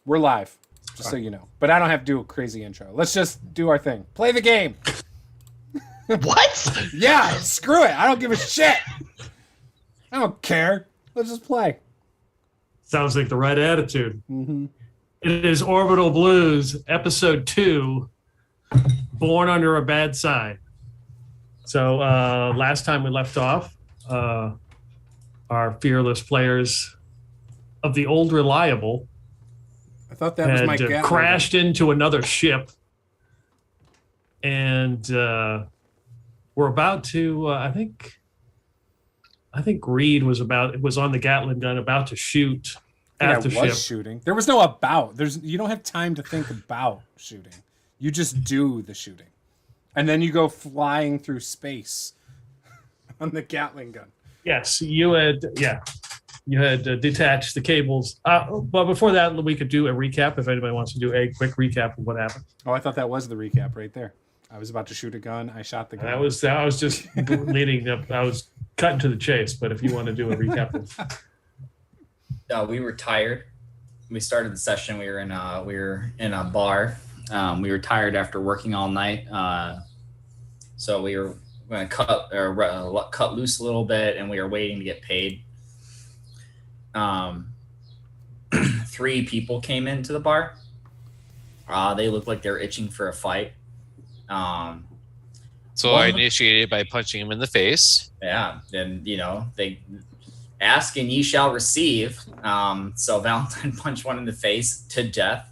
We're live, just so you know. But I don't have to do a crazy intro. Let's just do our thing. Play the game. What? Yeah, screw it. I don't give a shit. I don't care. Let's just play. Sounds like the right attitude. Mm-hmm. It is Orbital Blues, Episode 2, Born Under a Bad Sign. So last time we left off, our fearless players of the Old Reliable I thought that was my had crashed into another ship. And we're about to, I think Reed was on the Gatling gun about to shoot at the ship. Shooting. There was no about. You don't have time to think about shooting. You just do the shooting. And then you go flying through space on the Gatling gun. Yes, you had detached the cables. But before that, we could do a recap if anybody wants to do a quick recap of what happened. Oh, I thought that was the recap right there. I was about to shoot a gun. I shot the gun. I was just leading up. I was cutting to the chase. But if you want to do a recap of... we were tired. We started the session. We were in a bar. We were tired after working all night. So we were going to cut loose a little bit, and we were waiting to get paid. 3 people came into the bar. They looked like they were itching for a fight. So I initiated by punching him in the face. Yeah, and they ask and ye shall receive. So Valentine punched one in the face to death.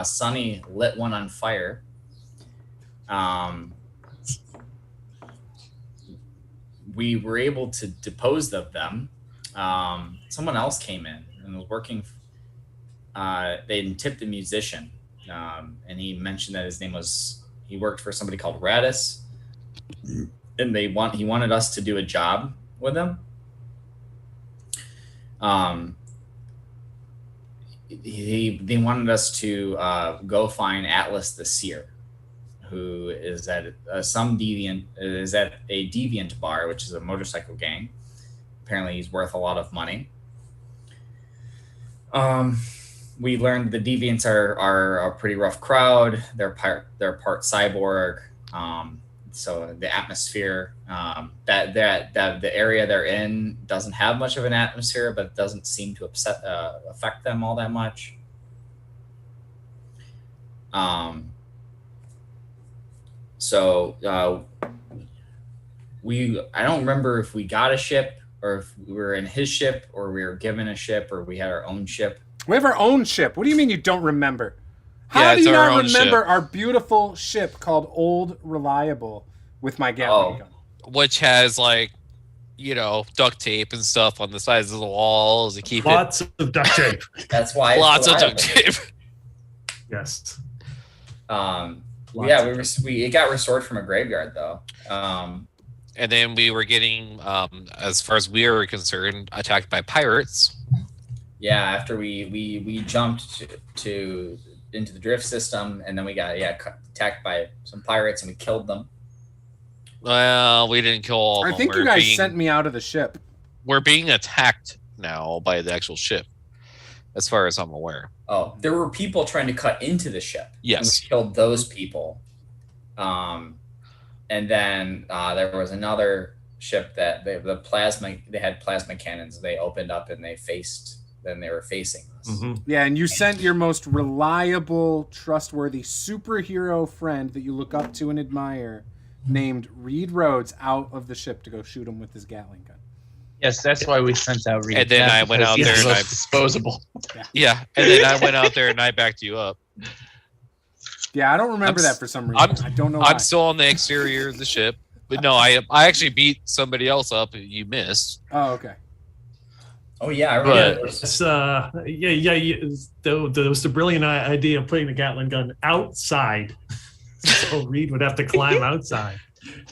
Sonny lit one on fire. We were able to depose of them. Someone else came in and was working. They tipped a musician, and he mentioned that his name was. He worked for somebody called Radis, and he wanted us to do a job with him. They wanted us to go find Atlas the Seer, who is at a deviant bar, which is a motorcycle gang. Apparently, he's worth a lot of money. We learned the deviants are a pretty rough crowd. They're part cyborg. So the atmosphere, that the area they're in doesn't have much of an atmosphere, but it doesn't seem to affect them all that much. I don't remember if we got a ship or if we were in his ship or we were given a ship or we had our own ship. We have our own ship. What do you mean you don't remember? How do you not remember our beautiful ship called Old Reliable with my Gatling gun? Which has duct tape and stuff on the sides of the walls to keep lots of duct tape. That's why lots of duct tape. Yes. It got restored from a graveyard though. And then we were getting, as far as we were concerned, attacked by pirates. Yeah, after we jumped into the drift system, and then we got attacked by some pirates, and we killed them. Well, we didn't kill all of them. I think you guys sent me out of the ship. We're being attacked now by the actual ship, as far as I'm aware. Oh, there were people trying to cut into the ship. Yes. And we killed those people. And then there was another ship that they had plasma cannons. They opened up and they were facing us. Mm-hmm. Yeah, and you sent your most reliable, trustworthy superhero friend that you look up to and admire, named Reed Rhodes, out of the ship to go shoot him with his Gatling gun. Yes, that's why we sent out Reed. And then I went out there and I disposable. Yeah, and then I went out there and I backed you up. Yeah, I don't remember that for some reason. I don't know why. I'm still on the exterior of the ship, but no, I actually beat somebody else up. You missed. Oh, okay. Oh yeah, I remember. There was the brilliant idea of putting the Gatling gun outside, so Reed would have to climb outside,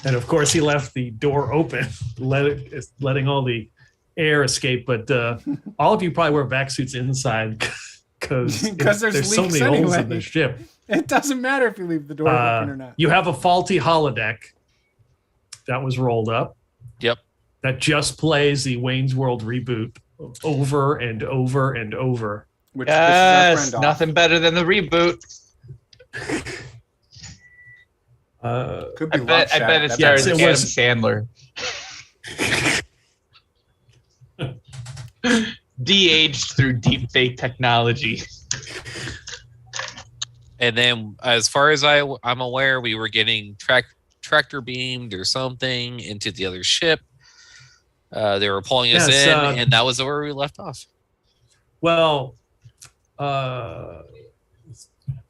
and of course he left the door open, letting all the air escape. But all of you probably wear vac suits inside because there's so many holes in the ship. It doesn't matter if you leave the door open or not. You have a faulty holodeck that was rolled up. Yep. That just plays the Wayne's World reboot over and over and over. which pisses our friend off. Nothing better than the reboot. Could I be bet it stars Adam Sandler. De-aged through deep fake technology. And then, as far as I'm aware, we were getting tractor beamed or something into the other ship. They were pulling us in, and that was where we left off. Well,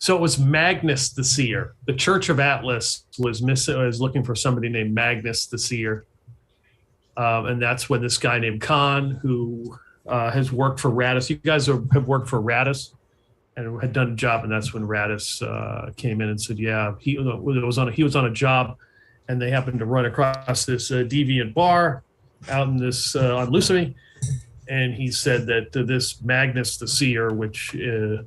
so it was Magnus the Seer. The Church of Atlas was looking for somebody named Magnus the Seer. And that's when this guy named Khan, who has worked for Radis. You guys have worked for Radis and had done a job, and that's when Radis came in and said, yeah, he was on a job, and they happened to run across this deviant bar out in this on Lucerne. And he said that this Magnus the Seer, which is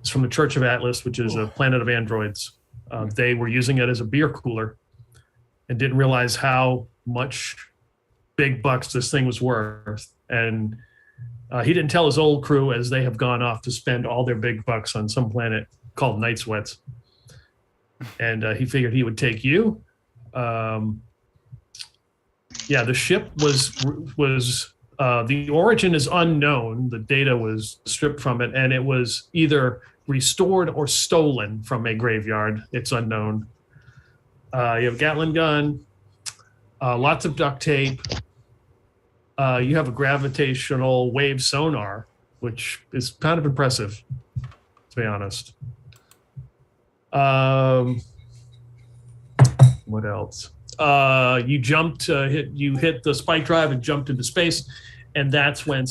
from the Church of Atlas, which is a planet of androids, they were using it as a beer cooler and didn't realize how much big bucks this thing was worth. And he didn't tell his old crew, as they have gone off to spend all their big bucks on some planet called Night Sweats. And he figured he would take you. The ship was the origin is unknown. The data was stripped from it, and it was either restored or stolen from a graveyard. It's unknown. You have a Gatling gun, lots of duct tape. You have a gravitational wave sonar, which is kind of impressive, to be honest. What else? You jumped, hit the spike drive and jumped into space, and that's when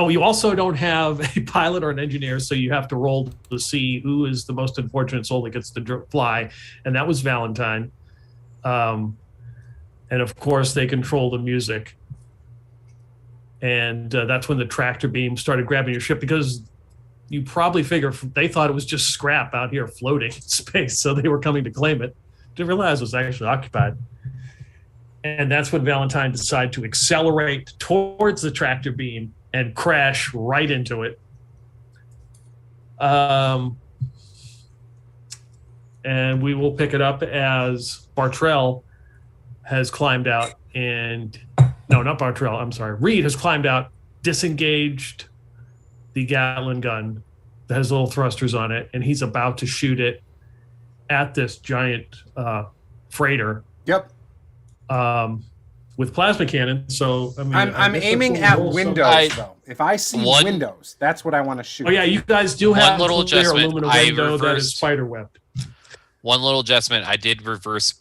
you also don't have a pilot or an engineer, so you have to roll to see who is the most unfortunate soul that gets to fly, and that was Valentine. And of course, they control the music. And that's when the tractor beam started grabbing your ship, because you probably figure they thought it was just scrap out here floating in space, so they were coming to claim it. Didn't realize it was actually occupied. And that's when Valentine decided to accelerate towards the tractor beam and crash right into it. And we will pick it up as Bartrell has climbed out and... No, not Bartrell. I'm sorry. Reed has climbed out, disengaged the Gatling gun that has little thrusters on it, and he's about to shoot it at this giant freighter. Yep. With plasma cannon. So I mean, I'm aiming at windows though. If I see windows, that's what I want to shoot. Oh yeah, you guys do have one little adjustment. Aluminum window that is spider webbed. One little adjustment. I did reverse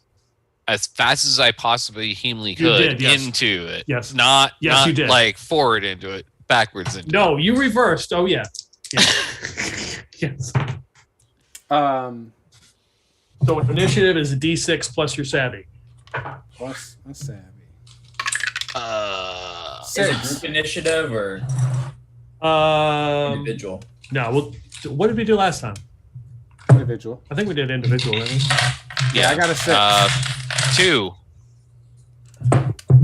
as fast as I possibly humanly could into it. Yes. Not you did. Like forward into it, backwards into it. No, you reversed. Oh yeah. Yes. So initiative is a D6 plus your savvy. Plus a savvy. Is it group initiative or individual? No. What did we do last time? Individual. I think we did individual. Didn't we? Yeah, I got a 6. 2.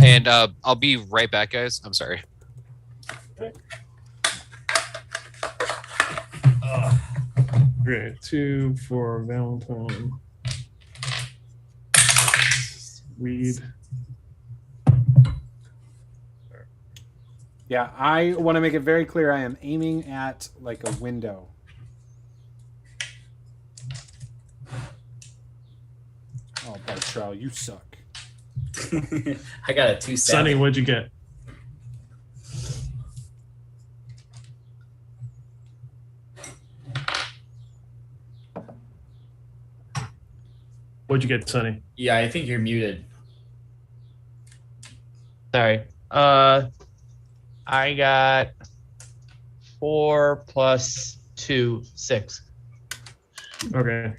And I'll be right back, guys. I'm sorry. Okay, 2 for Valentine. Read. Yeah, I want to make it very clear I am aiming at like a window. Oh, Bartrell, you suck. I got a 2-7. Sonny, what'd you get? What'd you get, Sonny? Yeah, I think you're muted. Sorry. I got 4 plus 2, 6. Okay.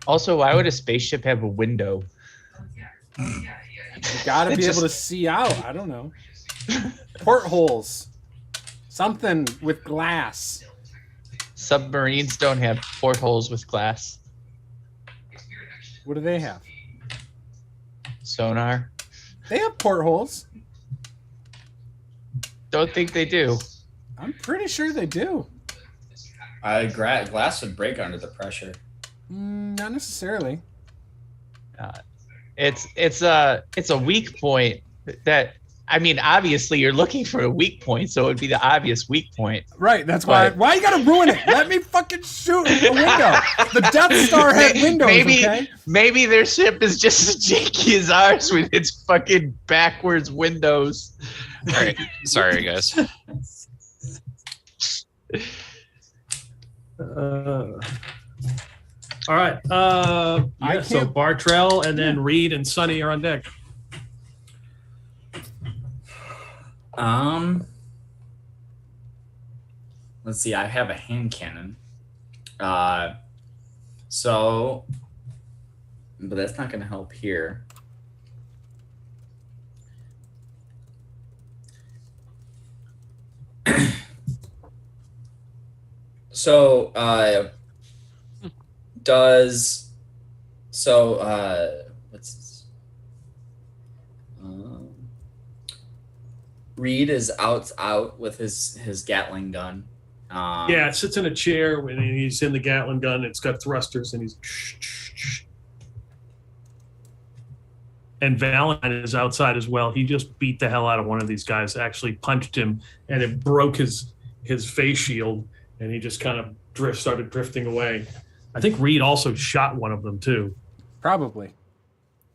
Also, why would a spaceship have a window? You gotta be able to see out. I don't know. Portholes. Something with glass. Submarines don't have portholes with glass. What do they have? Sonar. They have portholes. Don't think they do. I'm pretty sure they do. Glass would break under the pressure. Not necessarily. It's a weak point that. I mean, obviously, you're looking for a weak point, so it would be the obvious weak point. Right, that's why. Why you gotta ruin it? Let me fucking shoot a window. The Death Star had windows. Maybe their ship is just as janky as ours with its fucking backwards windows. All right, sorry guys. All right. So Bartrell and then Reed and Sonny are on deck. Let's see. I have a hand cannon. But that's not going to help here. What's this? Reed is out with his Gatling gun. Yeah, it sits in a chair when he's in the Gatling gun. It's got thrusters, and he's. And Valentine is outside as well. He just beat the hell out of one of these guys. Actually punched him, and it broke his face shield, and he just kind of started drifting away. I think Reed also shot one of them too. Probably.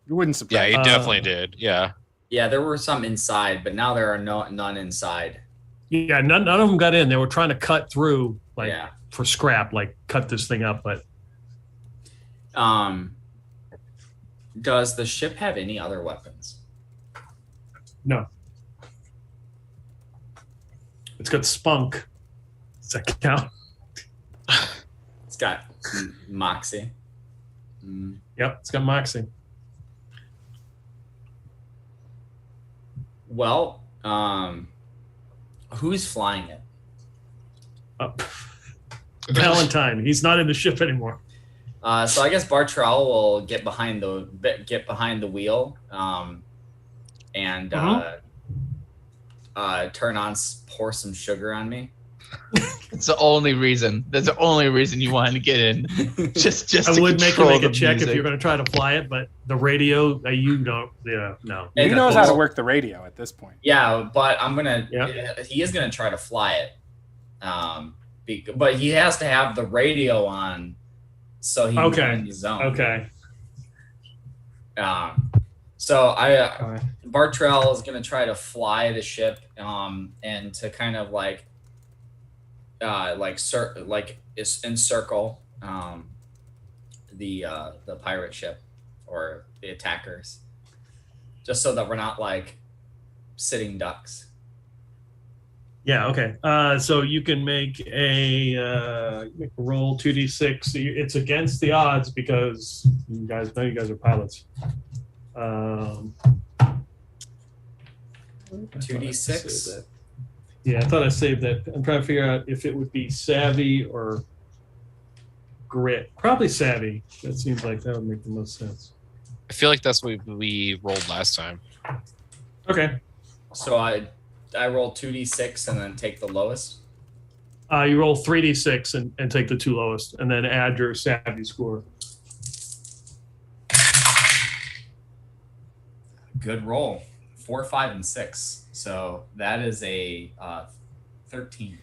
You wouldn't surprise. Yeah, he definitely did. Yeah. Yeah, there were some inside, but now there are none inside. Yeah, none of them got in. They were trying to cut through, for scrap, cut this thing up. But does the ship have any other weapons? No. It's got spunk. Does that count? It's got moxie. Yep, it's got moxie. Well, who's flying it? Valentine. He's not in the ship anymore. So I guess Bartrell will get behind the wheel, and pour some sugar on me. It's the only reason. That's the only reason you wanted to get in. Just I would make you make a check music. if you're going to try to fly it, but the radio, you don't. Yeah, no. He knows how to work the radio at this point. Yeah, but he is gonna try to fly it. But he has to have the radio on, so he can be in the zone. Okay. Bartrell is gonna try to fly the ship, and to kind of encircle the pirate ship or the attackers, just so that we're not sitting ducks. Yeah. Okay. So you can make a roll 2d6. It's against the odds because you guys are pilots. 2d6. Yeah, I thought I saved that. I'm trying to figure out if it would be savvy or grit. Probably savvy. That seems like that would make the most sense. I feel like that's what we rolled last time. Okay. So I roll 2d6 and then take the lowest. You roll 3d6 and take the two lowest, and then add your savvy score. Good roll. 4, 5, and 6. So that is a 13.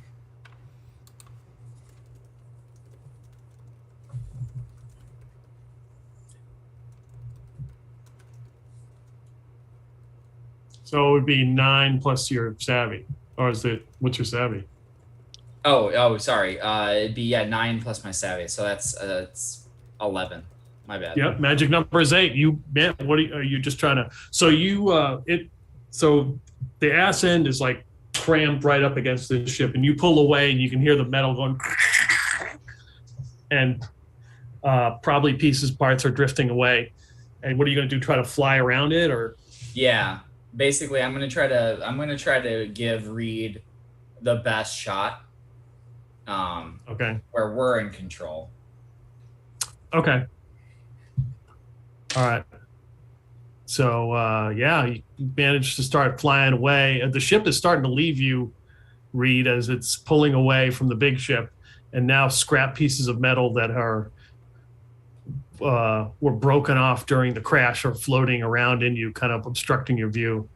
So it would be 9 plus your savvy, or what's your savvy? Oh, sorry. It'd be 9 plus my savvy. So that's 11. My bad. Yep. Magic number is 8. Are you just trying to? So So the ass end is crammed right up against the ship, and you pull away, and you can hear the metal going, and probably parts are drifting away. And what are you going to do? Try to fly around it, or? Yeah. Basically, I'm gonna try to give Reed the best shot. Okay. Where we're in control. Okay. All right. So you managed to start flying away. The ship is starting to leave you Reed, as it's pulling away from the big ship, and now scrap pieces of metal that are were broken off during the crash are floating around in you, kind of obstructing your view.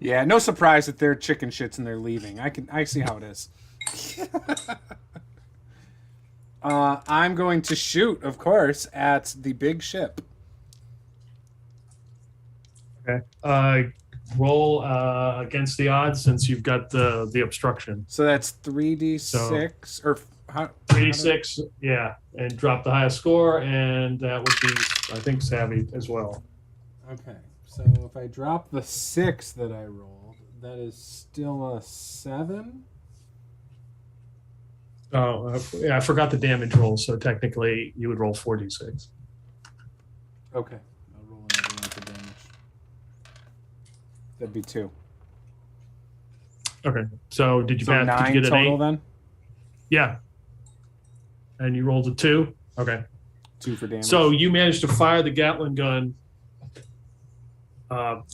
Yeah, no surprise that they're chicken shits and they're leaving. I see how it is. I'm going to shoot, of course, at the big ship. Okay. Roll against the odds since you've got the obstruction. So that's 3d6 or how, 3d6, yeah, and drop the highest score, and that would be, I think, savvy as well. Okay, so if I drop the 6 that I rolled, that is still a 7. Oh, yeah, I forgot the damage roll, so technically you would roll 4d6. Okay, I'll roll another one for damage. That'd be 2. Okay, so did you So 9 did you get an total 8? then? Yeah. And you rolled a 2? Okay. 2 for damage. So you managed to fire the Gatling gun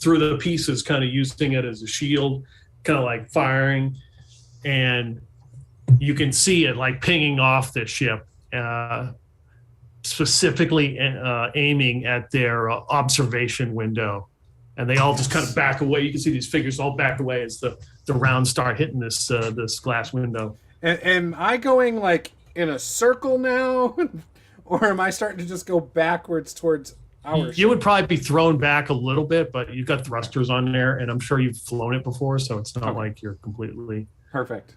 through the pieces, kind of using it as a shield, kind of like firing, and you can see it like pinging off the ship, specifically aiming at their observation window. And they all just kind of back away. You can see these figures all back away as the rounds start hitting this glass window. Am I going like in a circle now? Or am I starting to just go backwards towards our ship? You would probably be thrown back a little bit, but you've got thrusters on there, and I'm sure you've flown it before, so it's not like you're completely... Perfect.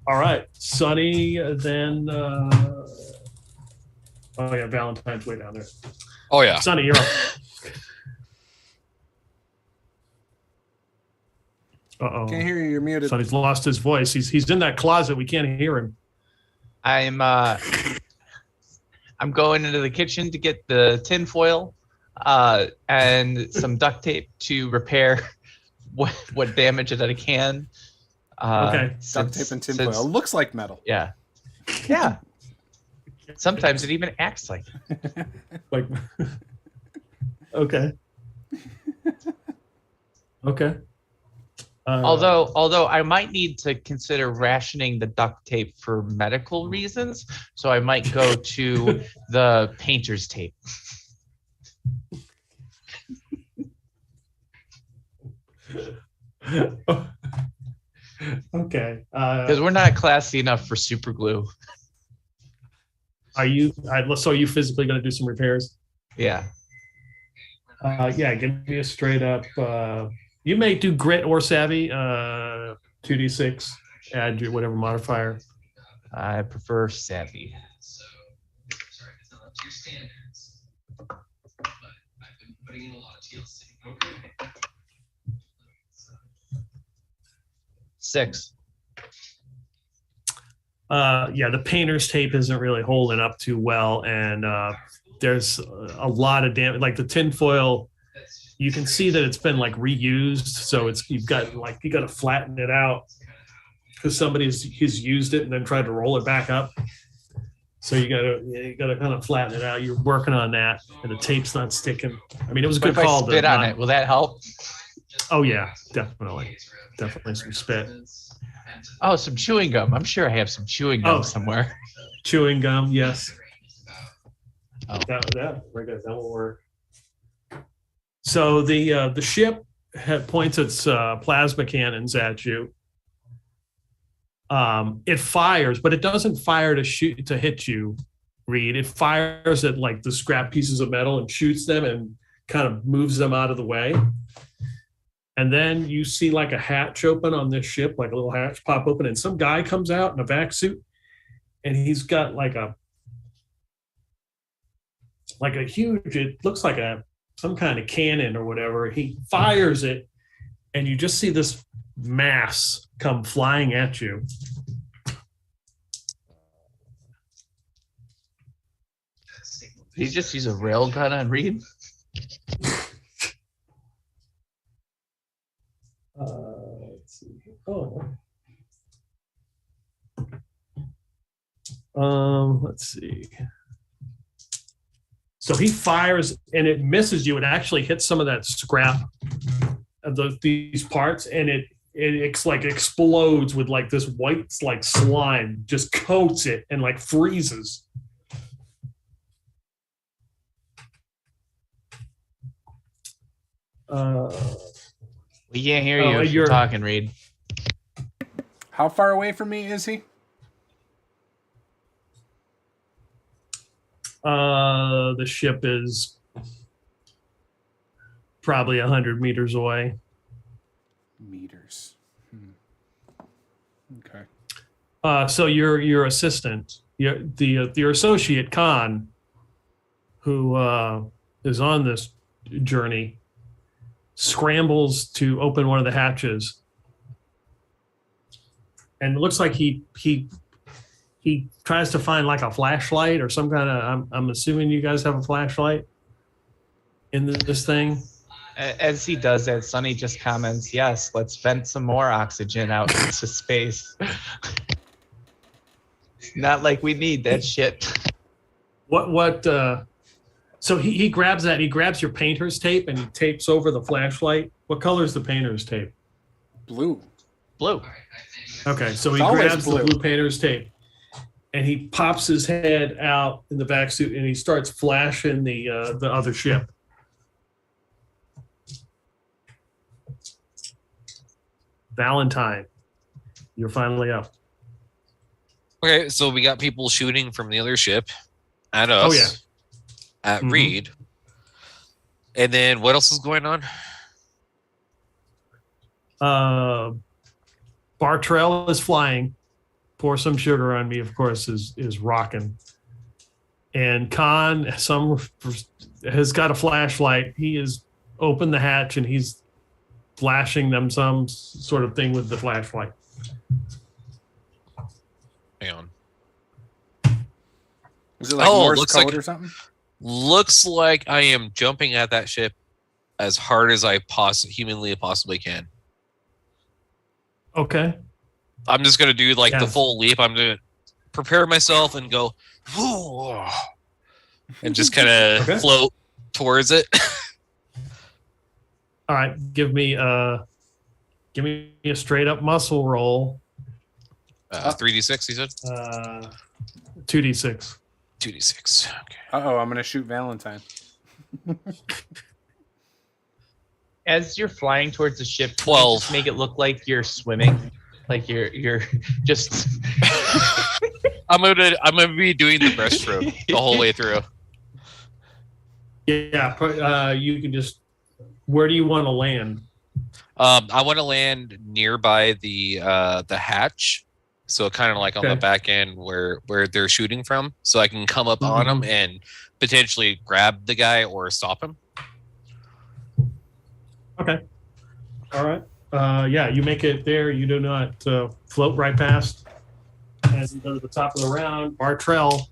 All right. Sonny, then... Oh, yeah, Valentine's way down there. Oh, yeah. Sonny, you're up. Uh-oh. Can't hear you. You're muted. Sonny's lost his voice. He's in that closet. We can't hear him. I'm going into the kitchen to get the tin foil and some duct tape to repair what damage that I can. Okay. Duct tape and tin foil. Looks like metal. Yeah. Yeah. Sometimes it even acts like it. Like, okay. Okay. Although I might need to consider rationing the duct tape for medical reasons, so I might go to the painter's tape. Okay. Because we're not classy enough for super glue. Are you physically going to do some repairs? Yeah. Yeah, give me a straight up. You may do grit or savvy, 2d6, add your whatever modifier. I prefer savvy. Six. Yeah, the painter's tape isn't really holding up too well, and there's a lot of damage. Like the tinfoil, you can see that it's been like reused, so you've got to flatten it out because somebody's used it and then tried to roll it back up. So you gotta kind of flatten it out. You're working on that, and the tape's not sticking. I mean, it was a good call. If I spit on it, will that help? Oh yeah, definitely some spit. Oh, some chewing gum. I'm sure I have some chewing gum somewhere. Chewing gum, yes. Oh. That very good. That will work. So the ship points its plasma cannons at you. It fires, but it doesn't fire to hit you, Reed. It fires at like the scrap pieces of metal and shoots them and kind of moves them out of the way. And then you see like a hatch open on this ship, like a little hatch pop open, and some guy comes out in a vac suit, and he's got like a huge, it looks like some kind of cannon or whatever. He fires it, and you just see this mass come flying at you. Did he just use a rail gun on Reed? Let's see. Let's see. So he fires and it misses you. It actually hits some of that scrap these parts, and it's like explodes with like this white like slime, just coats it and like freezes. We can't hear you if you're talking, Reed. How far away from me is he? The ship is probably 100 meters away. Meters. Okay. So your assistant, your associate Khan, who is on this journey, scrambles to open one of the hatches, and it looks like he tries to find like a flashlight or some kind of. I'm assuming you guys have a flashlight in this thing. As he does that, Sonny just comments, "Yes, let's vent some more oxygen out into space." Not like we need that shit. What? So he grabs that. He grabs your painter's tape and he tapes over the flashlight. What color is the painter's tape? Blue. Blue. Okay, so he It's always grabs blue. the blue painter's tape and he pops his head out in the back suit and he starts flashing the other ship. Valentine, you're finally up. Okay, so we got people shooting from the other ship at us. Oh, yeah. At Mhm. Reed. And then what else is going on? Bartrell is flying. Pour some sugar on me, of course, is rocking. And Khan has got a flashlight. He has opened the hatch and he's flashing them some sort of thing with the flashlight. Hang on. Is it like Oh, Morse looks code like- or something? Looks like I am jumping at that ship as hard as I humanly possibly can. Okay. I'm just gonna do like the Yeah. full leap. I'm gonna prepare myself and go, and just kind of Okay. float towards it. All right. Give me a straight up muscle roll. 3d6, you said? 2d6. 2d6. Okay. Uh-oh, I'm going to shoot Valentine. As you're flying towards the ship, can you 12. just make it look like you're swimming, like you're just. I'm gonna be doing the breaststroke the whole way through. Yeah. You can just. Where do you want to land? I want to land nearby the hatch, so kind of like on the Okay. back end where they're shooting from, so I can come up on them and potentially grab the guy or stop him. Okay. All right. Yeah, you make it there. You do not float right past. As you go to the top of the round, Bartrell.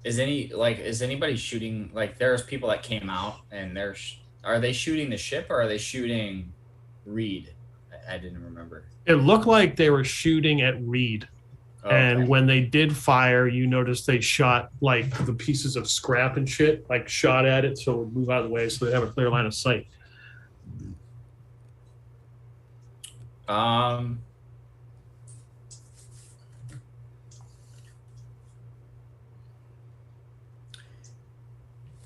Is anybody shooting? Like, there's people that came out and are they shooting the ship or are they shooting Reed? I didn't remember. It looked like they were shooting at Reed. Oh, And okay. when they did fire, you noticed they shot like the pieces of scrap and shit, like shot at it so it would move out of the way so they have a clear line of sight.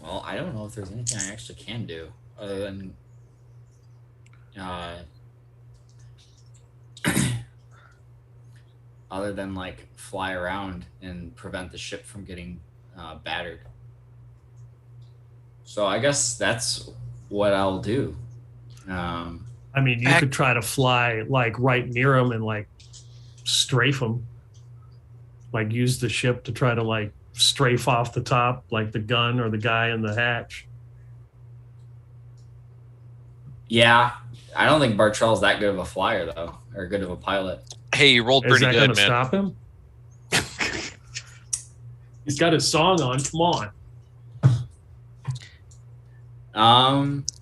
Well, I don't know if there's anything I actually can do other than like fly around and prevent the ship from getting battered. So I guess that's what I'll do. I mean, you could try to fly like right near them and like strafe them, like use the ship to try to like strafe off the top, like the gun or the guy in the hatch. Yeah, I don't think Bartrell's that good of a flyer though, or good of a pilot. Hey, you rolled Is pretty that good, going to man. stop him? He's got his song on. Come on.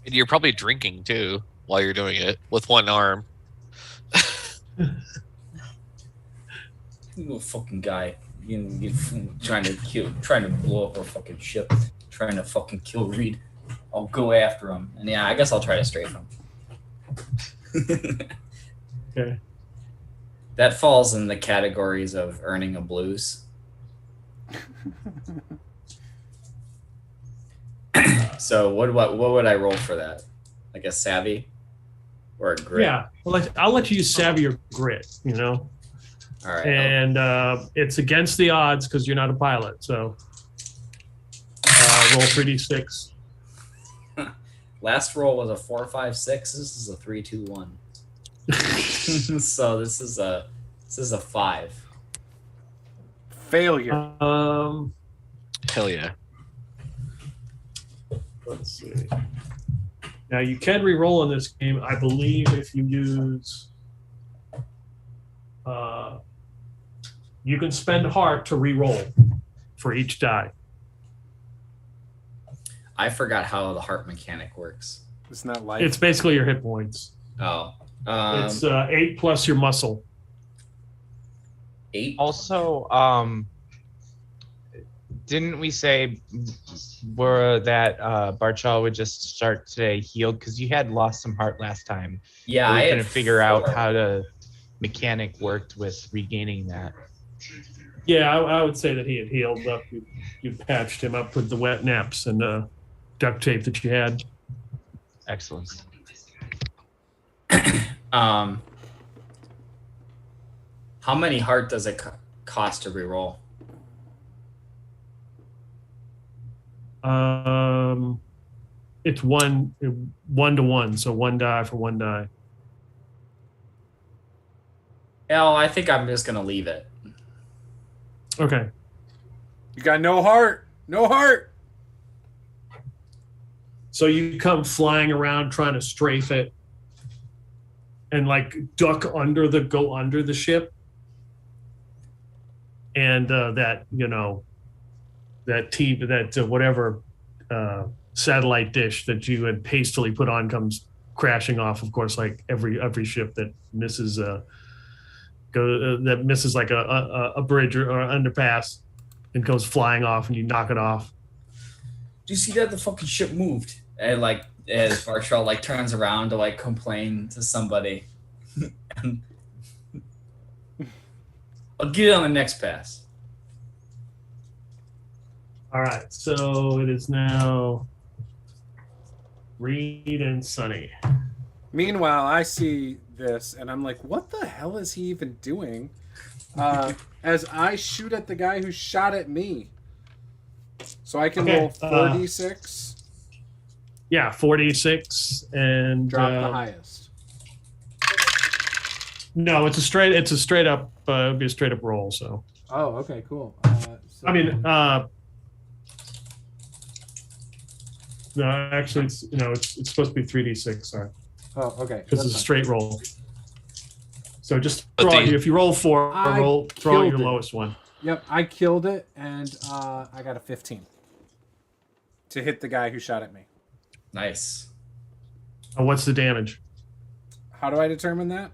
And you're probably drinking too while you're doing it with one arm. little fucking guy. You trying to blow up our fucking ship, trying to fucking kill Reed. I'll go after him, and yeah, I guess I'll try to strafe him. Okay. That falls in the categories of earning a blues. So what would I roll for that? Like a savvy or a grit? Yeah, I'll let you use savvy or grit. You know. All right. And it's against the odds because you're not a pilot. So roll 3d6. Last roll was a 4, 5, 6. This is a 3, 2, 1. So this is a 5. Failure. Hell yeah. Let's see. Now you can re-roll in this game, I believe, if you use. You can spend heart to re-roll for each die. I forgot how the heart mechanic works. Isn't that life? It's basically your hit points. Oh. It's 8 plus your muscle. 8? Also, didn't we say that Barchal would just start today healed? Because you had lost some heart last time. Yeah, I I couldn't had figure out how the mechanic worked with regaining that. Yeah, I would say that he had healed up. You patched him up with the wet naps and duct tape that you had. Excellent. How many heart does it cost to reroll? It's 1 to 1, so 1 die for 1 die. Well, I think I'm just gonna leave it. Okay. You got no heart. No heart. So you come flying around trying to strafe it and like go under the ship. And that whatever satellite dish that you had hastily put on comes crashing off, of course, like every ship that misses like a bridge or underpass and goes flying off, and you knock it off. Do you see that the fucking ship moved? And like as Bartrell like turns around to like complain to somebody. I'll get it on the next pass. All right, so it is now Reed and Sunny. Meanwhile, I see this and I'm like, what the hell is he even doing? As I shoot at the guy who shot at me. So I can roll 4d6. Yeah, 4d6 and Drop the highest. No, it's a straight up it'd be a straight up roll, so. Oh, okay, cool. I mean, no, actually, it's supposed to be 3d6. Sorry. Oh, okay. Because it's a straight roll. So just But if you roll 4, throw out your lowest one. Yep, I killed it, and I got a 15 to hit the guy who shot at me. Nice. What's the damage? How do I determine that?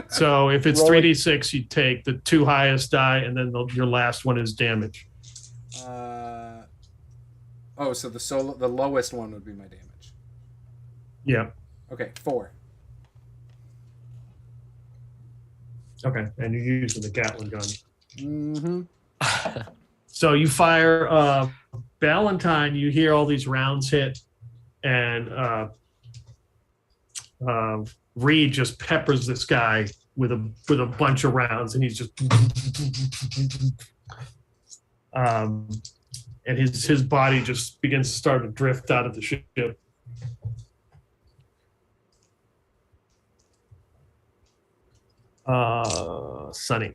So if it's 3d6, you take the 2 highest die, and then your last one is damage. So the lowest one would be my damage. Yeah. Okay, 4. Okay, and you're using the Gatling gun. Mm-hmm. So you fire Valentine. You hear all these rounds hit, and Reed just peppers this guy with a bunch of rounds, and he's just and his body just begins to start to drift out of the ship. Sunny.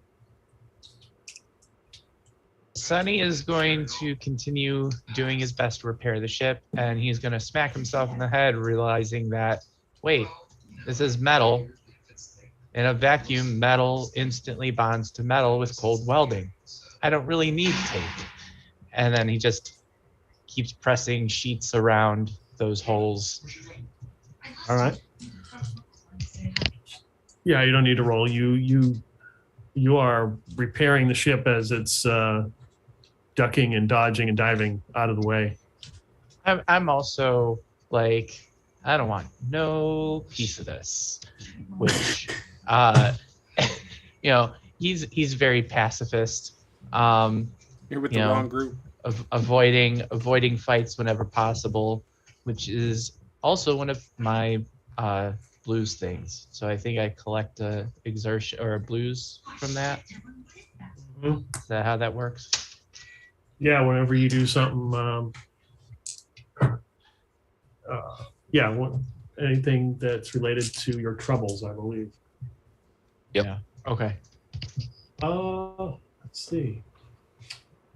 Sonny is going to continue doing his best to repair the ship, and he's going to smack himself in the head, realizing that, wait, this is metal. In a vacuum, metal instantly bonds to metal with cold welding. I don't really need tape. And then he just keeps pressing sheets around those holes. All right. Yeah, you don't need to roll. You you are repairing the ship as it's ducking and dodging and diving out of the way. I'm also like, I don't want no piece of this. Which, he's very pacifist. You're with the wrong group. Avoiding fights whenever possible, which is also one of my blues things. So I think I collect a exertion or a blues from that. Mm-hmm. Is that how that works? Yeah, whenever you do something, anything that's related to your troubles, I believe. Yep. Yeah. Okay. Let's see.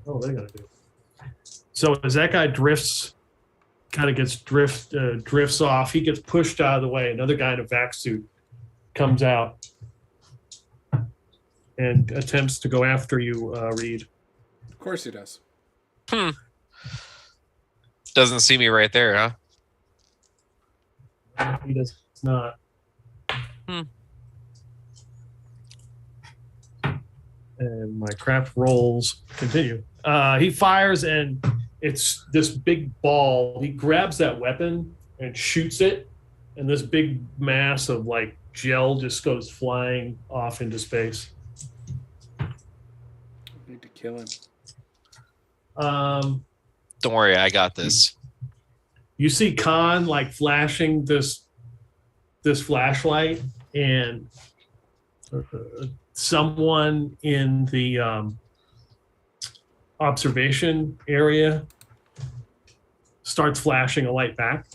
Oh, they gotta do. So as that guy drifts off, he gets pushed out of the way. Another guy in a vac suit comes out and attempts to go after you, Reed. Of course he does. Doesn't see me right there, huh? He does not. And my craft rolls continue. He fires, and it's this big ball. He grabs that weapon and shoots it, and this big mass of like gel just goes flying off into space. Need to kill him. Don't worry, I got this. You see Khan like flashing this flashlight, and someone in the observation area starts flashing a light back.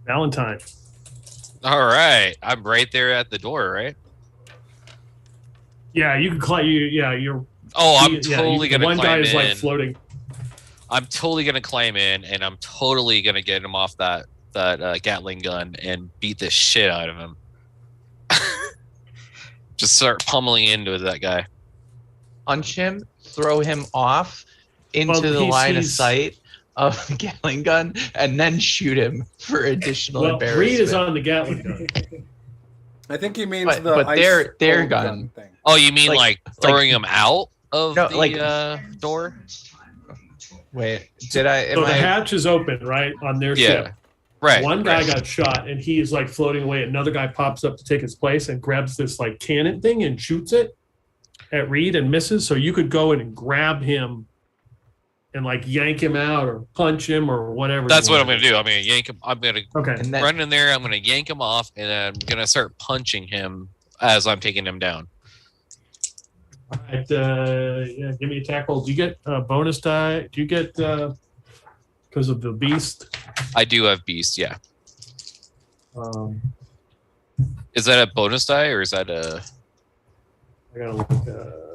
Valentine. All right, I'm right there at the door, right? Yeah, you can climb. You're. Oh, I'm totally gonna climb in. One guy is like floating. I'm totally gonna climb in, and I'm totally gonna get him off that Gatling gun and beat the shit out of him. Just start pummeling into that guy. Punch him, throw him off into the line of sight of the Gatling gun, and then shoot him for additional embarrassment. Reed is on the Gatling gun. I think he means but their gun thing. Oh, you mean like throwing him out of the door? Wait, did I? So the hatch is open, right, on their ship. Right. One guy got shot, and he is like floating away. Another guy pops up to take his place and grabs this like cannon thing and shoots it at Reed and misses. So you could go in and grab him and like yank him out or punch him or whatever. That's what I'm going to do. I'm going to yank him. I'm going to run in there. I'm going to yank him off, and I'm going to start punching him as I'm taking him down. All right. Give me a tackle. Do you get a bonus die? Do you get because of the beast? I do have beast. Yeah. Is that a bonus die or is that a? I gotta look.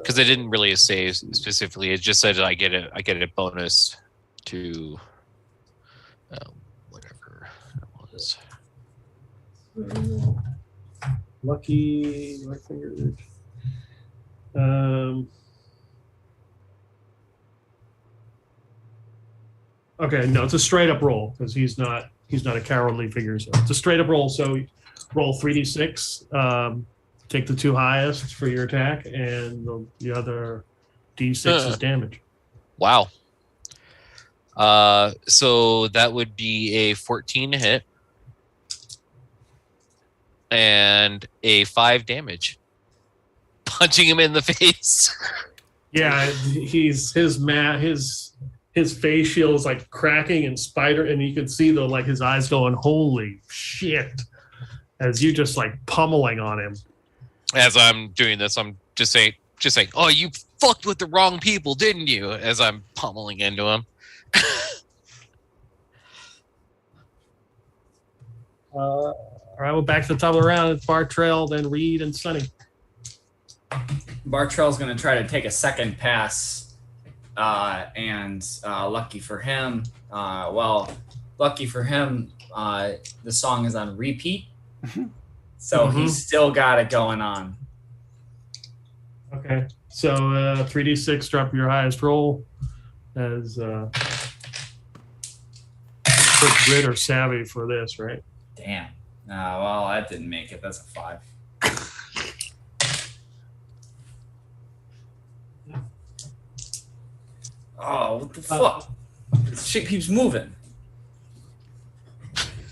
Because it didn't really say specifically. It just said I get a bonus to whatever it was. Lucky right finger. Okay, no, it's a straight up roll because he's not a cowardly figure. So it's a straight up roll. So roll 3d6. Take the two highest for your attack, and the other d6 is damage. Wow. So that would be a 14 to hit and a 5 damage. Punching him in the face. Yeah, his face shield is like cracking and you can see his eyes going, holy shit, as you just like pummeling on him. As I'm doing this, I'm just saying, oh, you fucked with the wrong people, didn't you? As I'm pummeling into him. All right, we're back to the top of the round. It's Bartrell, then Reed and Sonny. Bartrell's going to try to take a second pass, and lucky for him, the song is on repeat, so he's still got it going on. Okay, so 3d6, drop your highest roll as put grit or savvy for this, right? Damn. Well, that didn't make it. That's a 5. Oh, what the fuck? This shit keeps moving.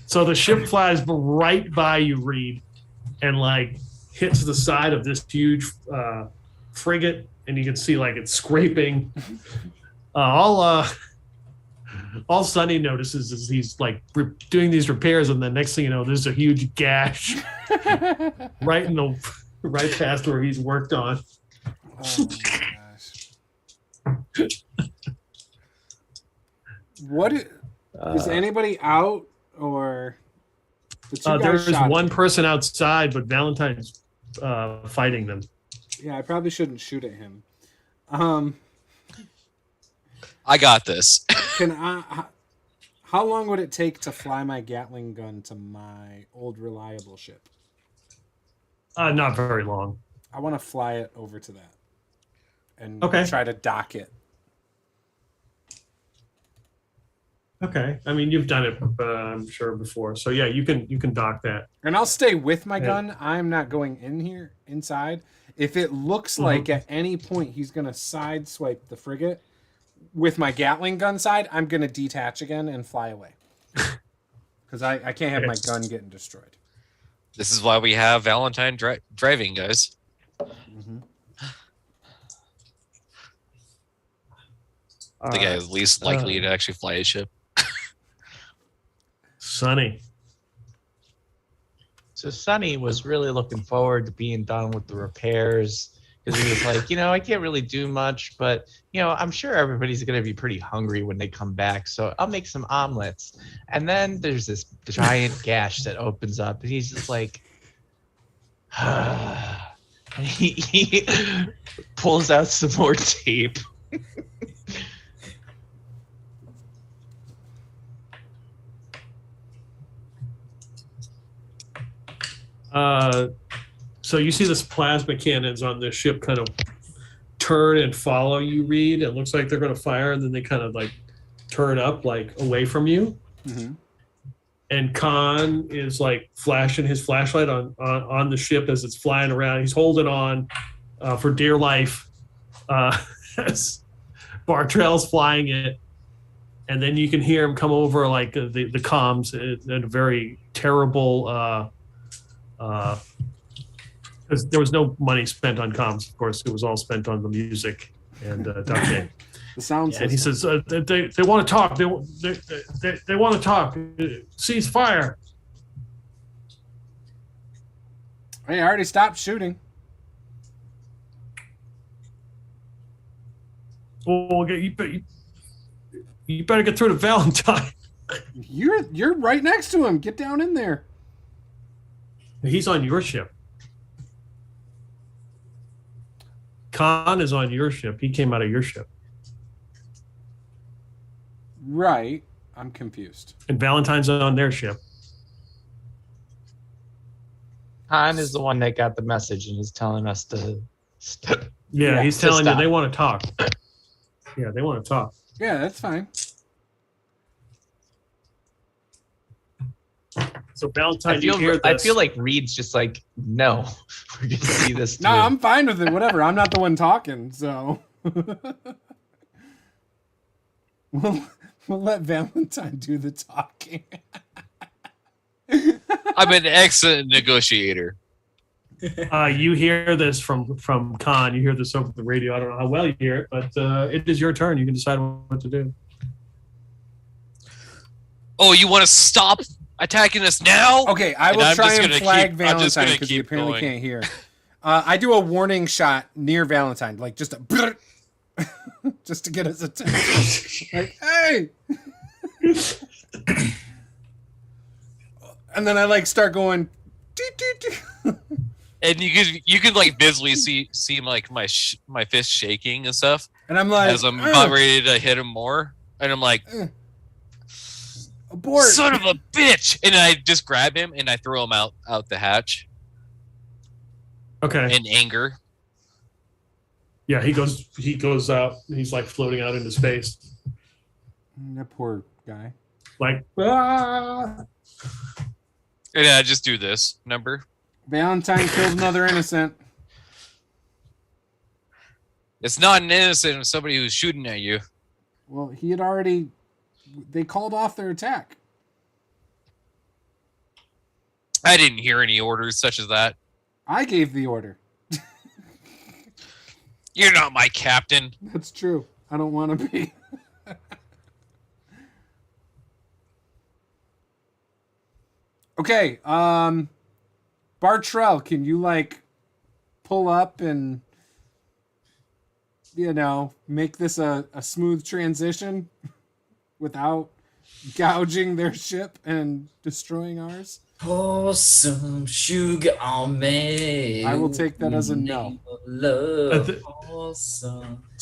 So the ship flies right by you, Reed, and like hits the side of this huge frigate, and you can see like it's scraping. All Sonny notices is he's like doing these repairs, and the next thing you know, there's a huge gash right past where he's worked on. Oh my gosh. What is anybody out or there's one person outside, but Valentine's fighting them. Yeah, I probably shouldn't shoot at him. I got this. How long would it take to fly my Gatling gun to my old reliable ship? Not very long. I want to fly it over to that and try to dock it. Okay. I mean, you've done it, I'm sure, before. So yeah, you can dock that. And I'll stay with my gun. I'm not going inside. If it looks like at any point he's going to sideswipe the frigate with my Gatling gun side, I'm going to detach again and fly away. Because I can't have my gun getting destroyed. This is why we have Valentine driving, guys. Mm-hmm. The guy is least likely to actually fly a ship. Sonny. So Sonny was really looking forward to being done with the repairs because he was like, I can't really do much, but I'm sure everybody's gonna be pretty hungry when they come back, so I'll make some omelets. And then there's this giant gash that opens up, and he's just like, and he pulls out some more tape. So you see this plasma cannons on this ship kind of turn and follow you, Reed. It looks like they're going to fire, and then they kind of like turn up like away from you. Mm-hmm. And Khan is like flashing his flashlight on the ship as it's flying around. He's holding on for dear life as Bartrell's flying it. And then you can hear him come over like the comms in a very terrible... because there was no money spent on comms, of course. It was all spent on the music and duct tape. The sound system. And he says they want to talk. They want to talk. Cease fire. Hey, I already stopped shooting. Well, you better get through to Valentine. You're right next to him. Get down in there. He's on your ship. Khan is on your ship. He came out of your ship. Right. I'm confused. And Valentine's on their ship. Han is the one that got the message and is telling us to... Yeah, he's telling you they want to talk. Yeah, they want to talk. Yeah, that's fine. So Valentine, I feel like Reed's just like, no, we're gonna see this. No, I'm fine with it. Whatever. I'm not the one talking, so we'll let Valentine do the talking. I'm an excellent negotiator. You hear this from Khan. You hear this over the radio. I don't know how well you hear it, but it is your turn. You can decide what to do. Oh, you want to stop attacking us now? Okay, I will try and flag Valentine because he apparently can't hear. I do a warning shot near Valentine, like just a just to get his attention. Like, hey! And then I like start going and you can like visibly see like my fist shaking and stuff. And I'm like, as I'm about ready to hit him more, and I'm like, abort. Son of a bitch! And I just grab him and I throw him out the hatch. Okay. In anger. Yeah, he goes out. He's like floating out into space. That poor guy. like, ah. Yeah, just do this. Number. Valentine killed another innocent. It's not an innocent. It's somebody who's shooting at you. Well, he had already. They called off their attack. I didn't hear any orders such as that. I gave the order. You're not my captain. That's true. I don't want to be. Okay, Bartrell, can you like pull up and make this a smooth transition without gouging their ship and destroying ours? Pour some sugar on me. I will take that as a no.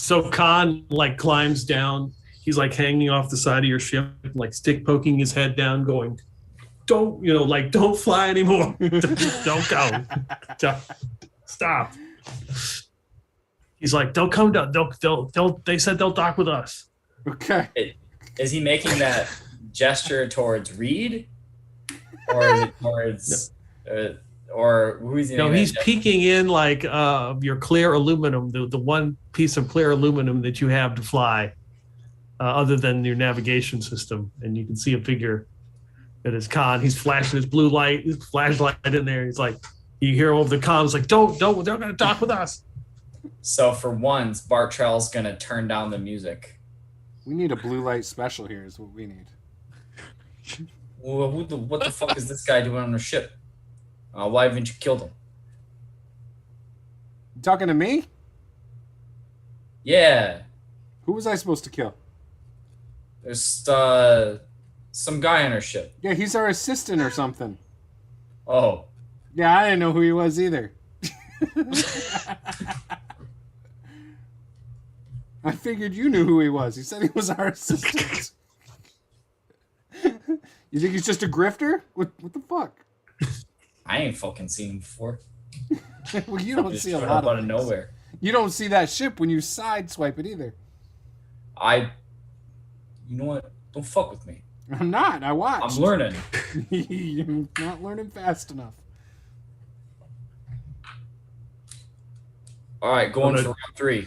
So Khan like climbs down. He's like hanging off the side of your ship, like stick poking his head down, going, "Don't don't fly anymore. Don't go. Stop." He's like, "Don't come down. Don't. They said they'll dock with us." Okay. Is he making that gesture towards Reed, or is it towards, or who's he? No, he's peeking in like your clear aluminum, the one piece of clear aluminum that you have to fly, other than your navigation system, and you can see a figure that is Khan. He's flashing his blue light, his flashlight in there. He's like, you hear him over the comms like, "Don't, they're gonna dock with us." So for once, Bartrell's gonna turn down the music. We need a blue light special here is what we need. Well, what the fuck is this guy doing on the ship? Why haven't you killed him? You talking to me? Yeah. Who was I supposed to kill? There's some guy on our ship. Yeah, he's our assistant or something. Oh. Yeah, I didn't know who he was either. I figured you knew who he was. He said he was our assistant. You think he's just a grifter? What the fuck? I ain't fucking seen him before. Well, you don't Just see a showed lot up out of of things. nowhere. You don't see that ship when you sideswipe it either. You know what? Don't fuck with me. I'm not. I watched. I'm learning. You're not learning fast enough. All right, going for round 3.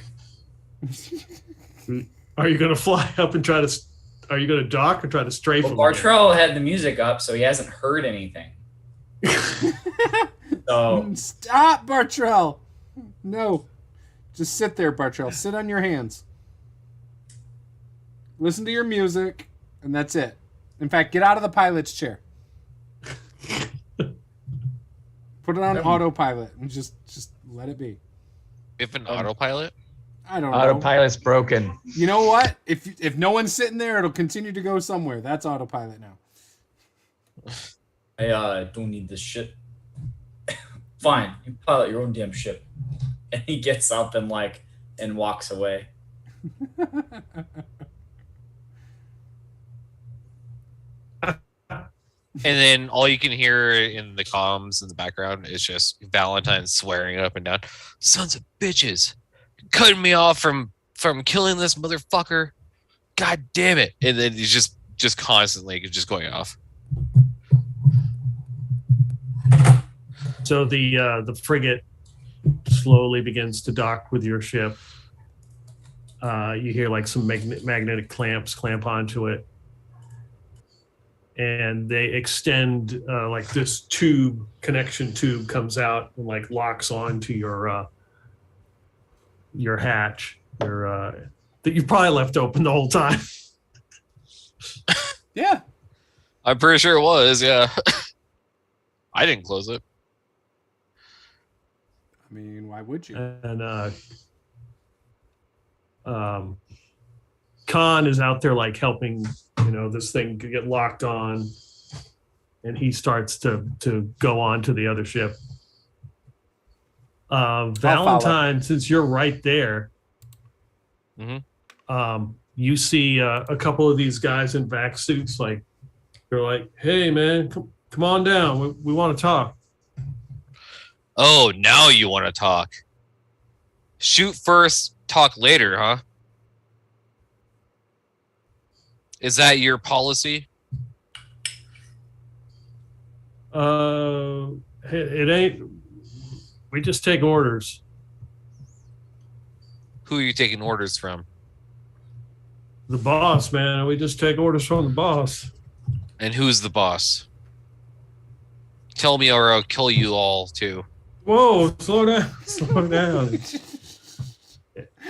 Are you gonna fly up and try to? Are you gonna dock or try to strafe him? Bartrell had the music up, so he hasn't heard anything. So Stop, Bartrell. No. Just sit there, Bartrell. Sit on your hands. Listen to your music, and that's it. In fact, get out of the pilot's chair. Put it on autopilot and just let it be. If an autopilot? I don't know. Autopilot's broken. You know what? If no one's sitting there, it'll continue to go somewhere. That's autopilot now. I don't need this shit. Fine, you pilot your own damn ship. And he gets up and walks away. And then all you can hear in the comms in the background is just Valentine swearing up and down, "Sons of bitches, cutting me off from killing this motherfucker. God damn it!" And then he's just constantly just going off. So the frigate slowly begins to dock with your ship. You hear like some magnetic clamps clamp onto it. And they extend like this connection tube comes out and like locks onto your hatch, that you probably left open the whole time. Yeah. I'm pretty sure it was, yeah. I didn't close it. I mean, why would you? And Khan is out there like helping, this thing get locked on, and he starts to go on to the other ship. Valentine, since you're right there, you see a couple of these guys in vac suits, like they're like, "Hey man, come on down. We want to talk." Oh, now you want to talk. Shoot first, talk later, huh? Is that your policy? It ain't. We just take orders. Who are you taking orders from? The boss, man. We just take orders from the boss. And who's the boss? Tell me or I'll kill you all too. Whoa, slow down. Slow down.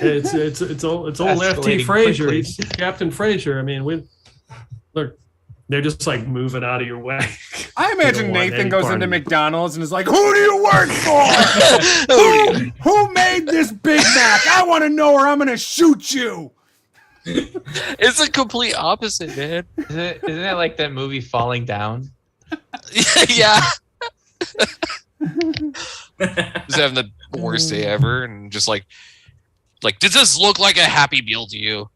It's old FT Frazier. He's Captain Frazier. I mean, look, they're just like moving out of your way. I imagine Nathan goes into McDonald's and is like, "Who do you work for? who made this Big Mac? I want to know, or I'm gonna shoot you." It's a complete opposite, man. Isn't it like that movie Falling Down? Yeah. Just having the worst day ever, and just like, does this look like a Happy Meal to you?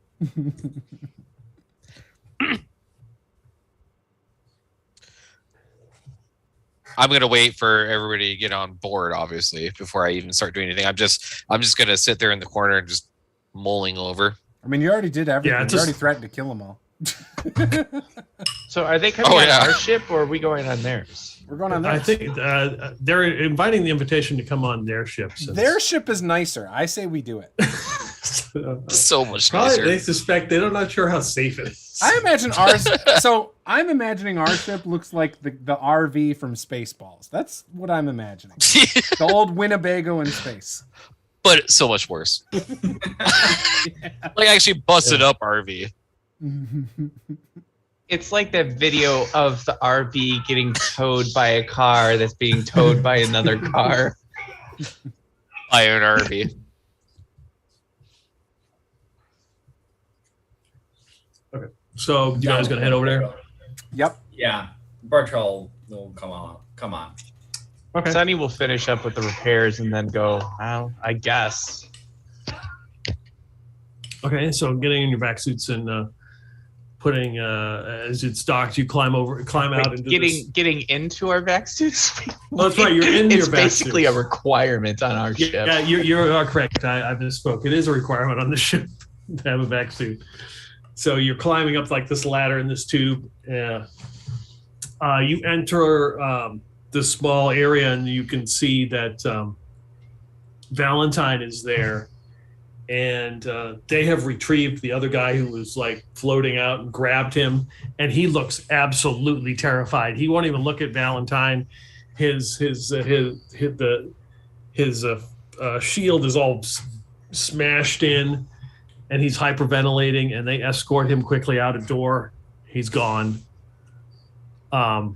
I'm gonna wait for everybody to get on board, obviously, before I even start doing anything. I'm just gonna sit there in the corner and just mulling over. I mean, you already did everything. Yeah, you already threatened to kill them all. So are they coming on our ship or are we going on theirs? We're going on theirs. I think they're inviting the invitation to come on their ship. Their ship is nicer. I say we do it. So much Probably nicer. they suspect they're not sure how safe it is. I imagine ours. So I'm imagining our ship looks like the RV from Spaceballs. That's what I'm imagining. The old Winnebago in space. But it's so much worse. Like actually busted up RV. It's like that video of the RV getting towed by a car that's being towed by another car. By an RV. Okay. So you guys gonna head over there? Yep. Yeah, Bartrell will come on. Okay. Sonny will finish up with the repairs and then go, well, I guess. Okay. So getting in your back suits and putting as it's docked, you climb out into getting into our back suits. Well, that's right. You're in your It's back basically suits. a requirement on our ship. Yeah, you are correct. I misspoke. It is a requirement on the ship to have a back suit. So you're climbing up like this ladder in this tube. You enter this small area and you can see that Valentine is there. And they have retrieved the other guy who was like floating out and grabbed him. And he looks absolutely terrified. He won't even look at Valentine. His shield is all smashed in. And he's hyperventilating, and they escort him quickly out a door. He's gone. I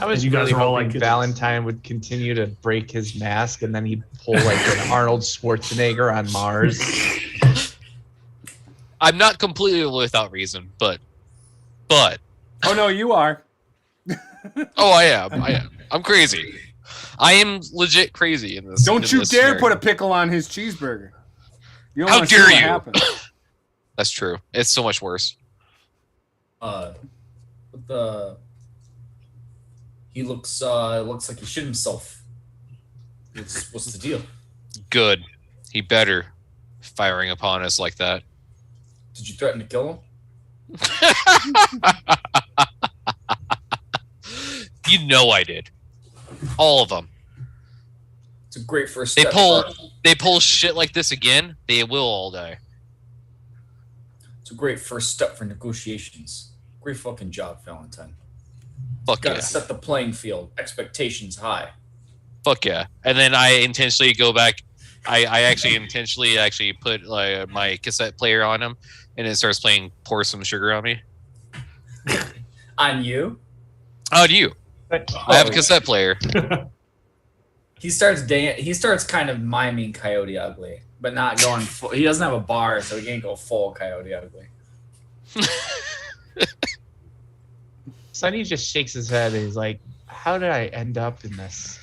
was you guys really are all hoping like- Valentine would continue to break his mask and then he'd pull like an Arnold Schwarzenegger on Mars. I'm not completely without reason, but Oh no, you are. oh, I am. I'm crazy. I am legit crazy in this. Don't in you this dare scenario. put a pickle on his cheeseburger. You don't How wanna see dare what you? happens. That's true. It's so much worse. He looks like he shit himself. What's the deal? Good. He better firing upon us like that. Did you threaten to kill him? You know I did. All of them. It's a great first They step. pull shit like this again, they will all die. It's a great first step for negotiations. Great fucking job, Valentine. Fuck Gotta yeah. set the playing field. Expectations high. Fuck yeah. And then I intentionally go back. I actually intentionally put like my cassette player on him, and it starts playing "Pour Some Sugar on Me." On you? Oh, do you? I have a cassette player. He starts kind of miming Coyote Ugly, but not going full. He doesn't have a bar, so he can't go full Coyote Ugly. Sonny just shakes his head and he's like, how did I end up in this?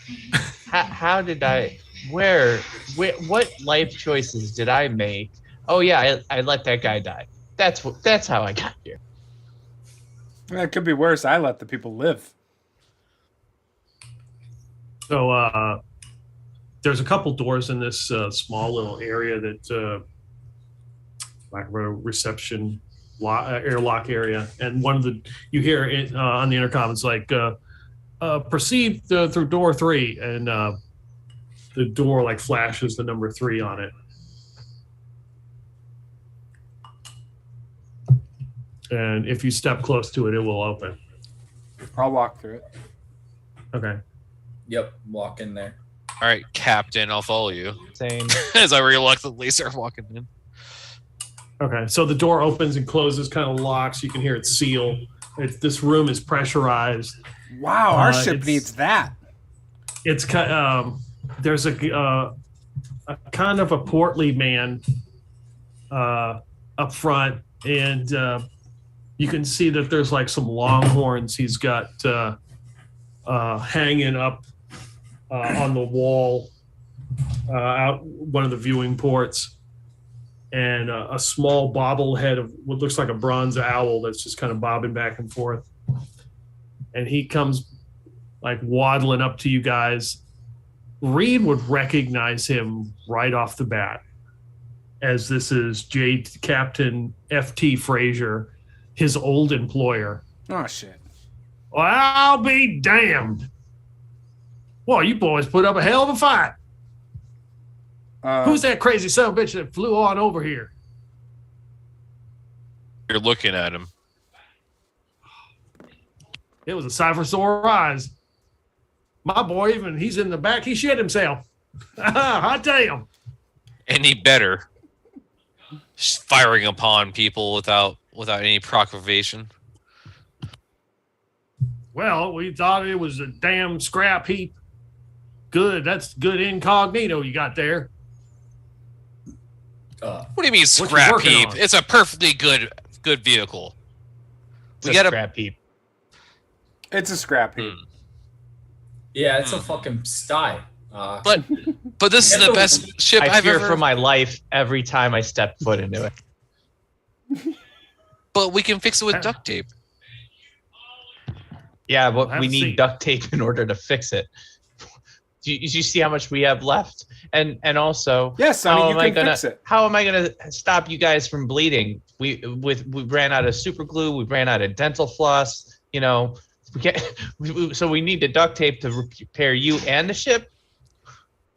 How did I, where, what life choices did I make? Oh yeah, I let that guy die. That's how I got here. It could be worse. I let the people live. So there's a couple doors in this small little area that, like a reception airlock area, and one of the you hear it on the intercom. It's like proceed through door 3, and the door like flashes the number 3 on it. And if you step close to it, it will open. I'll walk through it. Okay. Yep, walk in there. All right, Captain, I'll follow you. Same. As I reluctantly start walking in. Okay, so the door opens and closes, kind of locks. You can hear it seal. This room is pressurized. Wow, our ship needs that. It's there's a kind of a portly man up front, and you can see that there's like some longhorns he's got hanging up on the wall out one of the viewing ports, and a small bobblehead of what looks like a bronze owl that's just kind of bobbing back and forth. And he comes like waddling up to you guys. Reed would recognize him right off the bat, as this is Captain F.T. Fraser, his old employer. Oh, shit. Well, I'll be damned. Well, you boys put up a hell of a fight. Who's that crazy son of a bitch that flew on over here? You're looking at him. It was a sight for sore eyes. My boy, even he's in the back, he shit himself. Hot damn. Any better? Just firing upon people without any provocation. Well, we thought it was a damn scrap heap. Good, that's good incognito you got there. What do you mean you scrap working heap? on? It's a perfectly good vehicle. It's We a got a scrap heap. It's a scrap heap. Yeah, it's a fucking sty. But this is the best ship I I've fear ever. for my life every time I step foot into it. But we can fix it with duct tape. Yeah, We'll but have we to need see. duct tape in order to fix it. Do you see how much we have left? And also, Yes, Sonny, how you am I can gonna fix it. how am I gonna stop you guys from bleeding? We ran out of super glue. We ran out of dental floss. You know, we can't. So we need the duct tape to repair you and the ship.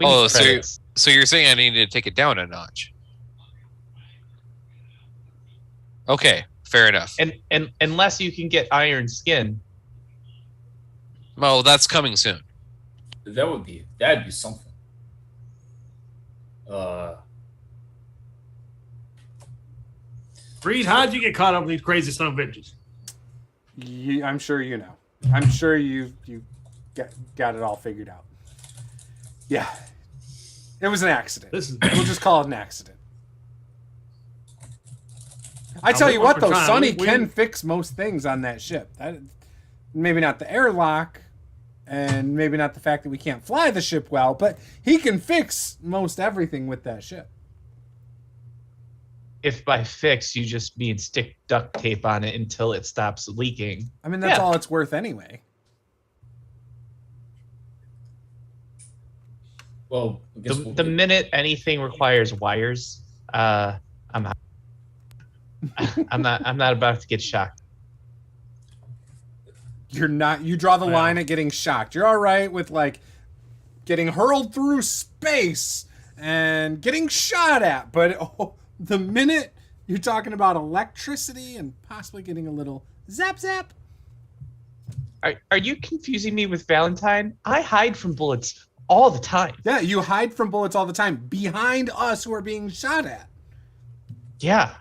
We need So credits. you're saying I need to take it down a notch? Okay, fair enough. and unless you can get iron skin, Well, that's coming soon. That'd be something. Reed, how'd you get caught up in these crazy son of bitches? I'm sure you know. I'm sure you got it all figured out. Yeah. It was an accident. We'll just call it an accident. I tell you what, though, Sonny can fix most things on that ship. Maybe not the airlock, and maybe not the fact that we can't fly the ship well, but he can fix most everything with that ship. if by fix you just mean stick duct tape on it until it stops leaking. I mean, that's Yeah. all it's worth anyway. Well, I guess The minute anything requires wires, I'm out. I'm not about to get shocked. You're not. You draw the line at getting shocked. You're all right with like getting hurled through space and getting shot at, but the minute you're talking about electricity and possibly getting a little zap zap. Are you confusing me with Valentine? I hide from bullets all the time. Yeah, you hide from bullets all the time behind us who are being shot at. Yeah.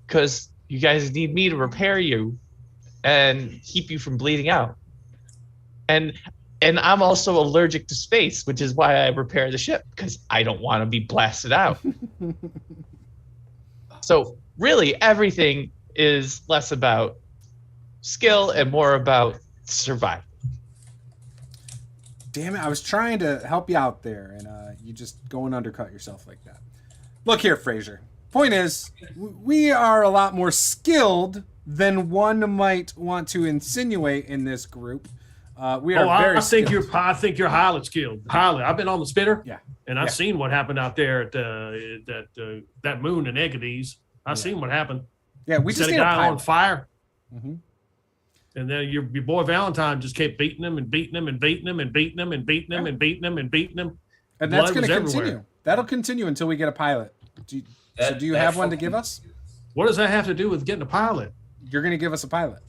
Because you guys need me to repair you and keep you from bleeding out. And I'm also allergic to space, which is why I repair the ship, because I don't want to be blasted out. So really, everything is less about skill and more about survival. Damn it, I was trying to help you out there, and you just go and undercut yourself like that. Look here, Fraser. Point is, we are a lot more skilled than one might want to insinuate in this group. We are very skilled. I think you're highly skilled. Highly. I've been on the spitter. Yeah. And I've seen what happened out there at that moon in Egades. I've seen what happened. Yeah, we just Set a need a guy pilot. on fire. Mm-hmm. And then your boy Valentine just kept beating him and beating him and beating him and beating him and beating him and beating him and beating him. And that's Blood going to was continue. everywhere. That'll continue until we get a pilot. Do you have one to give us? What does that have to do with getting a pilot? You're going to give us a pilot.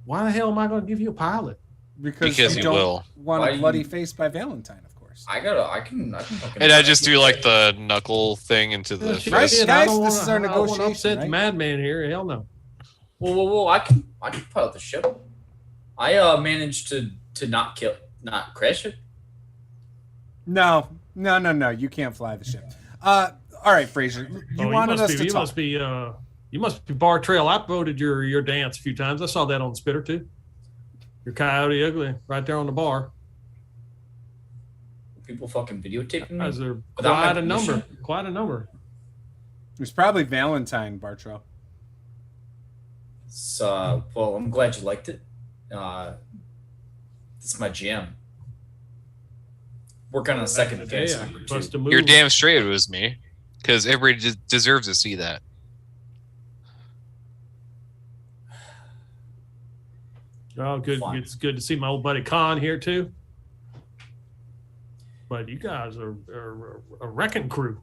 Why the hell am I going to give you a pilot? Because you he don't will. want Why a you- bloody face by Valentine, of course. I can fucking. And I just do like the knuckle thing into the Shit, Right, fist. guys, I don't this wanna- is our I don't wanna negotiation, upset right? the madman here. Hell no. Whoa! I can pilot the ship. I managed to not crash it. No. You can't fly the ship. All right, Fraser. You wanted us to talk. You must be Bar Trail. I voted your dance a few times. I saw that on the spitter too. Your Coyote Ugly right there on the bar. People fucking videotaping me. Guys are Without my quite a number. permission? Quite a number. It was probably Valentine, Bartrow. So, well, I'm glad you liked it. It's my jam. Work on a second fantasy Yeah, number bust two. a move. You're damn straight it was me. Because everybody deserves to see that. Oh, good. Fun. It's good to see my old buddy Con here too. But you guys are a wrecking crew.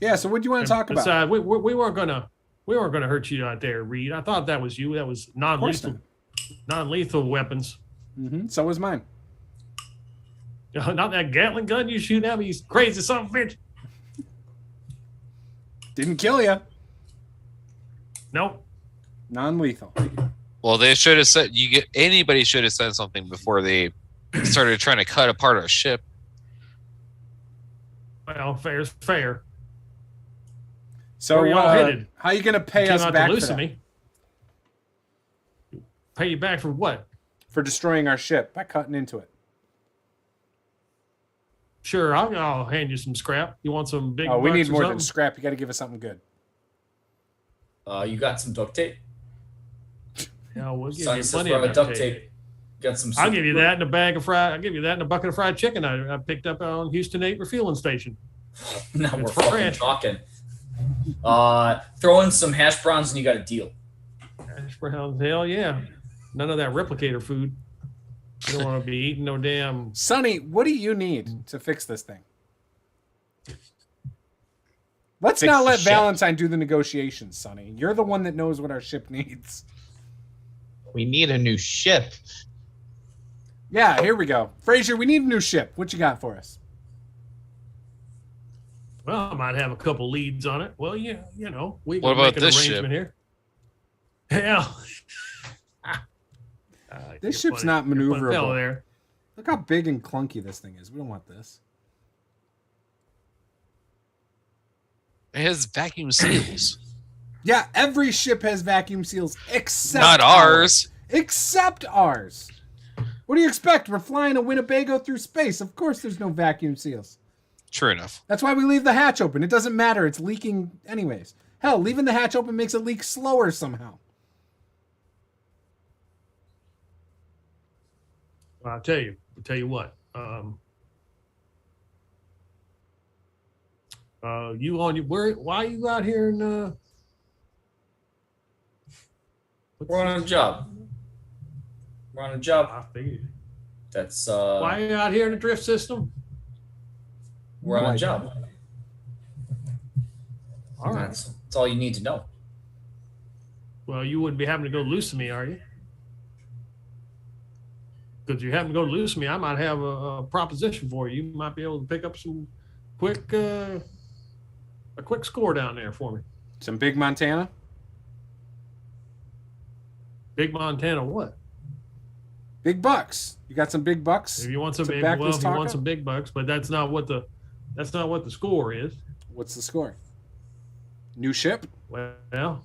Yeah, so what do you want to talk about? Besides, we weren't gonna hurt you out there, Reed. I thought that was you. That was non-lethal weapons. So was mine. Not that Gatling gun you shoot at me, you crazy son of a bitch. Didn't kill you. Nope. Non-lethal. Well, they should have said anybody should have said something before they started trying to cut apart our ship. Well, fair's fair. So Where y'all headed? how are you going to pay Came us out back to for, loosen that? me. Pay you back for what? For destroying our ship by cutting into it? Sure, I'll hand you some scrap. You want some big? Oh, we bucks need or more than something? scrap. You got to give us something good. You got some duct tape? Yeah, we'll give Sonny you says plenty we of have a duct tape. Got some. I'll give you that in a bag of fried. I'll give you that in a bucket of fried chicken I picked up on Houston 8 refueling station. Now we're It's fucking fresh. talking. Throw in some hash browns and you got a deal. Hash browns, hell yeah. None of that replicator food. You don't want to be eating no damn. Sonny, what do you need to fix this thing? Let's Fix not the let ship. Valentine do the negotiations, Sonny. You're the one that knows what our ship needs. We need a new ship. Yeah, here we go. Fraser, we need a new ship. What you got for us? Well, I might have a couple leads on it. Well, yeah, you know, we What can about make an this arrangement ship? here. Hell. This ship's not maneuverable. There. Look how big and clunky this thing is. We don't want this. It has vacuum seals. Yeah, every ship has vacuum seals except Not ours. Except ours. What do you expect? We're flying a Winnebago through space. Of course there's no vacuum seals. True enough. That's why we leave the hatch open. It doesn't matter. It's leaking anyways. Hell, leaving the hatch open makes it leak slower somehow. Well, I'll tell you what. You on your why are you out here in We're on a job. We're on a job. I figured. That's Why are you out here in the drift system? we're on a job. All right. That's all you need to know. Well, you wouldn't be having to go loosen me, are you? Because if you happen to go loosen me, I might have a proposition for you. You might be able to pick up some a quick score down there for me. Some big Montana? Big Montana, what? Big bucks. You got some big bucks? If you want some, To back this if you talk want up? some big bucks, but that's not what the score is. What's the score? New ship? Well,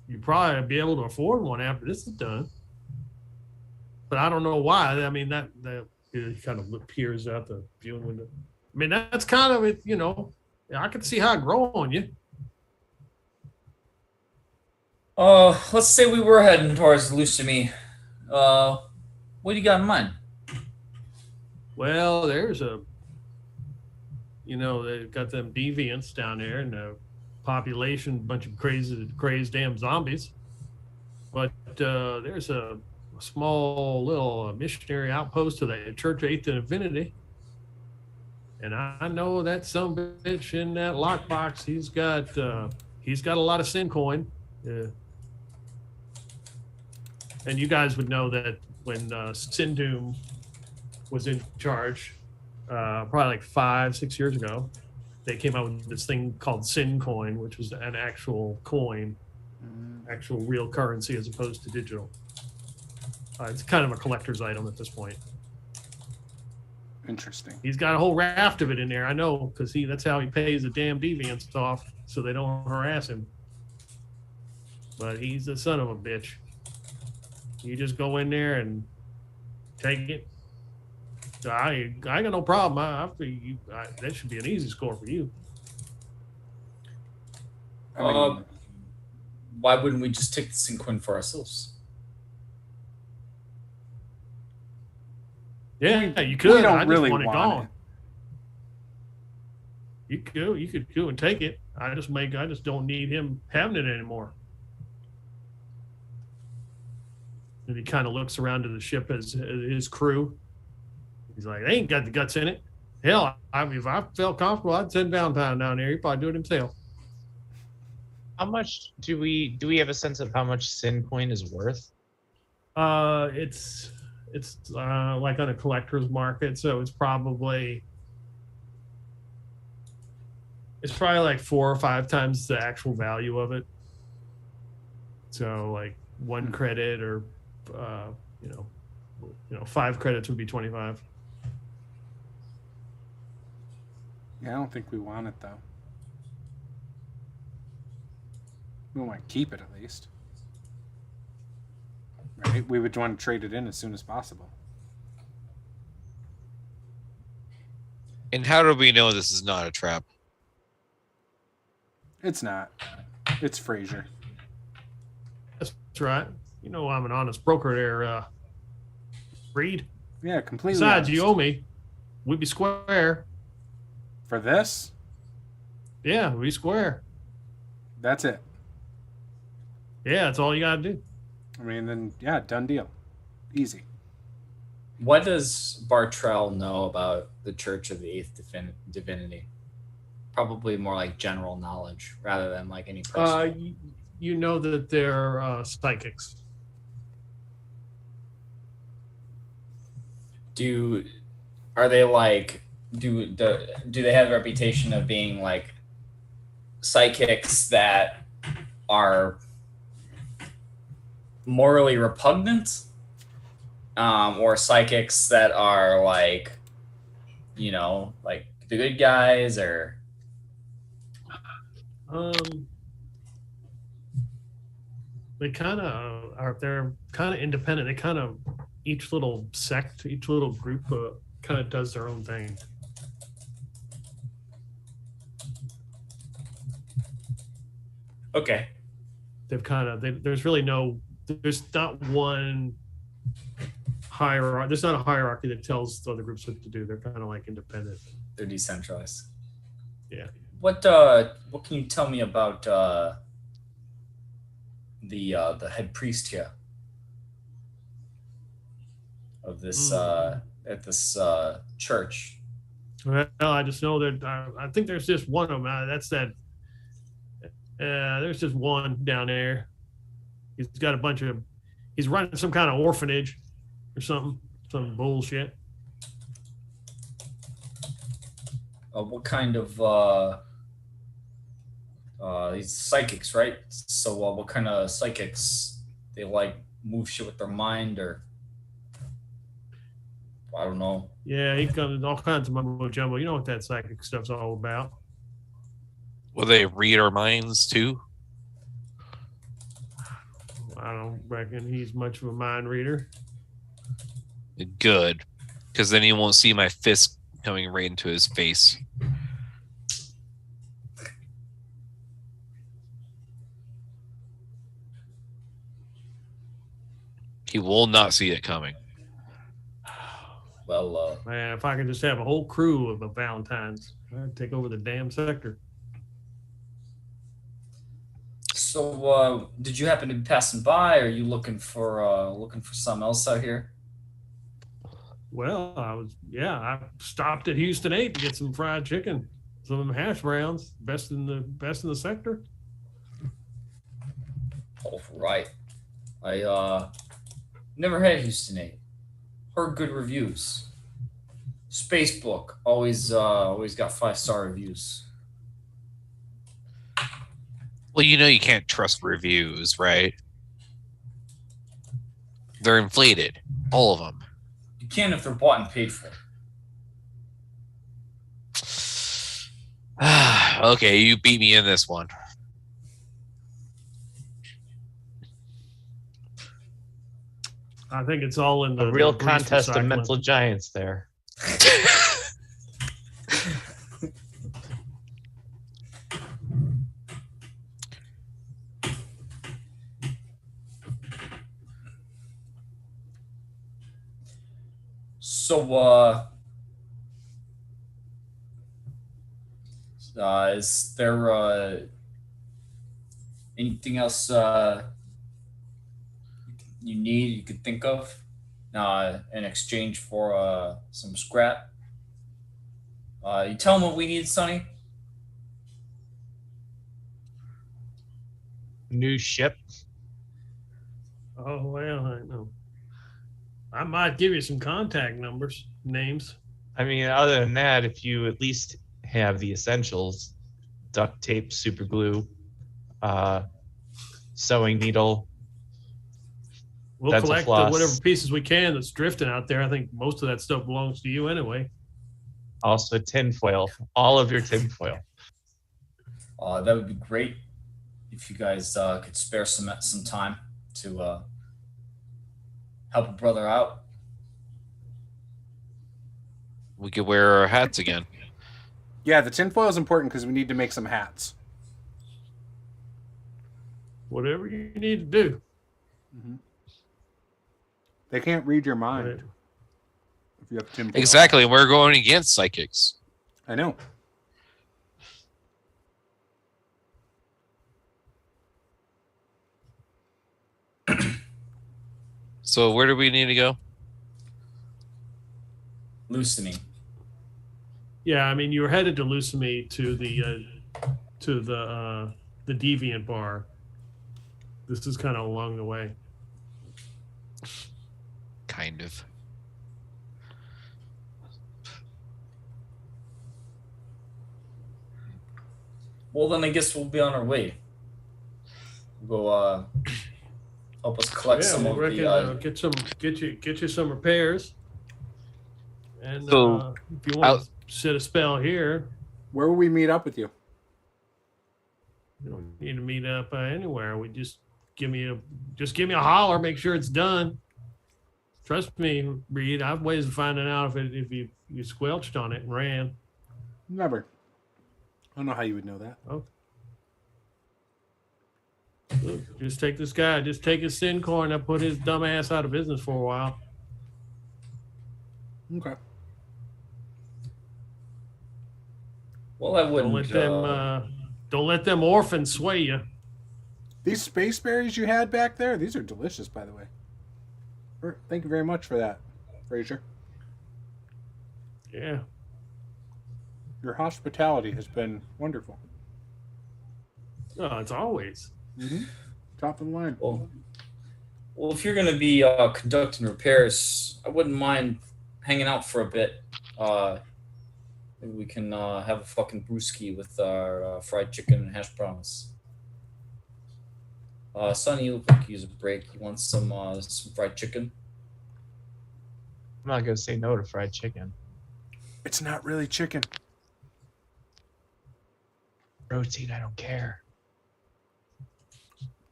you probably be able to afford one after this is done. But I don't know why. I mean, that it kind of peers out the viewing window. I mean, that's kind of it. You know, I can see how it grow on you. Let's say we were heading towards Lucemy. What do you got in mind? Well, there's they've got them deviants down there, and population, bunch of crazed damn zombies. But there's a small little missionary outpost of the Church of Eighth Divinity. And I know that some bitch in that lockbox, he's got a lot of sin coin. And you guys would know that when Sin Doom was in charge, probably like 5-6 years ago, they came out with this thing called Sin Coin, which was an actual coin, actual real currency as opposed to digital. It's kind of a collector's item at this point. Interesting. He's got a whole raft of it in there. I know, because that's how he pays the damn deviants off, so they don't harass him. But he's the son of a bitch. You just go in there and take it. I got no problem. That should be an easy score for you. I mean, why wouldn't we just take the Cinquin for ourselves? Yeah, you could. we don't I just really want it want gone. it. You could go and take it. I just don't need him having it anymore. And he kind of looks around to the ship as his crew. He's like, they ain't got the guts in it. Hell, if I felt comfortable, I'd send Valentine down there. He'd probably do it himself. How much do we have a sense of how much Sin Coin is worth? It's like on a collector's market, so it's probably like 4 or 5 times the actual value of it. So like 1 credit or 5 credits would be 25. Yeah, I don't think we want it though. We want to keep it at least. Right? We would want to trade it in as soon as possible. And how do we know this is not a trap? It's not. It's Fraser. That's right. You know I'm an honest broker there, Reed. Yeah, completely. Besides, honest. you owe me. We'd be square. For this? Yeah, we'd be square. That's it. Yeah, that's all you gotta do. I mean, then, yeah, done deal. Easy. What does Bartrell know about the Church of the Eighth Divinity? Probably more like general knowledge rather than like any personal. You know that they're psychics. Are they like do they have a reputation of being like psychics that are morally repugnant, or psychics that are like, like the good guys, or they kind of are. They're kind of independent. They kind of each little sect, each little group, kind of does their own thing. okay. They've there's really no. There's not one hierarchy. There's not a hierarchy that tells the other groups what to do. They're kind of like independent. They're decentralized. Yeah. What can you tell me about the head priest here of this at this church? Well, I just know that I think there's just one of them. There's just one down there. He's got a bunch of. He's running some kind of orphanage or something. Some bullshit. What kind of these psychics, right? So what kind of psychics? They like move shit with their mind, or I don't know. Yeah, he comes all kinds of mumbo jumbo. You know what that psychic stuff's all about. Will they read our minds too? I don't reckon he's much of a mind reader. Good, because then he won't see my fist coming right into his face. He will not see it coming. Well, Man, if I could just have a whole crew of Valentines, I'd take over the damn sector. So, did you happen to be passing by, or are you looking for something else out here? Well, I stopped at Houston 8 to get some fried chicken, some hash browns, best in the sector. All right. I never had Houston 8. Heard good reviews. Spacebook always got 5-star reviews. Well, you can't trust reviews, right? They're inflated, all of them. You can if they're bought and paid for. Okay, you beat me in this one. I think it's all in A real contest of mental giants there. So, is there anything else you could think of in exchange for some scrap? You tell them what we need, Sonny. New ship. Oh, well, I know. I might give you some contact names. I mean, other than that, if you at least have the essentials, duct tape, super glue, sewing needle. We'll Dental collect floss. whatever pieces we can that's drifting out there. I think most of that stuff belongs to you anyway. Also tinfoil. All of your tinfoil. That would be great if you guys could spare some time to help a brother out. We could wear our hats again. Yeah, the tinfoil is important because we need to make some hats. Whatever you need to do. Mm-hmm. They can't read your mind Right. if you have tinfoil. Exactly, we're going against psychics. I know. So where do we need to go? Loosening. Yeah, I mean, you were headed to Lucamy to the Deviant Bar. This is kind of along the way. Kind of. Well, then I guess we'll be on our way. We'll help us collect some we of reckon, the. get you some repairs. And So, if you want to set a spell here, Where will we meet up with you? you don't need to meet up anywhere. We just give me a holler. Make sure it's done. Trust me, Reed. I have ways of finding out if you squelched on it and ran. Never. I don't know how you would know that. Oh. Look, just take this guy. Just take his sin coin. I put his dumb ass out of business for a while. Okay. Well, I wouldn't. Don't let them orphans sway you. These space berries you had back there, these are delicious, by the way. Thank you very much for that, Fraser. Yeah. Your hospitality has been wonderful. No, it's always. Mm-hmm. Top of the line. Well, if you're going to be conducting repairs, I wouldn't mind hanging out for a bit. Maybe we can have a fucking brewski with our fried chicken and hash browns. Sonny, you look like you use a break. You want some fried chicken? I'm not gonna say no to fried chicken. It's not really chicken. Protein, I don't care.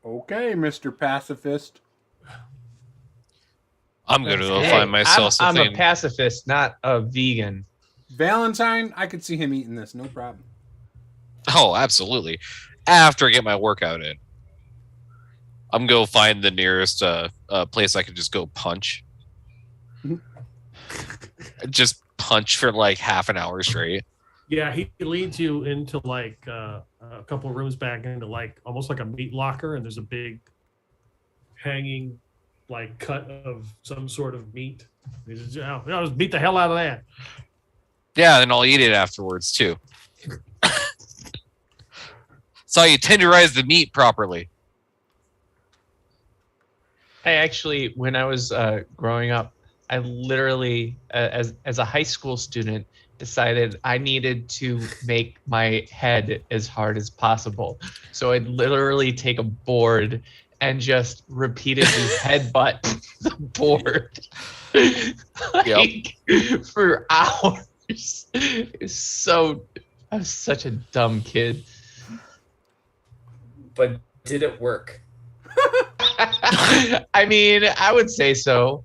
Okay, Mr. Pacifist. I'm gonna go Hey, find myself I'm something. a pacifist, not a vegan. Valentine, I could see him eating this, no problem. Oh, absolutely. After I get my workout in, I'm gonna go find the nearest place I could just go punch. Just punch for like half an hour straight. Yeah, he leads you into like a couple of rooms back into like almost like a meat locker, and there's a big hanging like cut of some sort of meat. He says, "Oh, just beat the hell out of that." Yeah, and I'll eat it afterwards too. So you tenderize the meat properly. I actually, when I was growing up, I literally, as a high school student, decided I needed to make my head as hard as possible. So I'd literally take a board and just repeatedly headbutt the board like, for hours. I was such a dumb kid. But did it work? I mean, I would say so.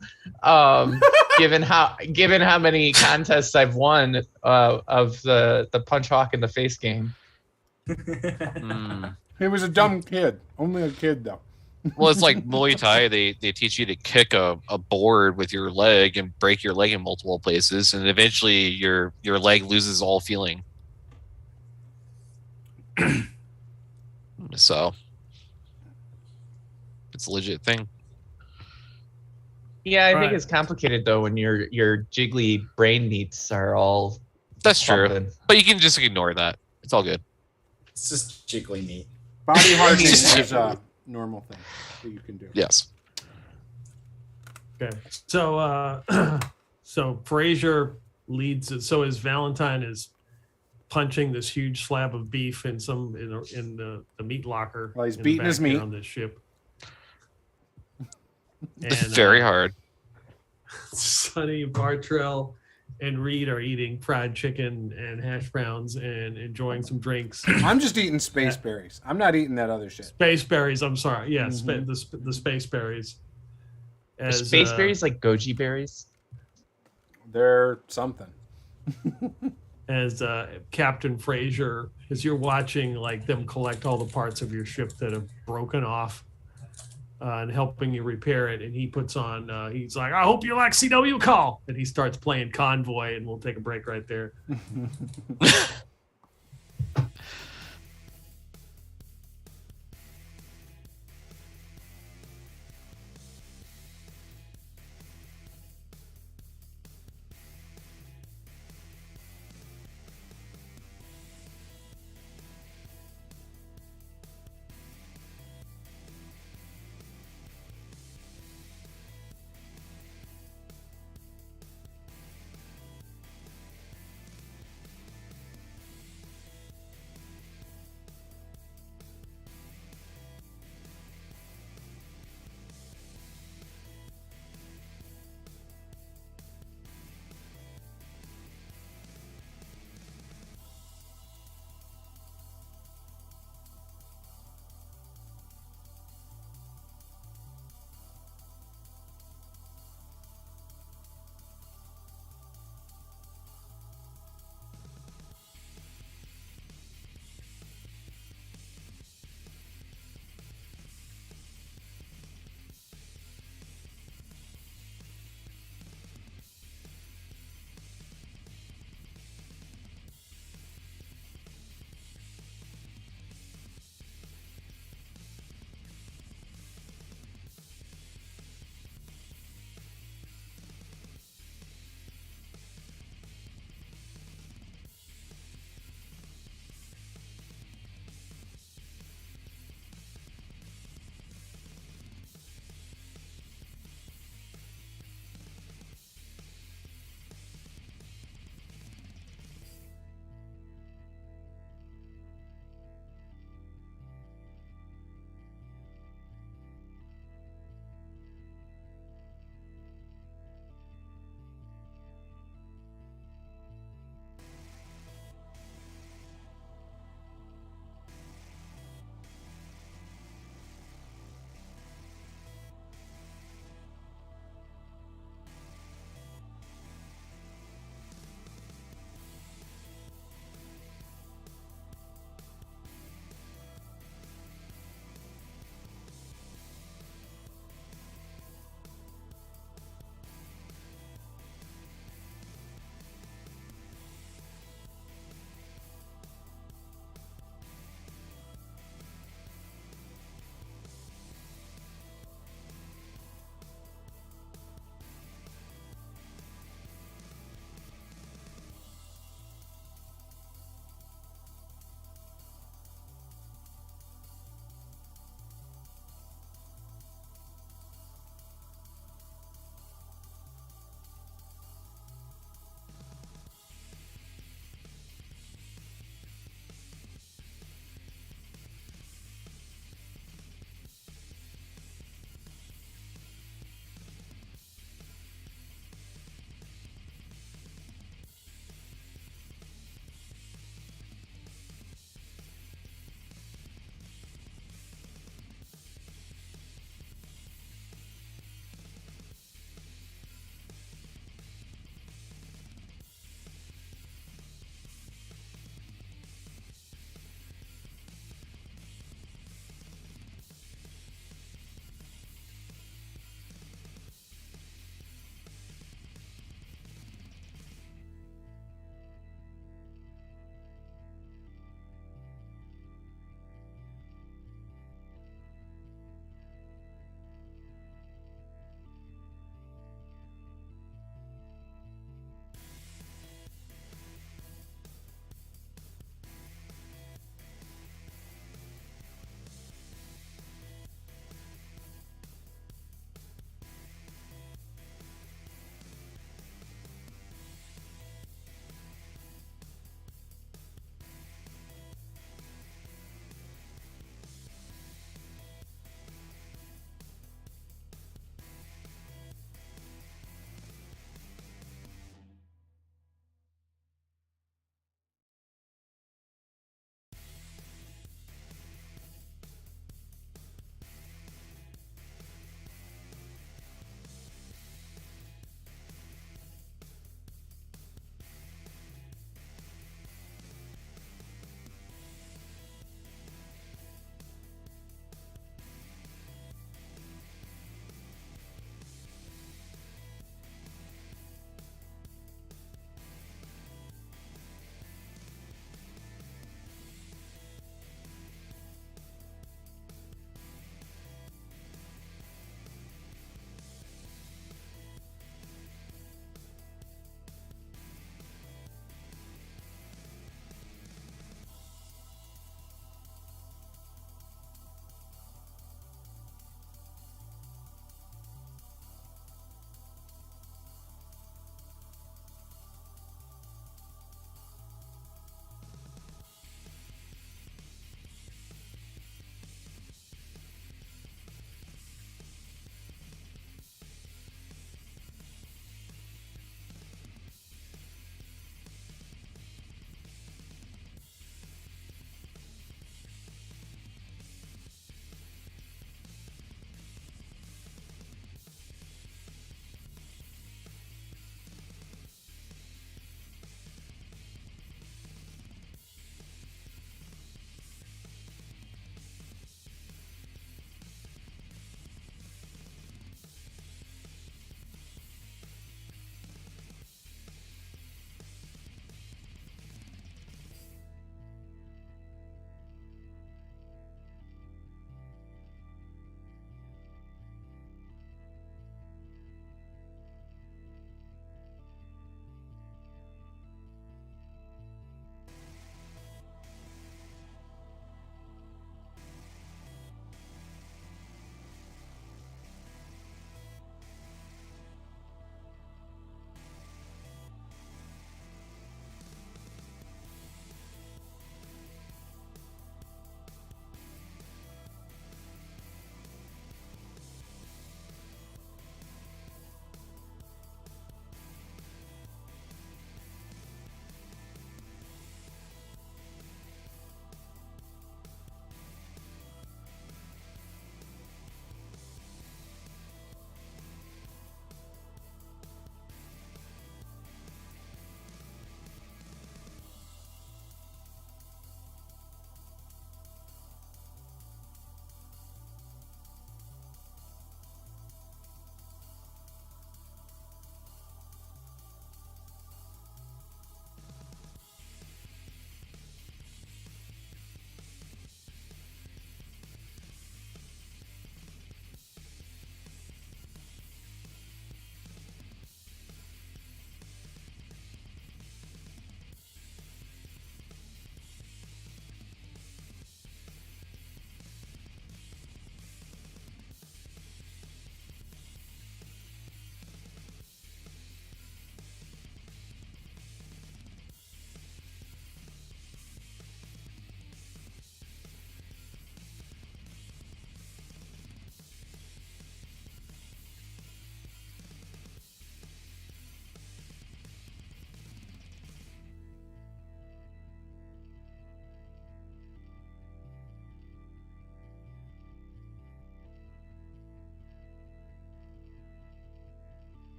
Given how many contests I've won of the punch hawk in the face game. He was a dumb kid. Only a kid, though. Well, it's like Muay Thai. They teach you to kick a board with your leg and break your leg in multiple places, and eventually your leg loses all feeling. So it's a legit thing. Yeah, I think Right. it's complicated though when your jiggly brain meats are all. That's true. pumping. But you can just ignore that. It's all good. It's just jiggly meat. Body hardening Just- is a normal thing that you can do. Yes. Okay. So so Frazier leads it. So as Valentine is punching this huge slab of beef in the meat locker. Well, he's in the beating his back there meat. on this ship. Very hard. Sonny, Bartrell, and Reed are eating fried chicken and hash browns and enjoying some drinks. I'm just eating space berries. I'm not eating that other shit. Space berries. I'm sorry. Yeah, Mhm. the space berries. Are space berries like goji berries? They're something. As Captain Frazier, as you're watching like them collect all the parts of your ship that have broken off and helping you repair it, and he puts on he's like, I hope you like CW Call, and he starts playing Convoy, and we'll take a break right there.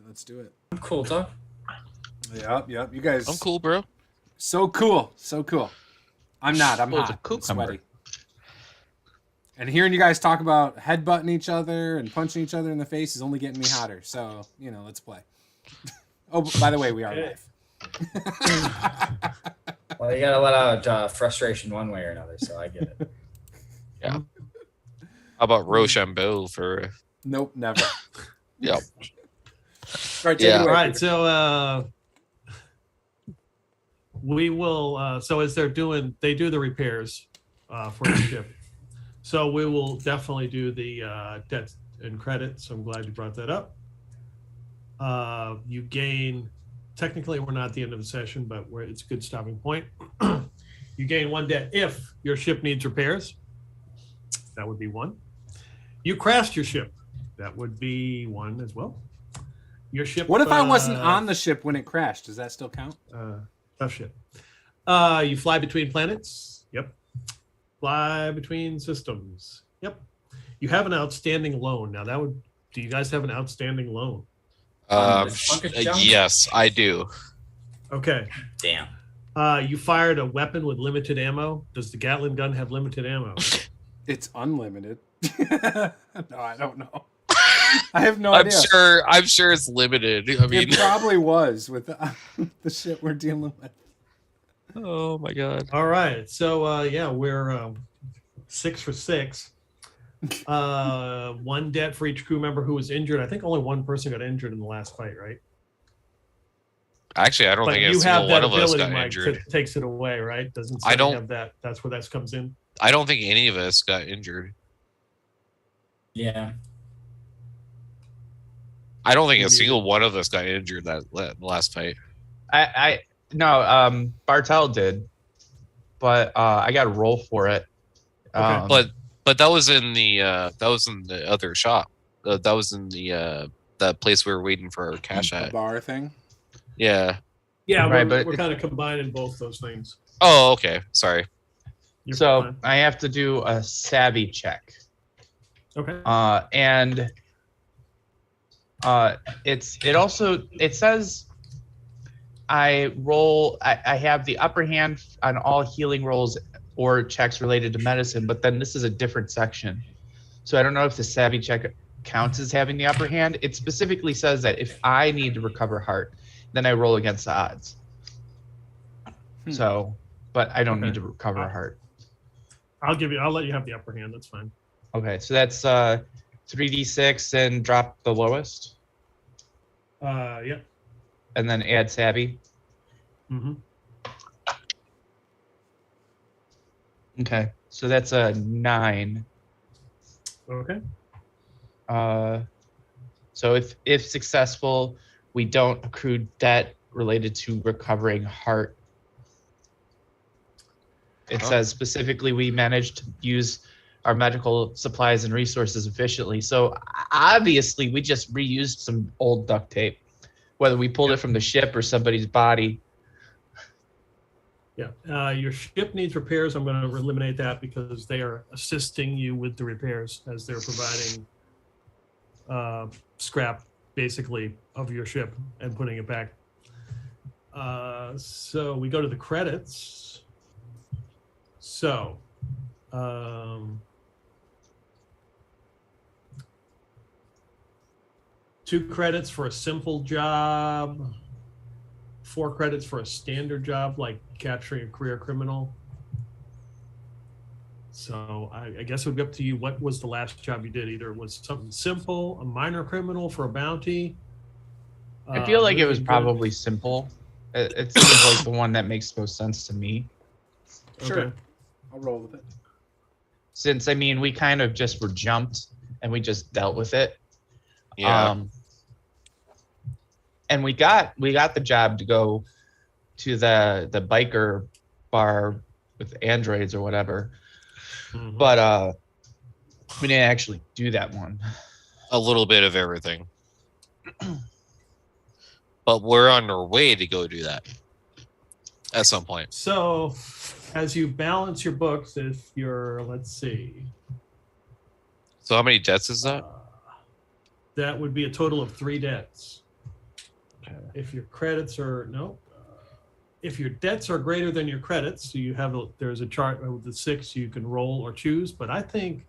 Let's do it. I'm cool, dog. Yep. You guys. I'm cool, bro. So cool. I'm not. I'm Cool as a hot. I'm cucumber. sweaty. And hearing you guys talk about headbutting each other and punching each other in the face is only getting me hotter. So, let's play. Oh, by the way, we are live. Well, you gotta let out frustration one way or another, so I get it. Yeah. How about Rochambeau for? Nope, never. Yep. All right, take Yeah. it away, All right, Peter. so we will. So as they do the repairs for the ship. So we will definitely do the debts and credits. I'm glad you brought that up. You gain. Technically, we're not at the end of the session, but it's a good stopping point. You gain 1 debt if your ship needs repairs. That would be 1. You crashed your ship. That would be 1 as well. Your ship. What if I wasn't on the ship when it crashed? Does that still count? Tough shit. You fly between planets. Yep. Fly between systems. Yep. You have an outstanding loan. Now do you guys have an outstanding loan? Yes, I do. Okay. Damn. You fired a weapon with limited ammo. Does the Gatling gun have limited ammo? It's unlimited. No, I don't know. I have no I'm idea. sure it's limited. I mean, It probably was with the shit we're dealing with. oh my god. All right. So yeah, we're 6 for 6. 1 debt for each crew member who was injured. I think only 1 person got injured in the last fight, right? Actually, I don't But think a you have single that one of us ability, got Mike, injured. that takes it away, right? Doesn't I don't- have that. That's where that comes in. I don't think any of us got injured. Yeah. I don't think a single one of us got injured that last fight. No, Bartel did, but I got a roll for it. Okay. But that was in the other shop. That was in the place we were waiting for our cash The at. bar thing. Yeah. Yeah, Right, we're but kind of combining both those things. Oh, okay. Sorry. You're So fine. I have to do a savvy check. Okay. And it says I have the upper hand on all healing rolls or checks related to medicine, but then this is a different section. So I don't know if the savvy check counts as having the upper hand. It specifically says that if I need to recover heart, then I roll against the odds. So, but I don't need to recover a heart. I'll let you have the upper hand. That's fine. Okay, so that's 3d6 and drop the lowest, Yeah. and then add savvy. Mm-hmm. Okay, so that's a 9. Okay. So if successful, we don't accrue debt related to recovering heart. It says specifically we managed to use our medical supplies and resources efficiently. So obviously we just reused some old duct tape, whether we pulled it from the ship or somebody's body. Yeah. Your ship needs repairs. I'm going to eliminate that because they are assisting you with the repairs as they're providing scrap, basically, of your ship and putting it back. So we go to the credits. So, 2 credits for a simple job, 4 credits for a standard job like capturing a career criminal. So I guess it would be up to you. What was the last job you did? Either it was something simple, a minor criminal for a bounty. I feel like it was really good. probably simple. It seems like the one that makes most sense to me. Sure. Okay. I'll roll with it. Since, I mean, we kind of just were jumped and we just dealt with it. Yeah. And we got the job to go to the biker bar with androids or whatever, Mhm. but we didn't actually do that one. A little bit of everything. But we're on our way to go do that at some point. So, as you balance your books, if you're, let's see, So how many debts is that? that would be a total of 3 debts. If your credits are if your debts are greater than your credits, so there's a chart with the 6 you can roll or choose. But I think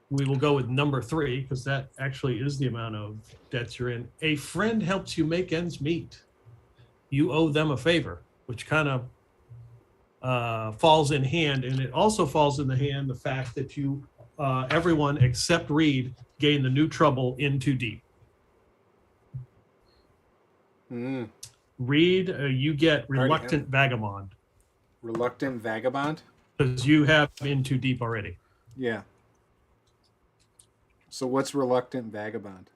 we will go with number 3 because that actually is the amount of debts you're in. A friend helps you make ends meet. You owe them a favor, which kind of falls in hand, and it also falls in the hand the fact that you, everyone except Reed, gain the new trouble in too deep. Reed, you get reluctant vagabond. Reluctant vagabond? Because you have in too deep already. Yeah. So what's reluctant vagabond?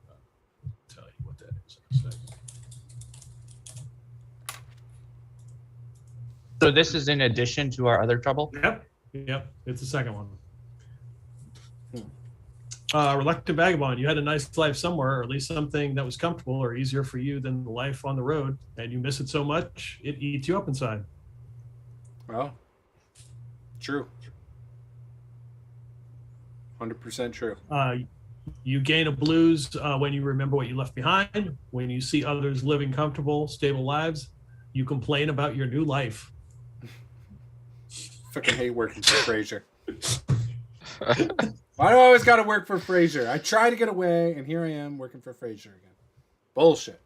I'll tell you what that is in a second. So this is in addition to our other trouble? Yep. It's the second one. Reluctant vagabond, you had a nice life somewhere, or at least something that was comfortable or easier for you than the life on the road, and you miss it so much, it eats you up inside. Well, true. 100% true. You gain a blues when you remember what you left behind. When you see others living comfortable, stable lives, you complain about your new life. Fucking hate working for Fraser. Why do I always got to work for Fraser? I try to get away, and here I am working for Fraser again. Bullshit.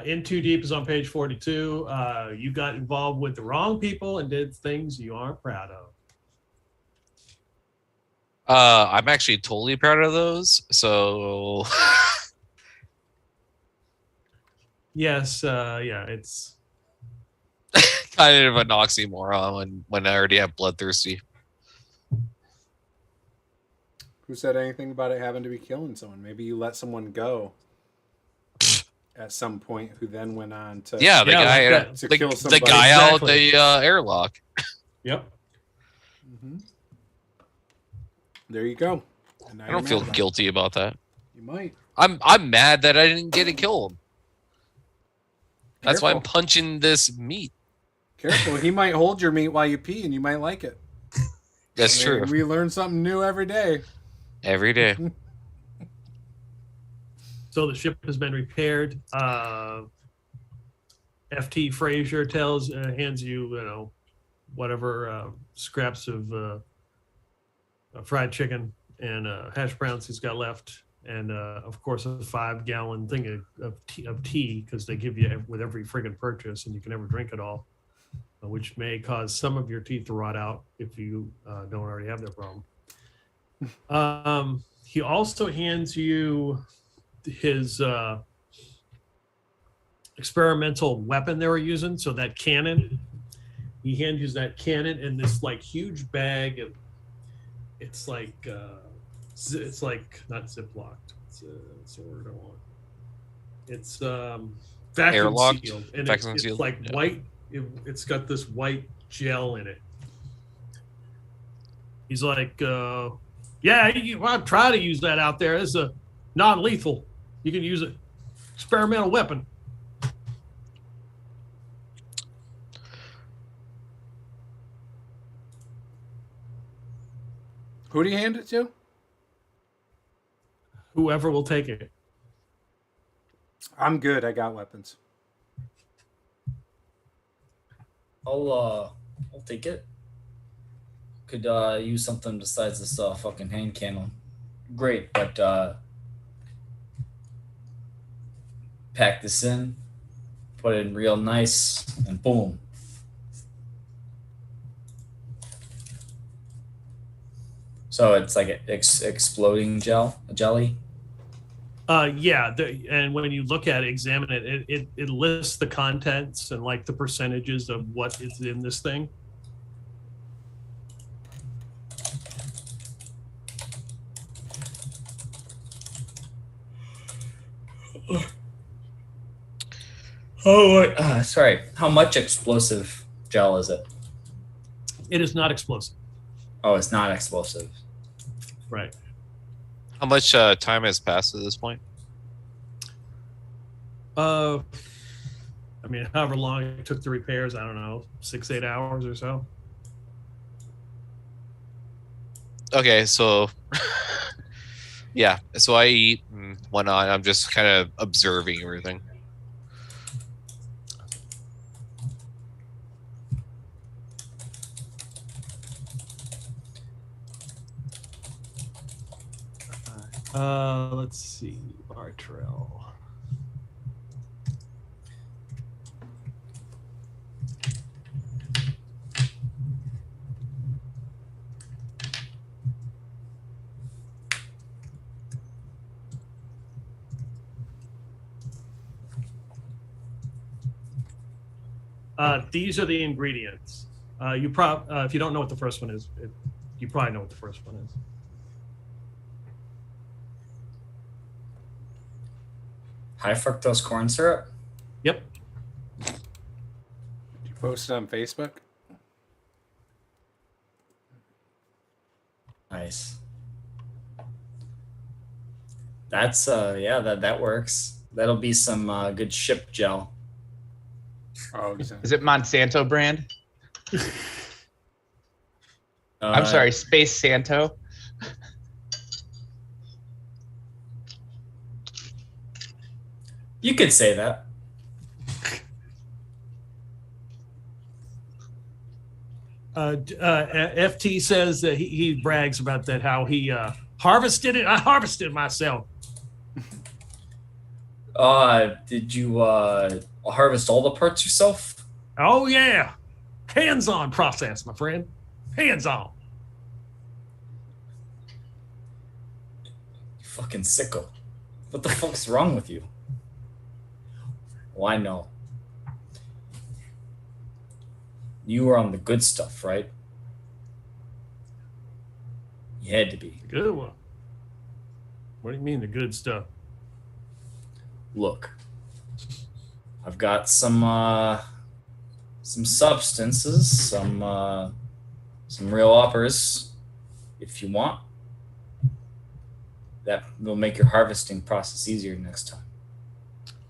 In Too Deep is on page 42. You got involved with the wrong people and did things you aren't proud of. I'm actually totally proud of those. So Yes, it's kind of an oxymoron when I already have bloodthirsty. Who said anything about it having to be killing someone? Maybe you let someone go at some point who then went on to Yeah, the guy, like to the, kill the somebody. guy out Exactly. the airlock. Yep. Mm-hmm. There you go. And now I don't you're feel mad about guilty about that. it. You might. I'm mad that I didn't get to kill him. That's why I'm Careful. punching this meat. Careful. He might hold your meat while you pee, and you might like it. That's I mean, true. We learn something new every day. Every day. So the ship has been repaired. FT Frazier hands you, whatever scraps of fried chicken and hash browns he's got left, and of course a 5-gallon thing of tea because they give you with every friggin' purchase, and you can never drink it all, which may cause some of your teeth to rot out if you don't already have that problem. He also hands you his experimental weapon they were using, so that cannon. He hands you that cannon in this like huge bag, and it's like not ziplocked. It's the word I want. It's vacuum Airlocked? sealed, and Vacuum it's sealed? like Yeah. white. It's got this white gel in it. He's like, I'm trying to use that out there. It's a non-lethal. You can use it. Experimental weapon. Who do you hand it to? Whoever will take it. I'm good. I got weapons. I'll take it. Could use something besides this fucking hand cannon. Great, but pack this in, put it in real nice, and boom. So it's like an exploding jelly. And when you look at it, examine it, it lists the contents and like the percentages of what is in this thing. Oh, sorry. How much explosive gel is it? It is not explosive. Oh, it's not explosive. Right. How much time has passed at this point? I mean, however long it took the repairs, I don't know, 6-8 hours or so. Okay, so Yeah, so I eat and whatnot. I'm just kind of observing everything. Let's see, Bartrell. These are the ingredients. If you don't know what the first one is, you probably know what the first one is. High fructose corn syrup. Yep. Did you post it on Facebook? Nice. That's that works. That'll be some good ship gel. Oh, exactly. Is it Monsanto brand? I'm sorry, Space Santo. You could say that. FT says that he brags about that, how he harvested it. I harvested myself. Did you harvest all the parts yourself? Oh yeah, hands-on process, my friend. Hands-on. You fucking sicko. What the fuck's wrong with you? Well, I know. You were on the good stuff, right? You had to be. Good one. What do you mean the good stuff? Look, I've got some substances, some real uppers, if you want. That will make your harvesting process easier next time.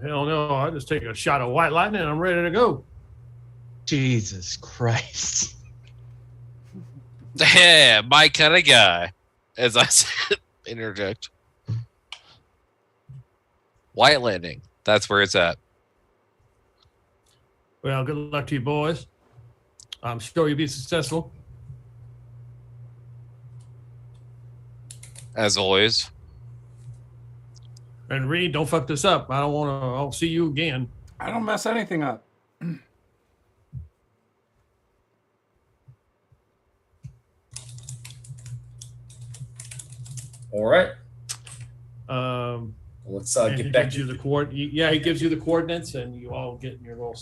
Hell no, I just take a shot of white lightning and I'm ready to go. Jesus Christ. Yeah, my kind of guy. As I said, interject. White Landing. That's where it's at. Well, good luck to you boys. I'm sure you'll be successful. As always. And Reed, don't fuck this up. I'll see you again. I don't mess anything up. All right. Let's get he back gives to you the he gives you the coordinates, and you all get in your little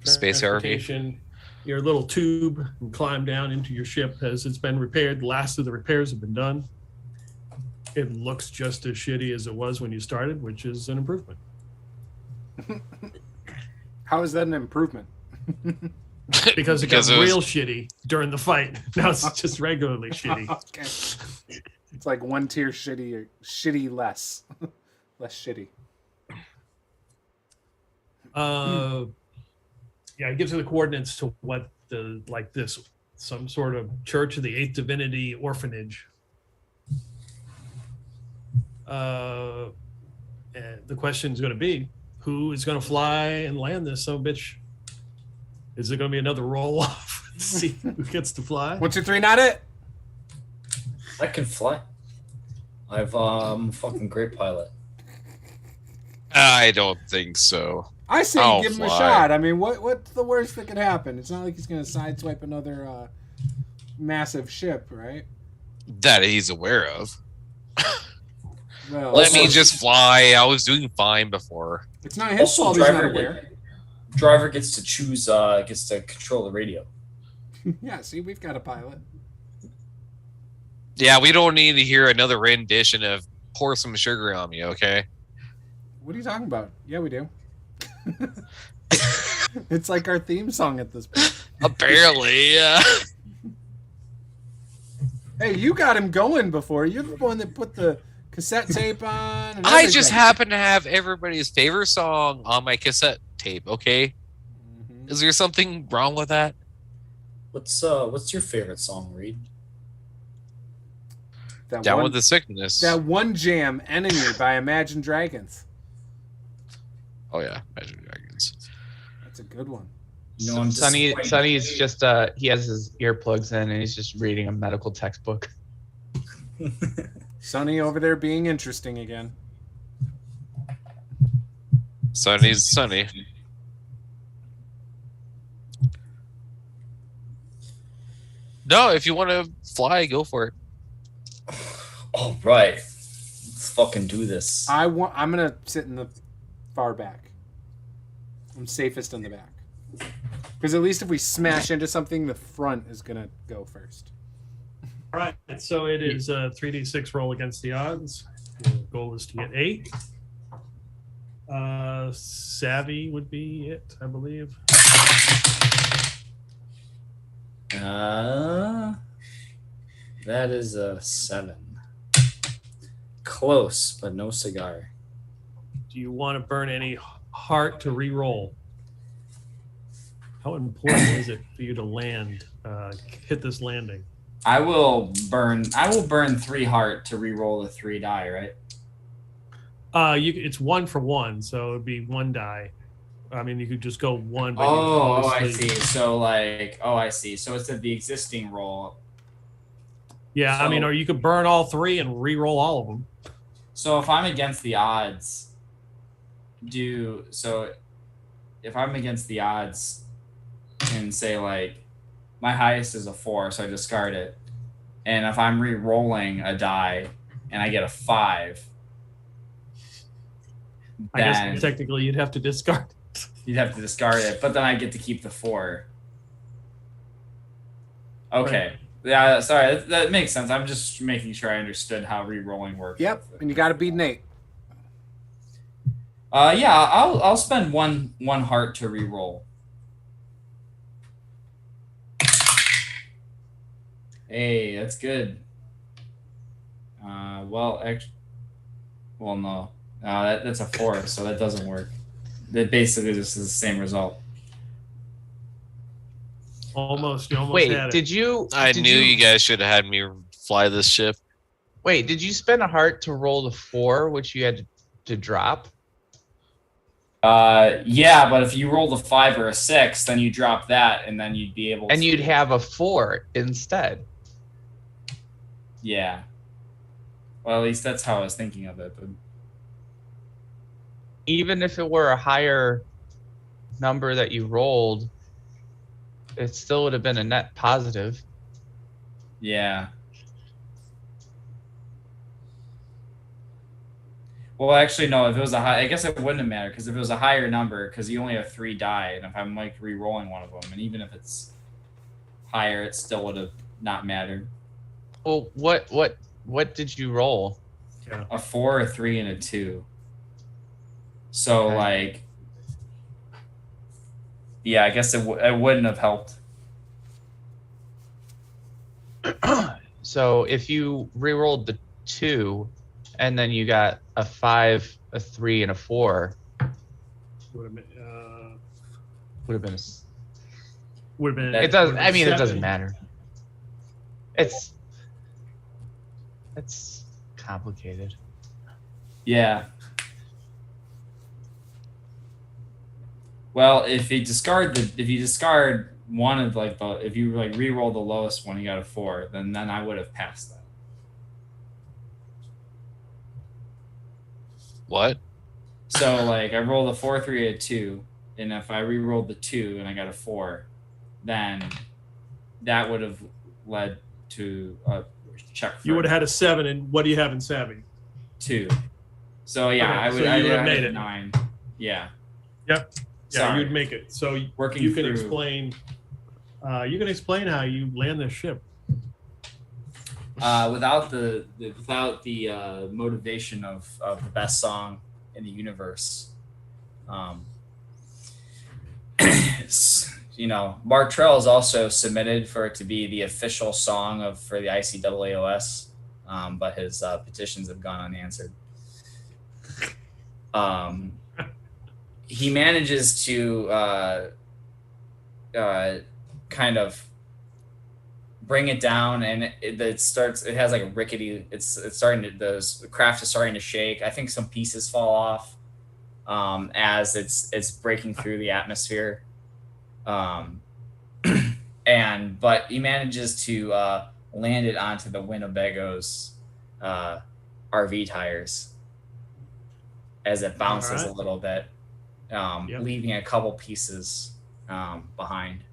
Space RV. transportation, your little tube, and climb down into your ship as it's been repaired. The last of the repairs have been done. It looks just as shitty as it was when you started, which is an improvement. How is that an improvement? Because it got real shitty during the fight. Now it's just regularly shitty. Okay. It's like one tier shitty or shitty less. Less shitty. Yeah, it gives you the coordinates to what some sort of Church of the Eighth Divinity orphanage. And the question is going to be, who is going to fly and land this son of a bitch? Is it going to be another roll off? See who gets to fly? 1, 2, 3, not it. I can fly. I'm a fucking great pilot. I don't think so. I say I'll give him a fly. shot. I mean, what's the worst that could happen? It's not like he's going to sideswipe another massive ship, right? That he's aware of. Well, Let me just fly. I was doing fine before. It's not his fault he's not aware. Driver gets to choose, gets to control the radio. Yeah, see, we've got a pilot. Yeah, we don't need to hear another rendition of Pour Some Sugar on Me, okay? What are you talking about? Yeah, we do. It's like our theme song at this point. Apparently, yeah. Hey, you got him going before. You're the one that put the cassette tape on. And I just everything. happen to have everybody's favorite song on my cassette tape, okay? Mhm. Is there something wrong with that? What's your favorite song, Reed? That Down one, with the sickness. that one jam, "Enemy" by Imagine Dragons. Oh yeah, Imagine Dragons. That's a good one. You know, I'm Sonny's just he has his earplugs in and he's just reading a medical textbook. Sonny over there being interesting again. Sonny's Sonny. No, if you want to fly, go for it. All right, let's fucking do this. I'm gonna sit in the far back. I'm safest in the back. Because at least if we smash into something, the front is gonna go first. All right, so it is a 3d6 roll against the odds. The goal is to get 8. Savvy would be it, I believe. That is a 7. Close, but no cigar. Do you want to burn any heart to re-roll? How important is it for you to land, hit this landing? I will burn 3 heart to re-roll the 3 die, right? It's 1 for 1, so it'd be 1 die. I mean, you could just go 1. But I see. So I see. So it's the existing roll. Yeah, So, I mean, or you could burn all 3 and re-roll all of them. So if I'm against the odds, if I'm against the odds and say like my highest is a 4, so I discard it. And if I'm re-rolling a die and I get a 5, I guess technically you'd have to discard it. You'd have to discard it, but then I get to keep the 4. Okay. Right. Yeah, sorry, that makes sense. I'm just making sure I understood how re-rolling works. Yep, and you got to beat Nate. Yeah, I'll spend one heart to re-roll. Hey, that's good. No, that's a 4, so that doesn't work. That basically just is the same result. You almost had it. Did you? I knew you guys should have had me fly this ship. Wait, did you spend a heart to roll the 4, which you had to drop? Yeah, but if you rolled a 5 or a 6, then you drop that, and then you'd be able to... And you'd have a 4 instead. Yeah. Well, at least that's how I was thinking of it. But... Even if it were a higher number that you rolled, it still would have been a net positive. Yeah. Well, actually, no. If it was a high, I guess it wouldn't have mattered because if it was a higher number, because you only have 3 die, and if I'm like re-rolling one of them, and even if it's higher, it still would have not mattered. Well, what did you roll? Yeah. A 4, a 3, and a 2. So Okay. like, yeah, I guess it wouldn't have helped. So if you re-rolled the 2, and then you got a 5, a 3, and a 4, Would have been, would have been. would have been. It does. would have I been mean, it 7. doesn't matter. It's complicated. Yeah. Well, if you discard one of like if you like re-roll the lowest one, you got a 4, then I would have passed that. What? So like I rolled a 4, 3, a 2, and if I re-rolled the 2 and I got a 4, then that would have led to a check. You would have had a 7, and what do you have in Savvy? 2. So yeah, Okay, I would. so I you would would have have made made it. 9. Yeah. Yep. Yeah, Sorry. you'd make it. So Working you can through. explain. You can explain how you land this ship. Without the motivation of the best song in the universe, Mark Trell is also submitted for it to be the official song for the ICAAOS, but his petitions have gone unanswered. He manages to kind of bring it down, and it starts. It has like a rickety. It's starting to the craft is starting to shake. I think some pieces fall off as it's breaking through the atmosphere. But he manages to land it onto the Winnebago's RV tires as it bounces a little bit, leaving a couple pieces behind.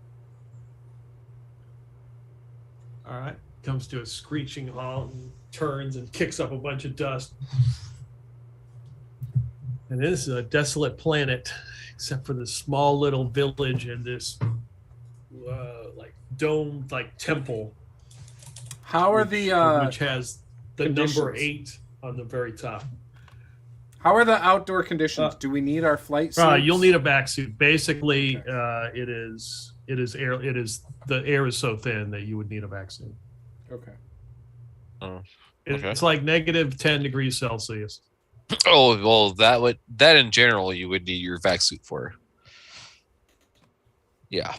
All right. Comes to a screeching halt and turns and kicks up a bunch of dust. And this is a desolate planet, except for this small little village and this like domed like temple. How are which has the number 8 on the very top. How are the outdoor conditions? Do we need our flight suits? You'll need a back suit. Basically, it is air. The air is so thin that you would need a back suit. Okay. Oh, It's like negative 10 degrees Celsius. Oh well, that in general you would need your vac suit for. Yeah.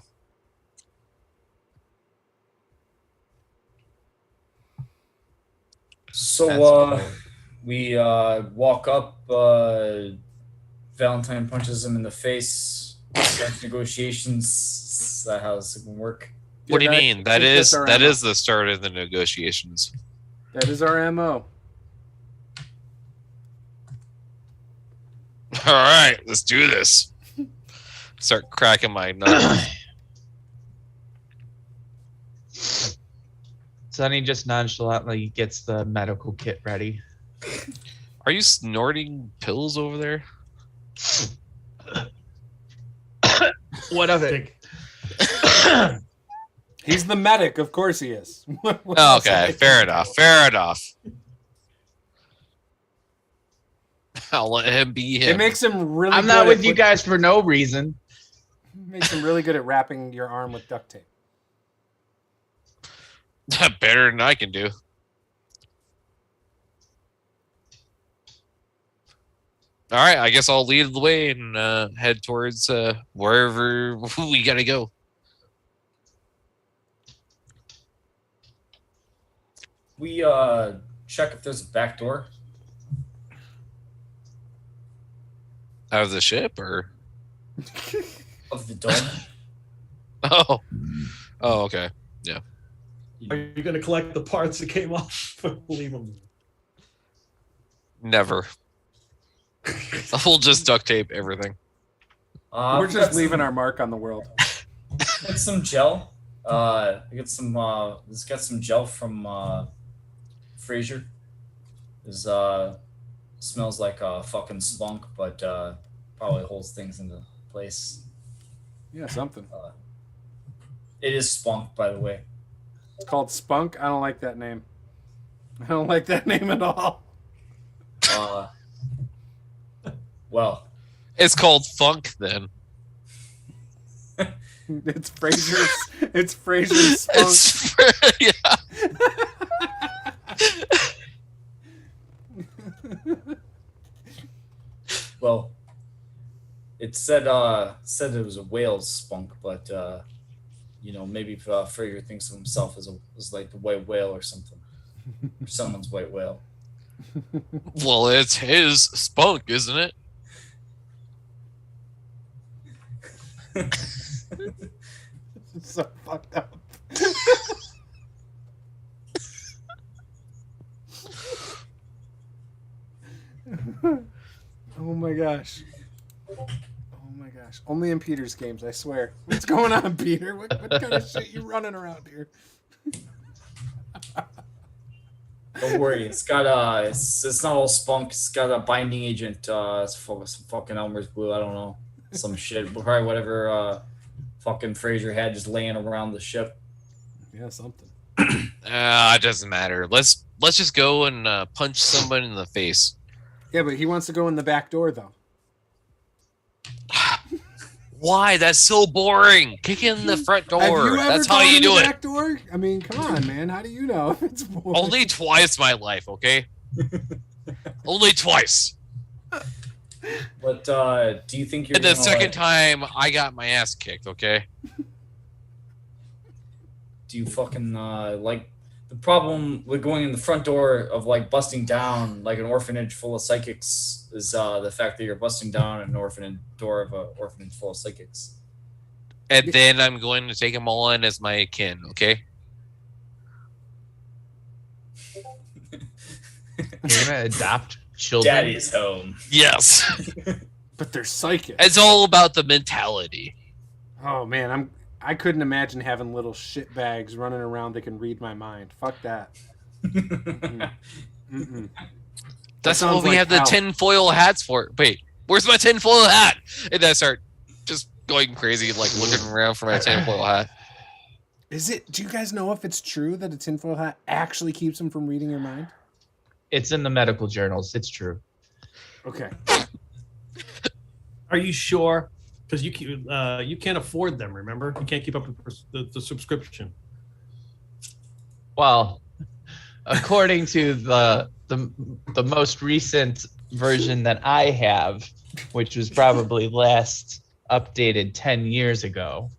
So we walk up. Valentine punches him in the face. Starts negotiations. Is that how this can work? What do you mean? That is the start of the negotiations. That is our MO. All right, let's do this. Start cracking my nuts. Sonny just nonchalantly gets the medical kit ready. Are you snorting pills over there? What of it? He's the medic, of course he is. Okay, fair enough. I'll let him be him. It makes him really I'm not with you guys for no reason. Makes him really good at wrapping your arm with duct tape. Better than I can do. All right, I guess I'll lead the way and head towards wherever we gotta go. We check if there's a back door. Out of the ship, or Of the dome. oh, okay, yeah. Are you going to collect the parts that came off? Leave them. Never. We'll just duct tape everything. We're just leaving our mark on the world. Get some gel. Let's get some gel from Fraser. This smells like a fucking spunk, but probably holds things into place. Yeah, something. It is spunk, by the way. It's called Spunk. I don't like that name. I don't like that name at all. Well, It's called funk then. It's Fraser's. It's Fraser's Spunk. Yeah. well, it said it was a whale's spunk, but maybe Fraser thinks of himself as like the white whale or something, or someone's white whale. Well, it's his spunk, isn't it? It's so fucked up. Oh my gosh. Only in Peter's games, I swear. What's going on, Peter? What kind of shit you running around here? Don't worry, it's got it's not all spunk. It's got a binding agent. It's some fucking Elmer's glue. I don't know, some shit. Probably whatever fucking Fraser had just laying around the ship. Yeah, something. It doesn't matter. Let's just go and punch someone in the face. Yeah, but he wants to go in the back door, though. Why? That's so boring. Kick in the front door. Have you ever That's how gone you in do the it. back door? I mean, come on, man. How do you know if it's boring? Only twice in my life, okay? Only twice. But do you think you're? And the second time, I got my ass kicked, okay? do you fucking like the problem with going in the front door of like busting down like an orphanage full of psychics is the fact that you're busting down an orphanage door of an orphanage full of psychics. And then I'm going to take them all in as my kin, okay? You're gonna adopt children. Daddy's home. Yes. But they're psychic. It's all about the mentality. Oh man, I couldn't imagine having little shit bags running around that can read my mind. Fuck that. Mm-mm. Mm-mm. That's sounds what we like have the hell. tinfoil hats for. Wait, where's my tinfoil hat? And I start just going crazy, like looking around for my tinfoil hat. Is it? Do you guys know if it's true that a tinfoil hat actually keeps them from reading your mind? It's in the medical journals. It's true. Okay. Are you sure? Because you can't afford them. Remember, you can't keep up with the subscription. Well, according to the most recent version that I have, which was probably last updated 10 years ago.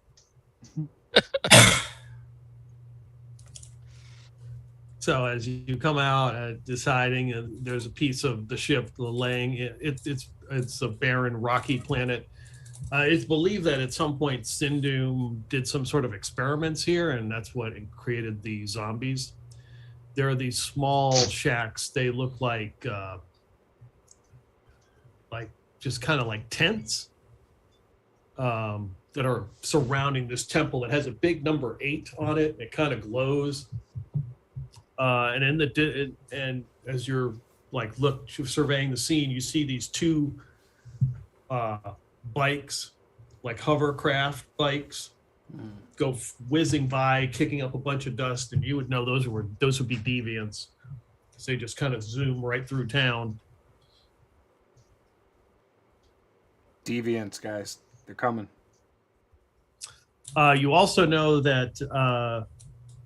So as you come out deciding, and there's a piece of the ship laying, it's a barren, rocky planet. It's believed that at some point Sindum did some sort of experiments here, and that's what created the zombies. There are these small shacks. They look like just kind of like tents that are surrounding this temple. It has a big number 8 on it. And it kind of glows. And as you're like surveying the scene, you see these 2 bikes, like hovercraft bikes, go whizzing by, kicking up a bunch of dust, and you would know those would be deviants. So they just kind of zoom right through town. Deviants, guys. They're coming. You also know that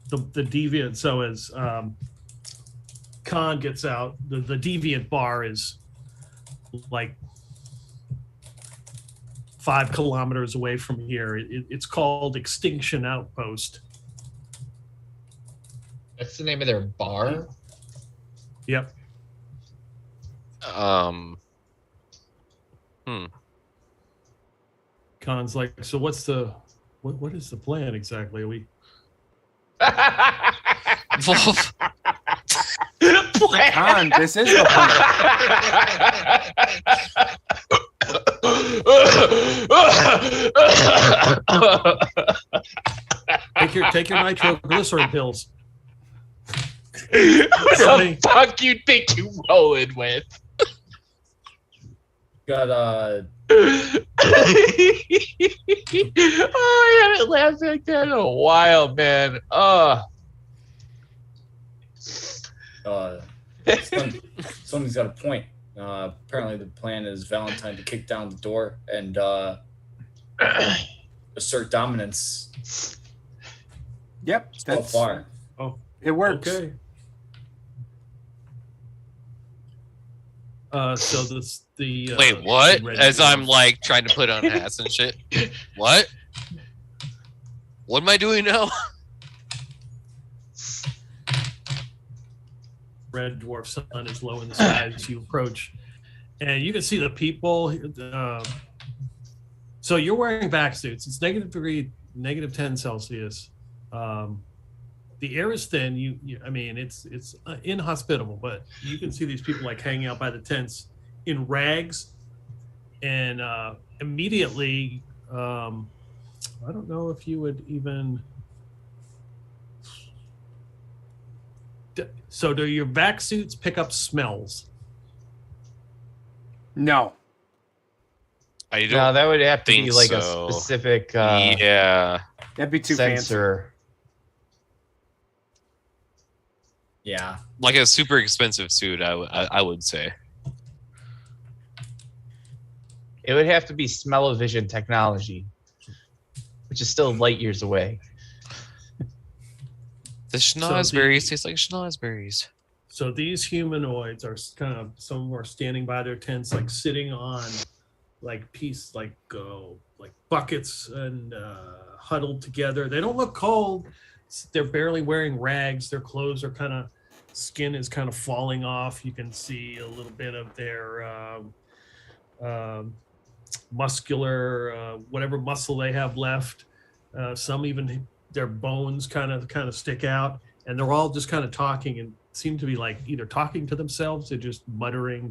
the deviant, so as Khan gets out, the deviant bar is like 5 kilometers away from here. It's called Extinction Outpost. That's the name of their bar? Yep. Khan's like, so what is the plan exactly? Are we Khan, this is the plan. take your nitroglycerin pills. What the fuck you think you rolling with? Got Oh, I haven't laughed like that in a while, man. Somebody's got a point. Apparently the plan is Valentine to kick down the door and assert dominance. Yep. So far. Oh, it works. okay. So the Wait, what? red As dwarf- I'm like trying to put on hats and shit. What? What am I doing now? red dwarf sun is low in the sky as you approach, and you can see the people. So you're wearing back suits. It's -10 Celsius. The air is thin. I mean, it's inhospitable, but you can see these people like hanging out by the tents in rags, and immediately, I don't know if you would even. So do your back suits pick up smells? No. I don't No, that would have to think be like so. a specific yeah. That'd be too fancy. sensor. Yeah. Like a super expensive suit, I would say. It would have to be smell-o-vision technology, which is still light years away. The schnozberries taste like schnozberries. So these humanoids are kind of, some are standing by their tents, like sitting on like buckets and huddled together. They don't look cold. they're barely wearing rags. Their clothes are skin is kind of falling off. You can see a little bit of their muscular, whatever muscle they have left. Some even their bones kind of stick out, and they're all just kind of talking and seem to be like either talking to themselves or just muttering.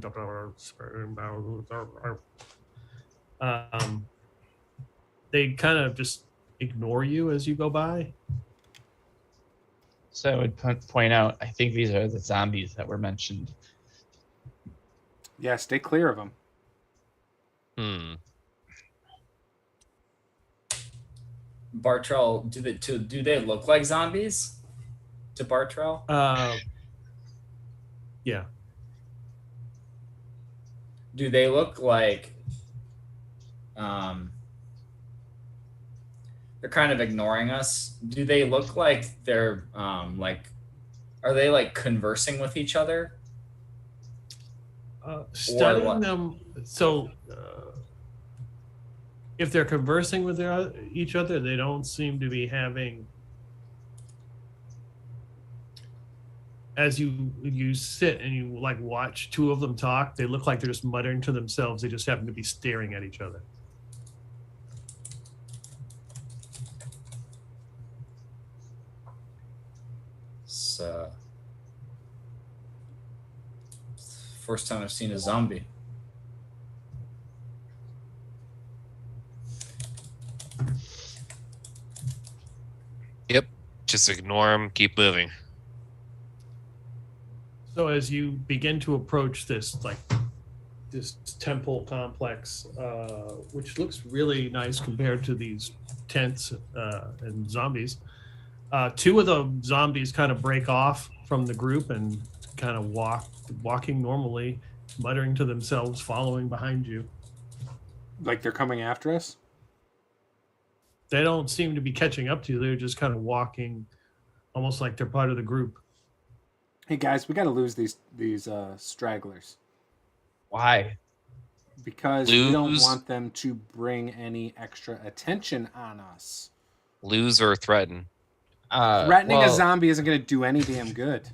They kind of just ignore you as you go by. So I would point out, I think these are the zombies that were mentioned. Yeah, stay clear of them. Bartrell, do they look like zombies to Bartrell? Yeah. Do they look like they're kind of ignoring us? Do they look like they're are they like conversing with each other? Studying them, so if they're conversing with each other, they don't seem to be having. As you sit and you like watch two of them talk, they look like they're just muttering to themselves. They just happen to be staring at each other. So, first time I've seen a zombie. Yep. Just ignore them. Keep moving. So as you begin to approach this temple complex, which looks really nice compared to these tents and zombies, two of the zombies kind of break off from the group and kind of walking normally, muttering to themselves, following behind you. Like they're coming after us? They don't seem to be catching up to you. They're just kind of walking almost like they're part of the group. Hey guys, we got to lose these stragglers. Why? Because we don't want them to bring any extra attention on us. Lose or threaten. Threatening a zombie isn't going to do any damn good.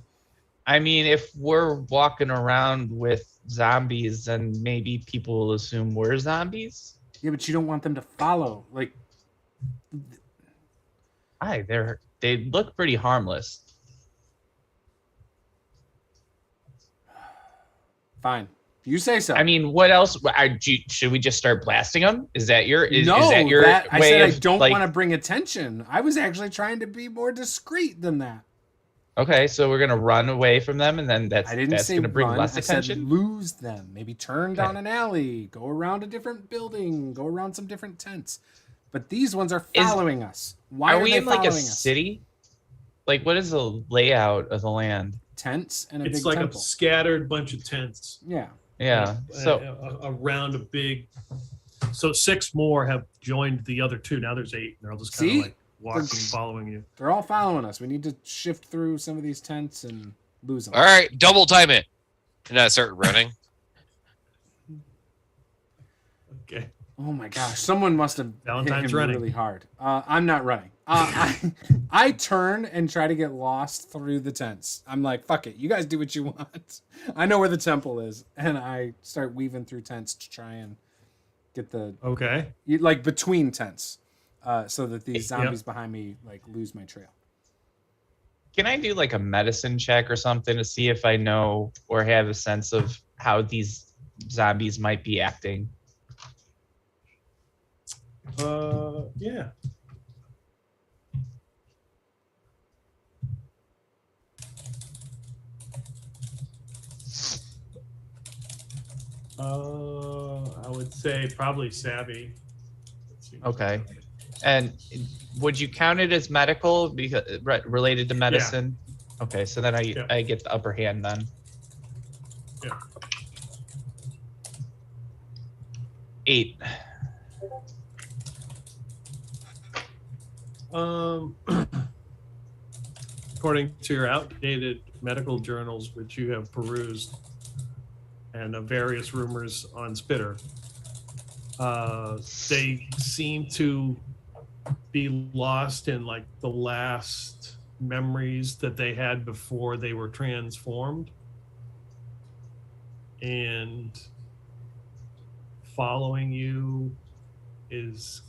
I mean, if we're walking around with zombies, then maybe people will assume we're zombies. Yeah, but you don't want them to follow. Like, they look pretty harmless. Fine, you say so. I mean, what else? Should we just start blasting them? Is that your? Is that I way said of, I don't want to bring attention. I was actually trying to be more discreet than that. Okay, so we're gonna run away from them, and then that's gonna bring run, less attention. I said lose them. Maybe turn down an alley, go around a different building, go around some different tents. But these ones are following us. Why are we they in like a us? city? Like, what is the layout of the land? Tents and a It's big like temple. a scattered bunch of tents. Yeah. Yeah. So around a big. So 6 more have joined the other 2. Now there's 8. They're all just kind of like walking, following you. They're all following us. We need to shift through some of these tents and lose them. All right, double time it. And I start running. Okay. Oh my gosh! Someone must have Valentine's hit him running really hard. I'm not running. I turn and try to get lost through the tents. I'm like, fuck it. You guys do what you want. I know where the temple is, and I start weaving through tents to try and get like between tents, so that these zombies behind me like lose my trail. can I do like a medicine check or something to see if I know or have a sense of how these zombies might be acting? Yeah. I would say probably savvy. Okay. And would you count it as medical because related to medicine? Yeah. Okay, so then I get the upper hand then. Yeah. 8. According to your outdated medical journals, which you have perused, and various rumors on Spitter, they seem to be lost in like the last memories that they had before they were transformed. And following you is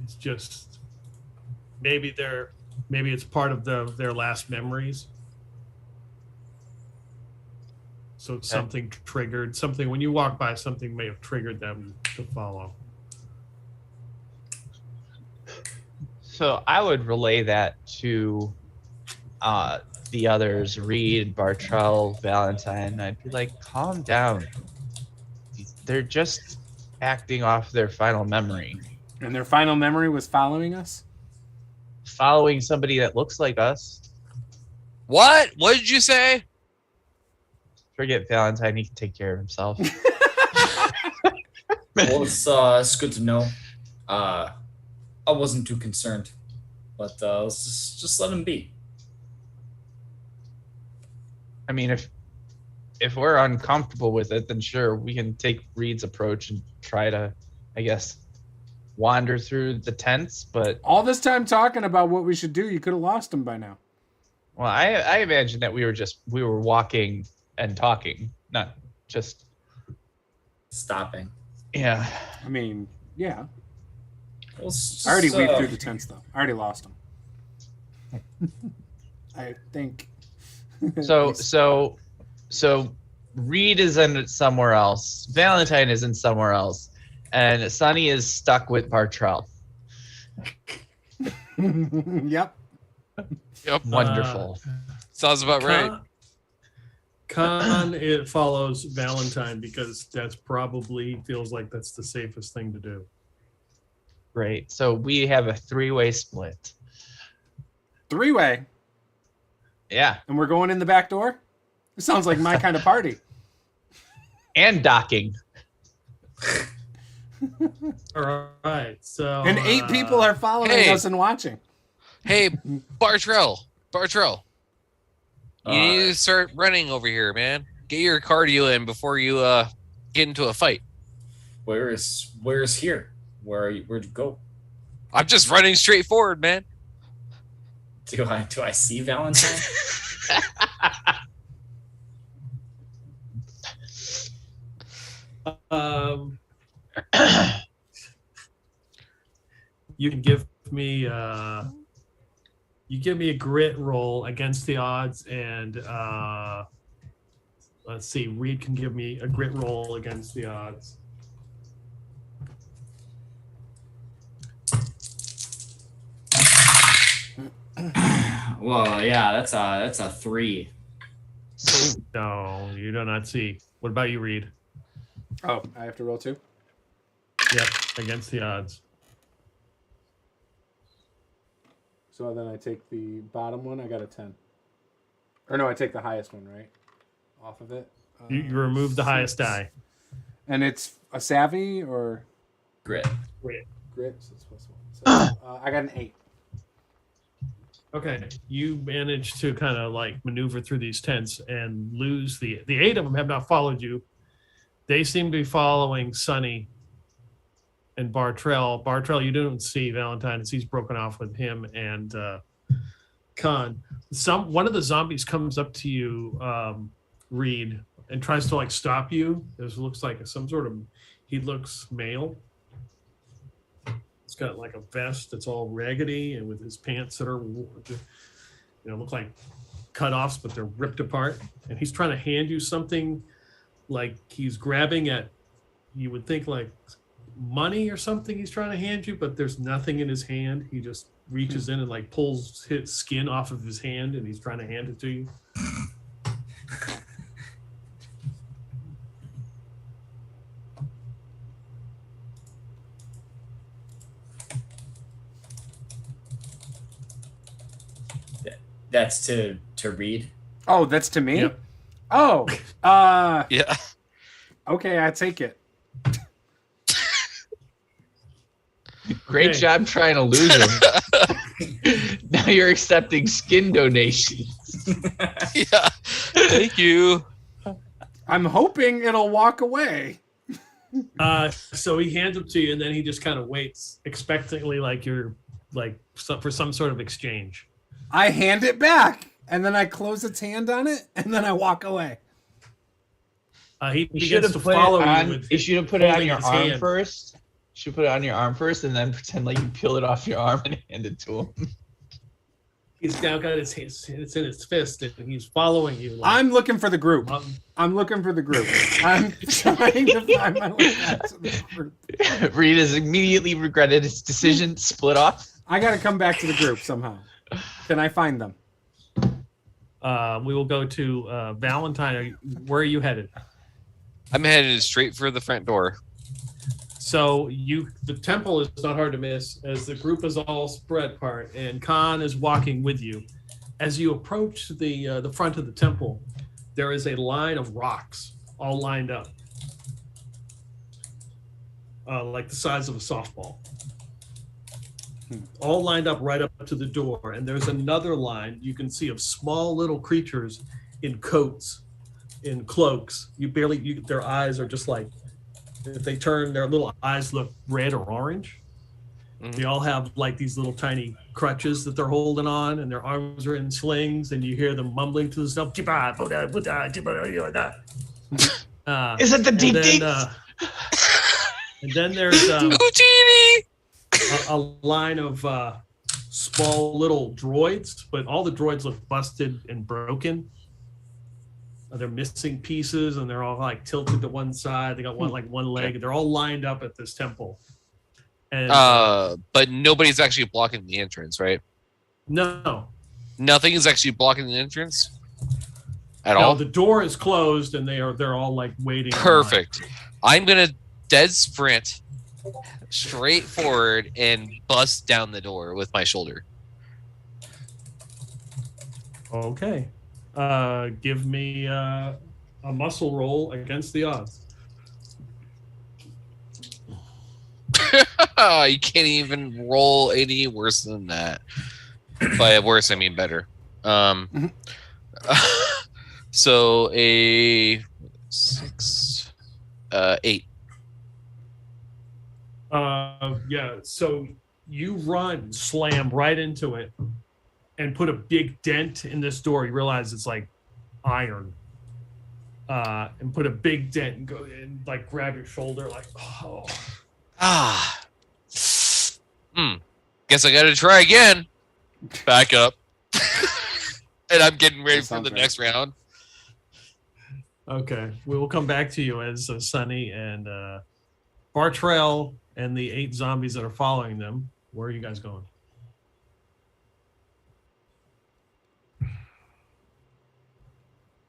it's just maybe it's part of their last memories. So it's something triggered, something when you walk by, something may have triggered them to follow. So I would relay that to the others, Reed, Bartrell, Valentine. I'd be like, calm down. They're just acting off their final memory. And their final memory was following us? Following somebody that looks like us. What? What did you say? Forget Valentine, he can take care of himself. Well, it's good to know. I wasn't too concerned, but let's just let him be. I mean, if we're uncomfortable with it, then sure, we can take Reed's approach and try to, I guess, wander through the tents. But all this time talking about what we should do, you could have lost him by now. Well, I imagine that we were walking and talking, not just stopping. Yeah. I mean, yeah. Well, I already weaved through the tents, though. I already lost him. I think. So Reed is in somewhere else. Valentine is in somewhere else, and Sonny is stuck with Bartrell. Yep. Wonderful. Sounds about right. Khan, it follows Valentine because that's probably feels like that's the safest thing to do. Great. So we have a 3-way split. 3-way? Yeah. And we're going in the back door? It sounds like my kind of party. And docking. All right. So and 8 people are following us and watching. Hey, Bartrell. You need to start running over here, man. Get your cardio in before you get into a fight. Where's here? Where'd you go? I'm just running straight forward, man. Do I see Valentine? You can give me a grit roll against the odds, and let's see, Reed can give me a grit roll against the odds. Well, yeah, that's a 3. No, you do not see. What about you, Reed? Oh, I have to roll 2? Yep, against the odds. So then I take the bottom one. I got a 10. Or no, I take the highest one, right? Off of it. You remove the highest die. And it's a savvy or grit. Grit. So it's plus 1. So I got an 8. Okay, you manage to kind of like maneuver through these tents and lose the 8 of them have not followed you. They seem to be following Sonny and Bartrell. Bartrell, you don't see Valentine as he's broken off with him and Khan. One of the zombies comes up to you, Reed, and tries to like stop you. This looks like he looks male. He's got like a vest that's all raggedy and with his pants that are, look like cutoffs, but they're ripped apart. And he's trying to hand you something, like he's grabbing at, you would think like money or something he's trying to hand you, but there's nothing in his hand. He just reaches in and like pulls his skin off of his hand and he's trying to hand it to you. That's to Reed. Oh, that's to me? Yep. Oh. Yeah. Okay, I take it. Great job trying to lose him. Now you're accepting skin donations. Yeah. Thank you. I'm hoping it'll walk away. So he hands it to you, and then he just kind of waits, expectantly, like you're for some sort of exchange. I hand it back, and then I close its hand on it, and then I walk away. He You should begins have to put it follow you. on. With You should have put it on holding your his arm hand. first. You should put it on your arm first, and then pretend like you peel it off your arm and hand it to him. He's now got his hands. It's in his fist, and he's following you. Like, I'm looking for the group. I'm looking for the group. I'm trying to find my way back to the group. Reed has immediately regretted his decision. Split off. I got to come back to the group somehow. Can I find them? we will go to Valentine. Where are you headed? I'm headed straight for the front door. So the temple is not hard to miss, as the group is all spread apart, and Khan is walking with you. As you approach the front of the temple, there is a line of rocks all lined up, like the size of a softball, all lined up right up to the door. And there's another line you can see of small little creatures in coats, in cloaks. Their eyes are just like, if they turn, their little eyes look red or orange. Mm-hmm. They all have like these little tiny crutches that they're holding on, and their arms are in slings, and you hear them mumbling to themselves. Is it the deep deep? And then there's a line of small little droids, but all the droids look busted and broken. They're missing pieces, and they're all like tilted to one side. They got one leg. They're all lined up at this temple. And but nobody's actually blocking the entrance, right? No. Nothing is actually blocking the entrance at all. The door is closed, and they're all like waiting. Perfect. I'm gonna dead sprint straight forward and bust down the door with my shoulder. Okay. Give me a muscle roll against the odds. You can't even roll any worse than that. By worse, I mean better. So a 6, 8. Yeah. So you slam right into it, and put a big dent in this door. You realize it's like iron. And put a big dent and go and like grab your shoulder, like, oh. Guess I gotta try again. Back up. And I'm getting ready for the next round. Okay. We will come back to you as Sunny and Bartrell and the 8 zombies that are following them. Where are you guys going?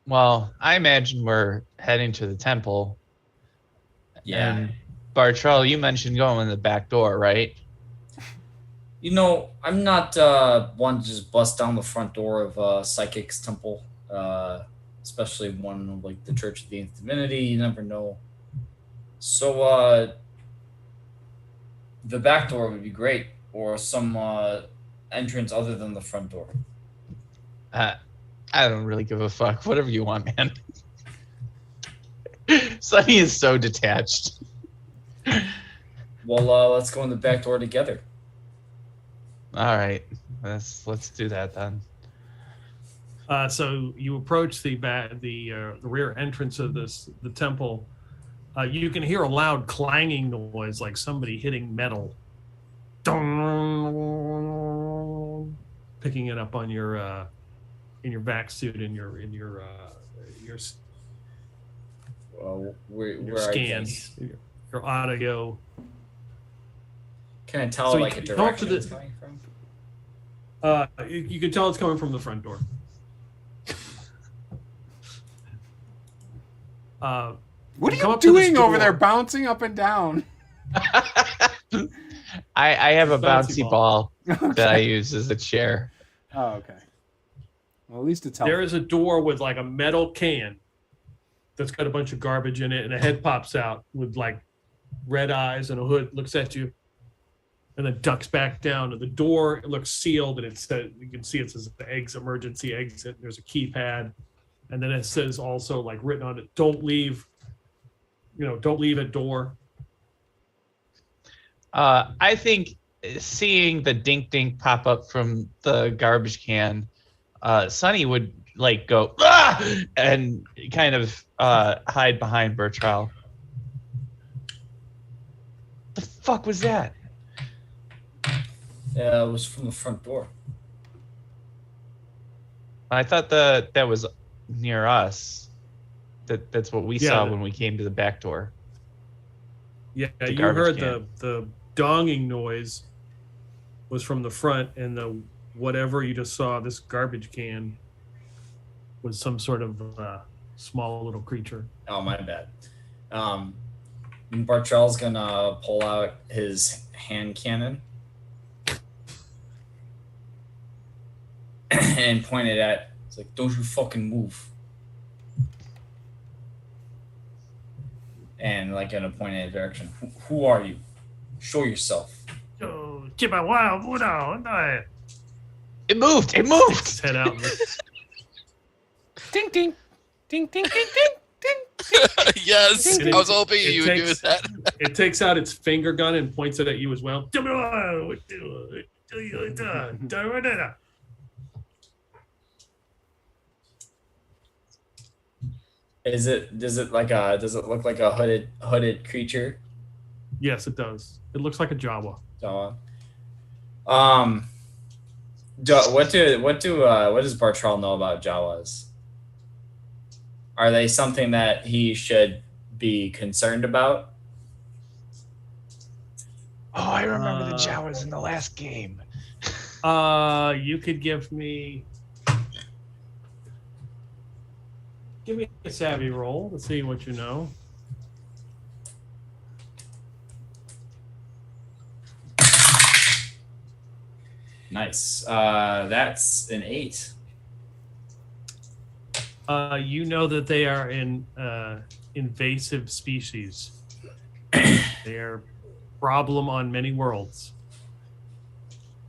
Well, I imagine we're heading to the temple. Yeah. And Bartrell, you mentioned going in the back door, right? You know, I'm not one to just bust down the front door of Psychic's temple, especially one like the Church of the Nth Divinity. You never know. So the back door would be great, or some entrance other than the front door. I don't really give a fuck. Whatever you want, man. Sunny is so detached. Well, let's go in the back door together. All right, let's do that then. So you approach the rear entrance of the temple. You can hear a loud clanging noise, like somebody hitting metal. Picking it up on your in your vac suit, in your scans, your audio. Can I tell So like a direction it's coming from? You can tell it's coming from the front door. What are you doing over there, bouncing up and down? I have a bouncy ball Okay. that I use as a chair. Oh, okay. Well, at least it's helpful. There is a door with like a metal can that's got a bunch of garbage in it, and a head pops out with like red eyes and a hood, looks at you, and then ducks back down. And the door, it looks sealed, and you can see it says emergency exit. There's a keypad, and then it says also like written on it, "Don't leave don't leave at door. I think seeing the dink dink pop up from the garbage can, Sonny would like go and kind of hide behind Bertrell. The fuck was that? Yeah, it was from the front door. I thought that was near us. That's what we saw when we came to the back door. Yeah, you heard the donging noise was from the front, and the whatever you just saw, this garbage can, was some sort of small little creature. Oh, my bad. Bartrell's gonna pull out his hand cannon and point it at. It's like, don't you fucking move. And like gonna point in a direction. Who are you? Show yourself. It moved. It moved. Let's head out. Ding ding, ding ding ding ding ding. Yes, It- I was hoping it you would do takes- that. It takes out its finger gun and points it at you as well. Does it look like a hooded creature? Yes, it does. It looks like a Jawa. What does Bartrell know about Jawas? Are they something that he should be concerned about? Oh, I remember the Jawas in the last game. You could give me a savvy roll to see what you know. Nice. That's an 8. You know that they are an invasive species. They are problem on many worlds.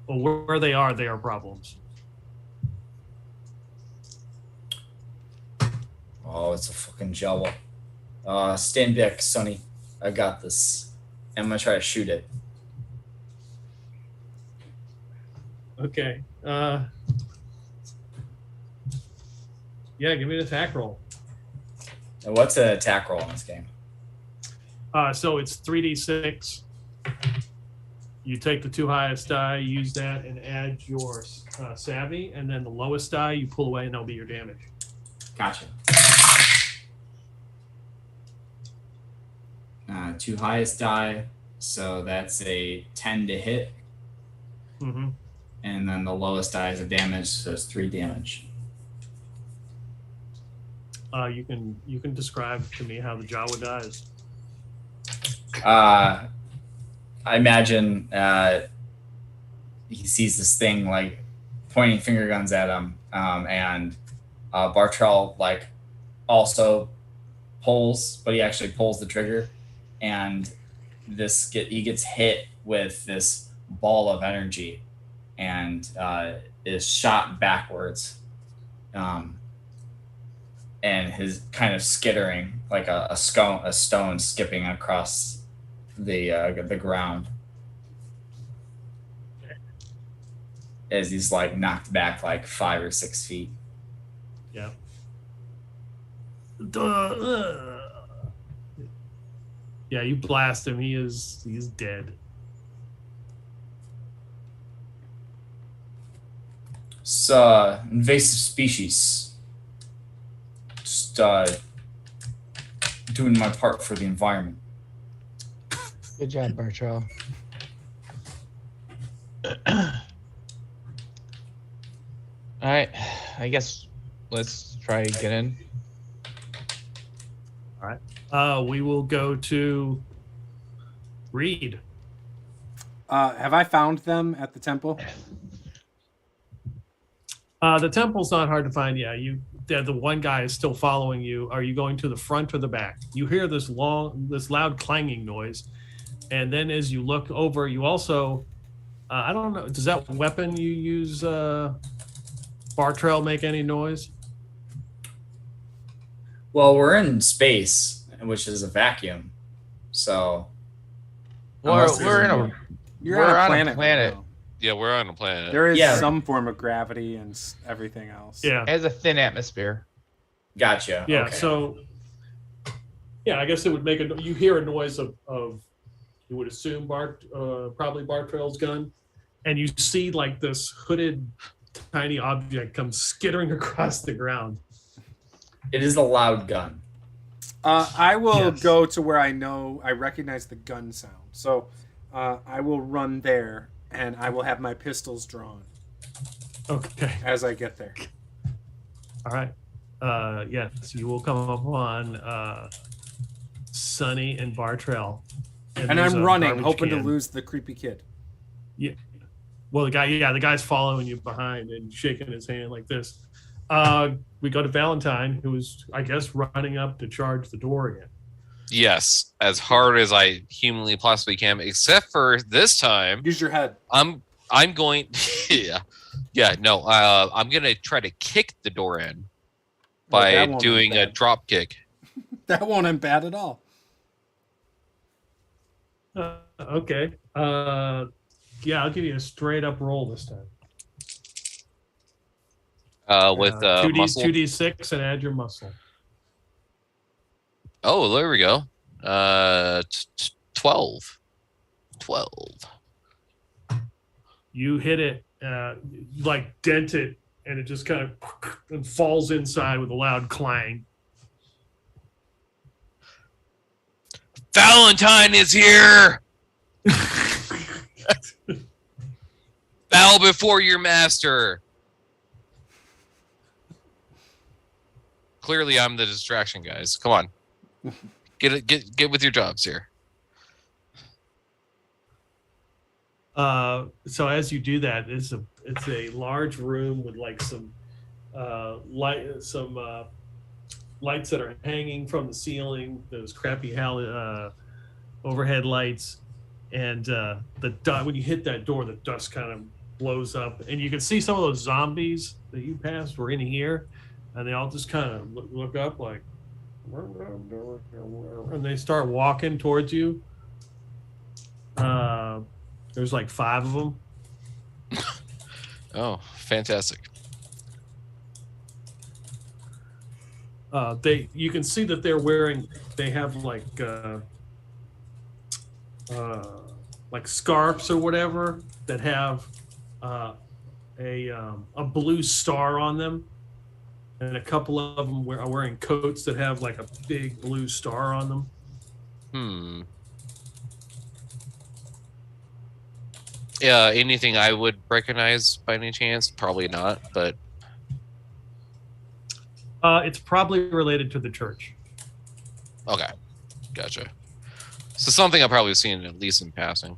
Well, where they are problems. Oh, it's a fucking Jawa. Stand back, Sonny. I got this. I'm gonna try to shoot it. Okay. Yeah, give me an attack roll. And what's an attack roll in this game? So it's 3d6. You take the 2 highest die, use that, and add your savvy, and then the lowest die you pull away, and that'll be your damage. Gotcha. 2 highest die, so that's a 10 to hit, Mm-hmm. and then the lowest die is a damage, so it's 3 damage. You can describe to me how the Jawa dies. I imagine he sees this thing like pointing finger guns at him, and Bartrell like also pulls, but he actually pulls the trigger, and he gets hit with this ball of energy, and is shot backwards, and his kind of skittering like a stone skipping across the ground as he's like knocked back like 5 or 6 feet. Yeah. Yeah, you blast him. He's dead. It's invasive species. Just doing my part for the environment. Good job, Bertrell. All right, I guess let's try and get in. We will go to Reed. Have I found them at the temple? The temple's not hard to find. Yeah, the one guy is still following you. Are you going to the front or the back? You hear this loud clanging noise, and then as you look over, you also, I don't know, does that weapon you use, Bartrell, make any noise? Well, we're in space. which is a vacuum. So We're on a planet. now. Yeah, we're on a planet. There is Yeah. some form of gravity and everything else. Yeah. It has a thin atmosphere. gotcha. Yeah. Okay. So, yeah, I guess it would make you hear a noise of you would assume probably Bartrail's gun, and you see like this hooded tiny object come skittering across the ground. It is a loud gun. I will Yes. go to where I recognize the gun sound. So I will run there, and I will have my pistols drawn Okay. as I get there. All right. Yes, you will come upon Sonny and Bartrail. And there's I'm a running, garbage hoping to can. lose the creepy kid. Well, the guy's following you behind and shaking his hand like this. We go to Valentine, who is, I guess, running up to charge the door again. Yes, as hard as I humanly possibly can, except for this time, Use your head. I'm going. No. I'm gonna try to kick the door in Well, by that won't doing end a bad. drop kick. That won't end bad at all. Okay. I'll give you a straight up roll this time. With 2D, muscle. 2d6 and add your muscle. Oh, there we go. 12. You hit it, you like dent it, and it just kind of and falls inside with a loud clang. Valentine is here. Bow before your master. Clearly, I'm the distraction, guys. Come on, get with your jobs here. So as you do that, it's a large room with like some lights that are hanging from the ceiling. Those crappy overhead lights, and when you hit that door, the dust kind of blows up, and you can see some of those zombies that you passed were in here, and they all just kind of look up like, and they start walking towards you. There's like 5 of them. Oh, fantastic. You can see that they have like scarves or whatever that have a blue star on them, and a couple of them are wearing coats that have like a big blue star on them. Yeah, anything I would recognize by any chance? Probably not, but It's probably related to the church. okay, gotcha. So something I've probably seen at least in passing.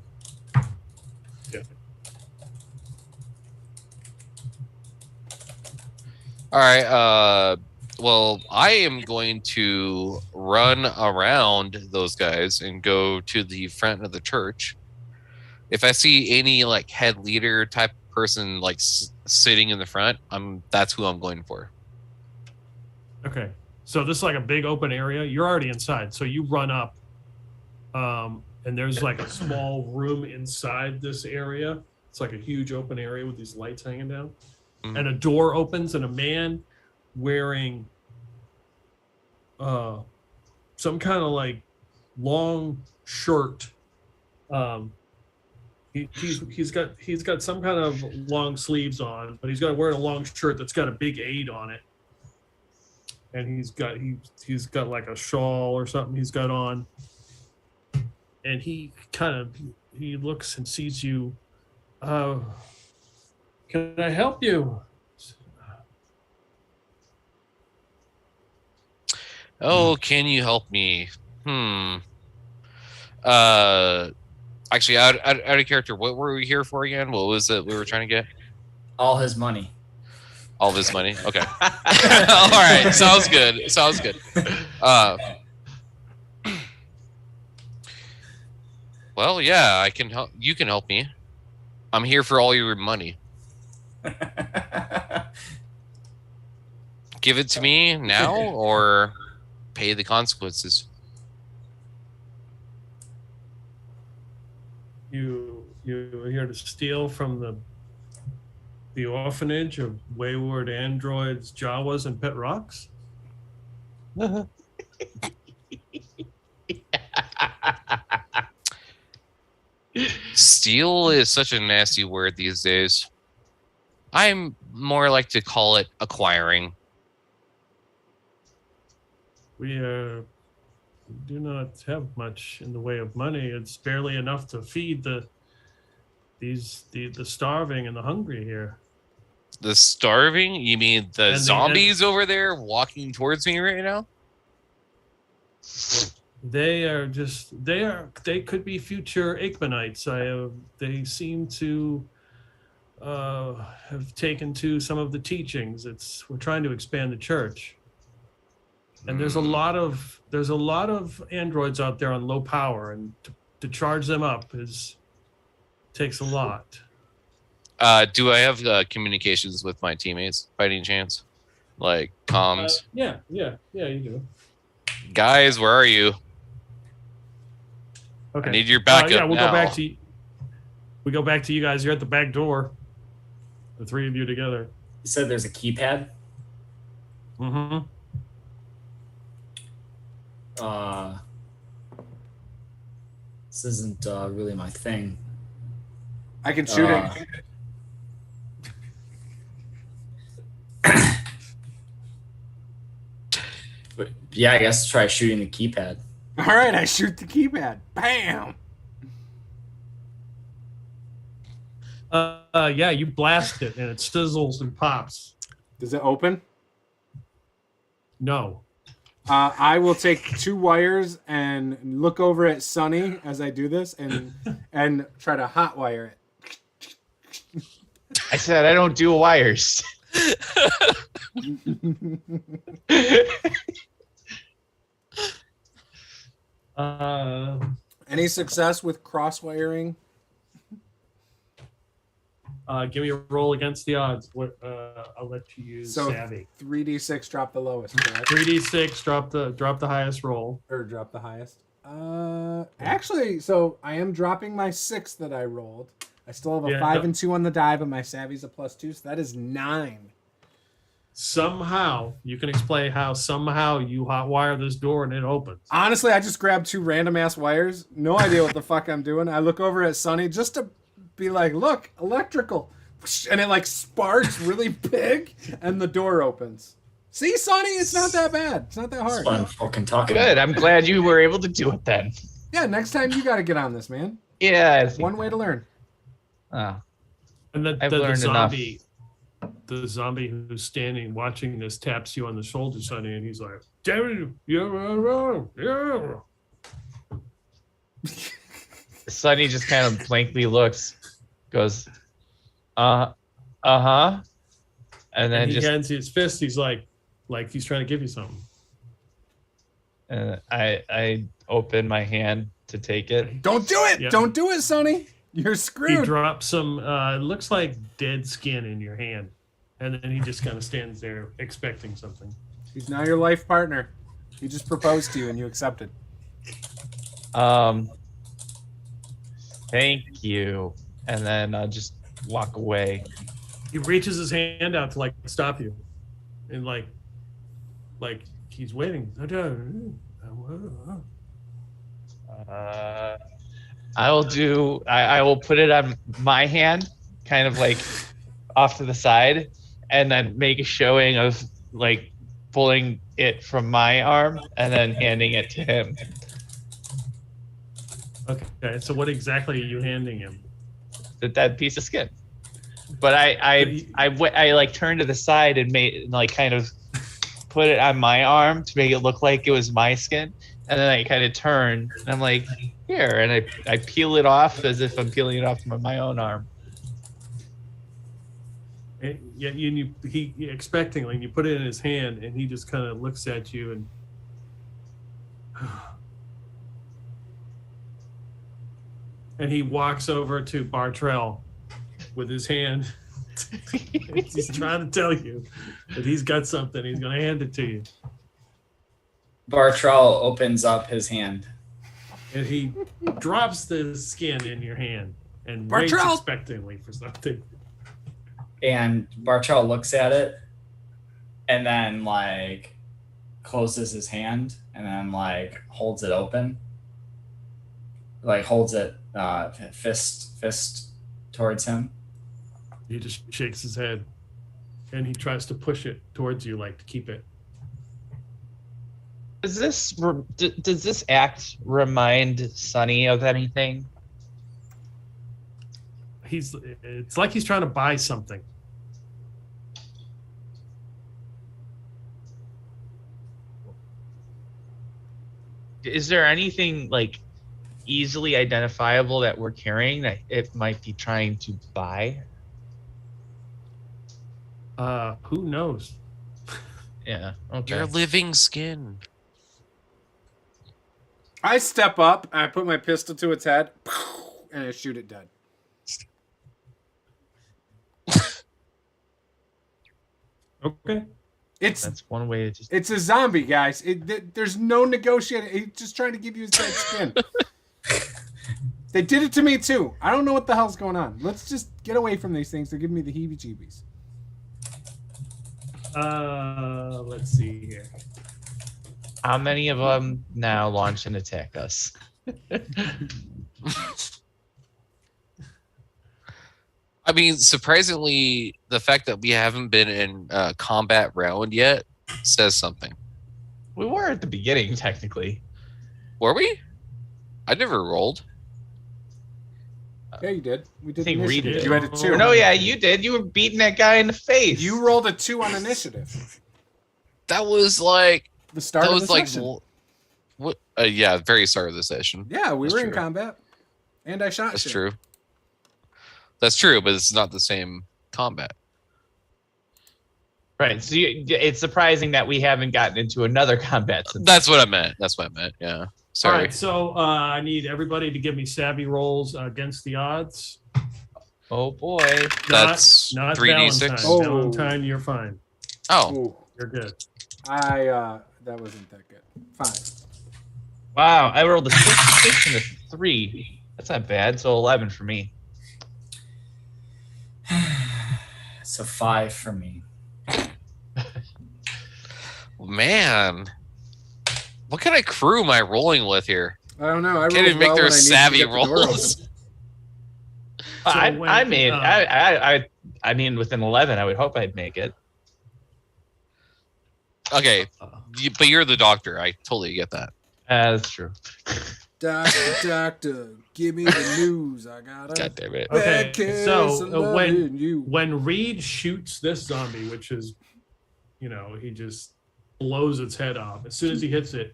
Yeah. All right. Well, I am going to run around those guys and go to the front of the church. If I see any like head leader type person like sitting in the front, that's who I'm going for. Okay. So this is like a big open area. You're already inside. So you run up, and there's like a small room inside this area. It's like a huge open area with these lights hanging down. Mhm. And a door opens, and a man wearing some kind of like long shirt. He's got some kind of long sleeves on, but he's wearing a long shirt that's got a big 8 on it. And he's got like a shawl or something he's got on. And he looks and sees you. Can I help you? Oh, can you help me? Actually, out of character, what were we here for again? What was it we were trying to get? All his money. All this money? Okay. All right. Sounds good. Sounds good. Well, yeah, I can help. You can help me. I'm here for all your money. Give it to me now or pay the consequences. You are here to steal from the orphanage of wayward androids, Jawas, and pet rocks? Steal is such a nasty word these days. I'm more like to call it acquiring. We do not have much in the way of money. It's barely enough to feed the starving and the hungry here. The starving? You mean the And zombies over there walking towards me right now? They could be future Aikmanites. They seem to have taken to some of the teachings. We're trying to expand the church. And there's a lot of androids out there on low power, and to charge them up takes a lot. Do I have communications with my teammates by any chance? Like comms? Yeah, you do. Guys, where are you? Okay. I need your backup yeah, we'll now. We go back to you guys. You're at the back door. The three of you together. You said there's a keypad? Mm-hmm. This isn't really my thing. I can shoot it. But yeah, I guess try shooting the keypad. All right, I shoot the keypad. Bam! Yeah, you blast it and it sizzles and pops. Does it open? No. I will take 2 wires and look over at Sunny as I do this and try to hotwire it. I said I don't do wires. Any success with cross wiring? Give me a roll against the odds. I'll let you use savvy. 3d6 drop the lowest, correct? 3d6 drop the highest roll. Or drop the highest. Actually, so I am dropping my 6 that I rolled. I still have a 5 and 2 on the die, but my savvy's a +2, so that is 9. Somehow you can explain how somehow you hotwire this door and it opens. Honestly, I just grabbed 2 random ass wires. No idea what the fuck I'm doing. I look over at Sunny just to be like, look, electrical. And it like sparks really big and the door opens. See, Sonny, it's not that bad. It's not that hard. That's what I'm fucking talking Good. about. I'm glad you were able to do it then. Yeah, next time you got to get on this, man. Yeah. It's one way to learn. Oh, And I've learned enough. The zombie who's standing watching this taps you on the shoulder, Sonny, and he's like, "Damn you, yeah." Sonny just kind of blankly looks, goes, uh-huh. And then And he just hands you his fist. He's like he's trying to give you something. I open my hand to take it. Don't do it. Yeah. Don't do it, Sonny. You're He screwed. drops some. It looks like dead skin in your hand, and then he just kind of stands there expecting something. He's now your life partner. He just proposed to you and you accepted. Thank you. And then I'll just walk away. He reaches his hand out to like stop you, and like he's waiting. I will put it on my hand, kind of like off to the side, and then make a showing of like pulling it from my arm and then handing it to him. Okay, so what exactly are you handing him? The dead piece of skin. But I like turned to the side and made like kind of put it on my arm to make it look like it was my skin, and then I kind of turn and I'm like, here, and I peel it off as if I'm peeling it off from my own arm. And he expectingly, you put it in his hand, and he just kind of looks at you and he walks over to Bartrell with his hand. He's trying to tell you that he's got something. He's going to hand it to you. Bartrell opens up his hand. And he drops the skin in your hand and waits Bartrell! expectantly for something. And Bartrell looks at it and then like closes his hand and then like holds it open. Like holds it fist towards him. He just shakes his head and he tries to push it towards you, like to keep it. Does this act remind Sonny of anything? It's like he's trying to buy something. Is there anything like easily identifiable that we're carrying that it might be trying to buy? Who knows? Yeah. Okay. Your living skin. I step up, I put my pistol to its head, and I shoot it dead. Okay. That's one way to just. It's a zombie, guys. There's no negotiating. He's just trying to give you his dead skin. They did it to me too. I don't know what the hell's going on. Let's just get away from these things. They're giving me the heebie-jeebies. Let's see here. How many of them now launch and attack us? I mean, surprisingly, the fact that we haven't been in combat round yet says something. We were at the beginning, technically. Were we? I never rolled. Yeah, you did. We did I think Reed initiative. did. You had a 2. No, yeah, you did. You were beating that guy in the face. You rolled a 2 on initiative. That was like The start that of was the like session. what? Yeah, very start of the session. Yeah, we That's were in true. combat. And I shot That's you. true. That's true, but it's not the same combat. Right. So it's surprising that we haven't gotten into another combat since. That's what I meant. Yeah. All Sorry. right, so I need everybody to give me savvy rolls against the odds. Oh boy. That's not 3d6. Valentine. Oh. Valentine, you're fine. Oh, Ooh, You're good. that wasn't that good. 5. Wow, I rolled a 6 and a 3. That's not bad. So 11 for me. So 5 for me. man. What kind of crew am I rolling with here? I don't know. I Can't even make well their when I needed to savvy get the door rolls. open. I made. I mean, with an 11, I would hope I'd make it. Okay, but you're the doctor. I totally get that. That's true. Doctor, give me the news. I got a God damn it. Okay, bad case so, of loving you. When Reed shoots this zombie, which is, he just blows its head off. As soon as he hits it,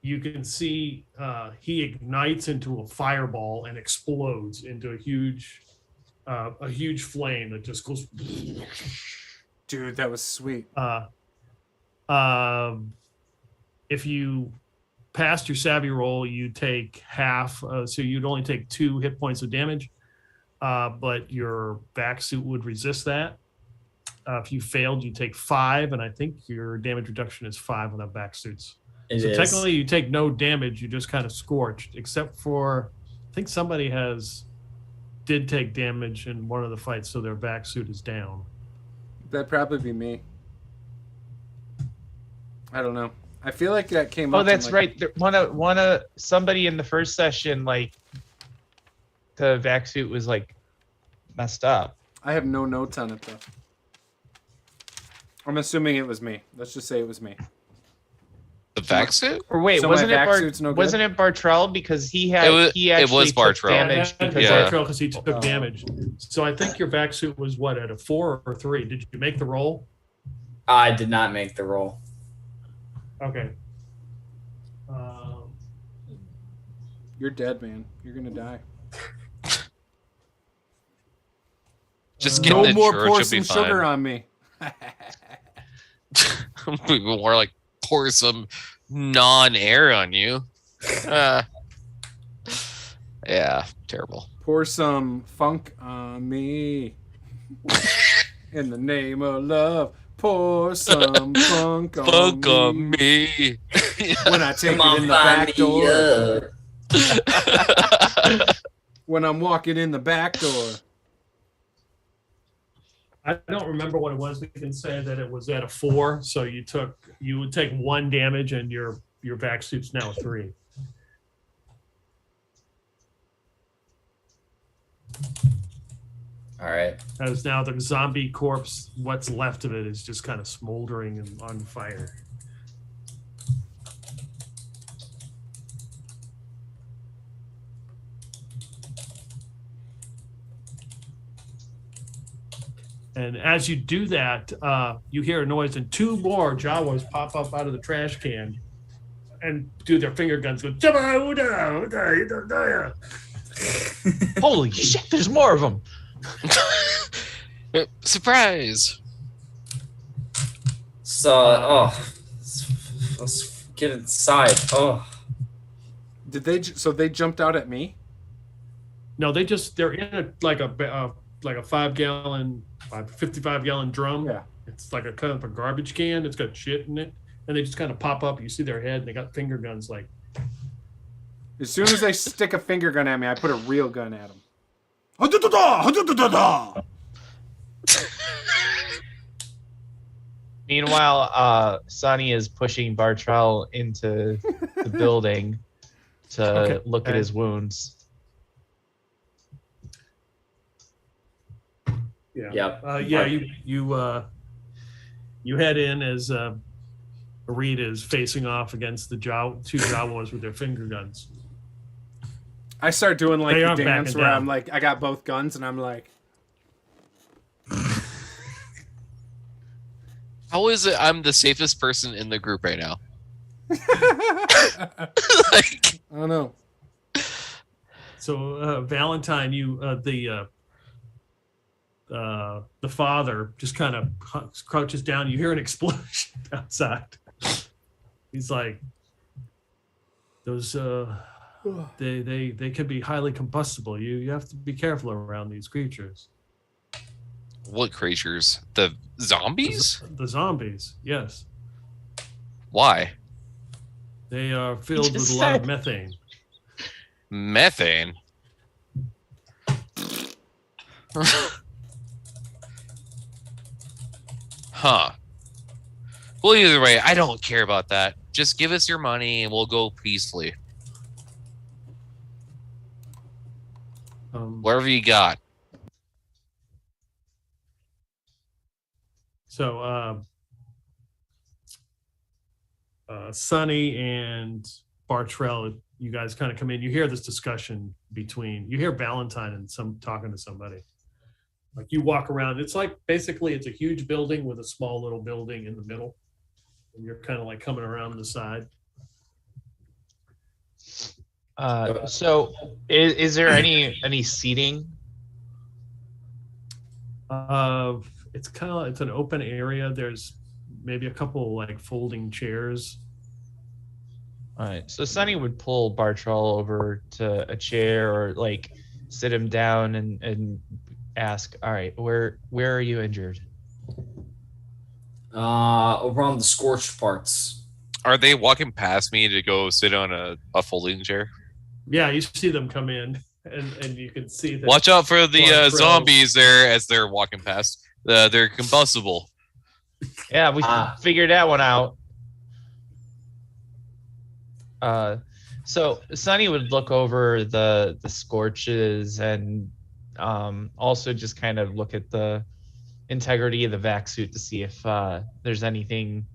you can see he ignites into a fireball and explodes into a huge flame that just goes. Dude, that was sweet. If you passed your savvy roll, you take half, so you'd only take 2 hit points of damage, but your back suit would resist that. If you failed, you take 5, and I think your damage reduction is 5 on the back suits. So technically, you take no damage. You just kind of scorched, except for I think somebody did take damage in one of the fights, so their back suit is down. That'd probably be me. I don't know. I feel like that came up. Oh, that's right. One of somebody in the first session, like the vac suit was like messed up. I have no notes on it though. I'm assuming it was me. Let's just say it was me. The vac suit? Or wait, So wasn't my it vac suit's no good? wasn't it Bartrell because he It was actually took Bartrell. damage Because because he took damage. So I think your back suit was what, at a 4 or 3? Did you make the roll? I did not make the roll. Okay. You're dead, man. You're gonna die. Just get No the more church, pour you'll be some sugar fine. on me. More like pour some non-air on you. Yeah, terrible. Pour some funk on me. In the name of love, pour some funk on Fuck me. on me. When I take it in the back door. when I'm walking in the back door. I don't remember what it was. We can say that it was at a 4, so you would take 1 damage, and your vac suit's now a 3. All right. As now the zombie corpse, what's left of it is just kind of smoldering and on fire. And as you do that, you hear a noise, and 2 more Jawas pop up out of the trash can and do their finger guns. Go, Holy shit! There's more of them. Surprise! So, let's get inside. Oh, Did they? So they jumped out at me? No, they're in a 55-gallon drum. Yeah. It's like a kind of a garbage can. It's got shit in it, and they just kind of pop up. You see their head, and they got finger guns. Like, As soon as they stick a finger gun at me, I put a real gun at them. Meanwhile, Sonny is pushing Bartrell into the building to look at his wounds. yeah, yep. You head in as Reed is facing off against the 2 Jawas with their finger guns. I start doing like They the aren't dance backing where down. I'm like, I got both guns, and I'm like, How is it I'm the safest person in the group right now? Like, I don't know. So Valentine, the father just kind of crouches down. You hear an explosion outside. He's like, those they can be highly combustible. You have to be careful around these creatures. what creatures? The zombies? The zombies, yes. Why? They are filled with just a lot of said. methane. Methane? Huh. Well, either way, I don't care about that. Just give us your money and we'll go peacefully. Wherever you got. So Sonny and Bartrell, you guys kind of come in. You hear this discussion you hear Valentine and some talking to somebody. Like, you walk around, it's like basically it's a huge building with a small little building in the middle, and you're kind of like coming around the side. So is there any seating? It's kind of it's an open area. There's maybe a couple like folding chairs. All right. So Sonny would pull Bartrell over to a chair or like sit him down and ask, all right, where are you injured? Around the scorched parts. Are they walking past me to go sit on a folding chair? Yeah, you see them come in, and you can see that. Watch out for the Bartrell- zombies there as they're walking past. They're combustible. Yeah, we figured that one out. So Sonny would look over the scorches and also just kind of look at the integrity of the vac suit to see if there's anything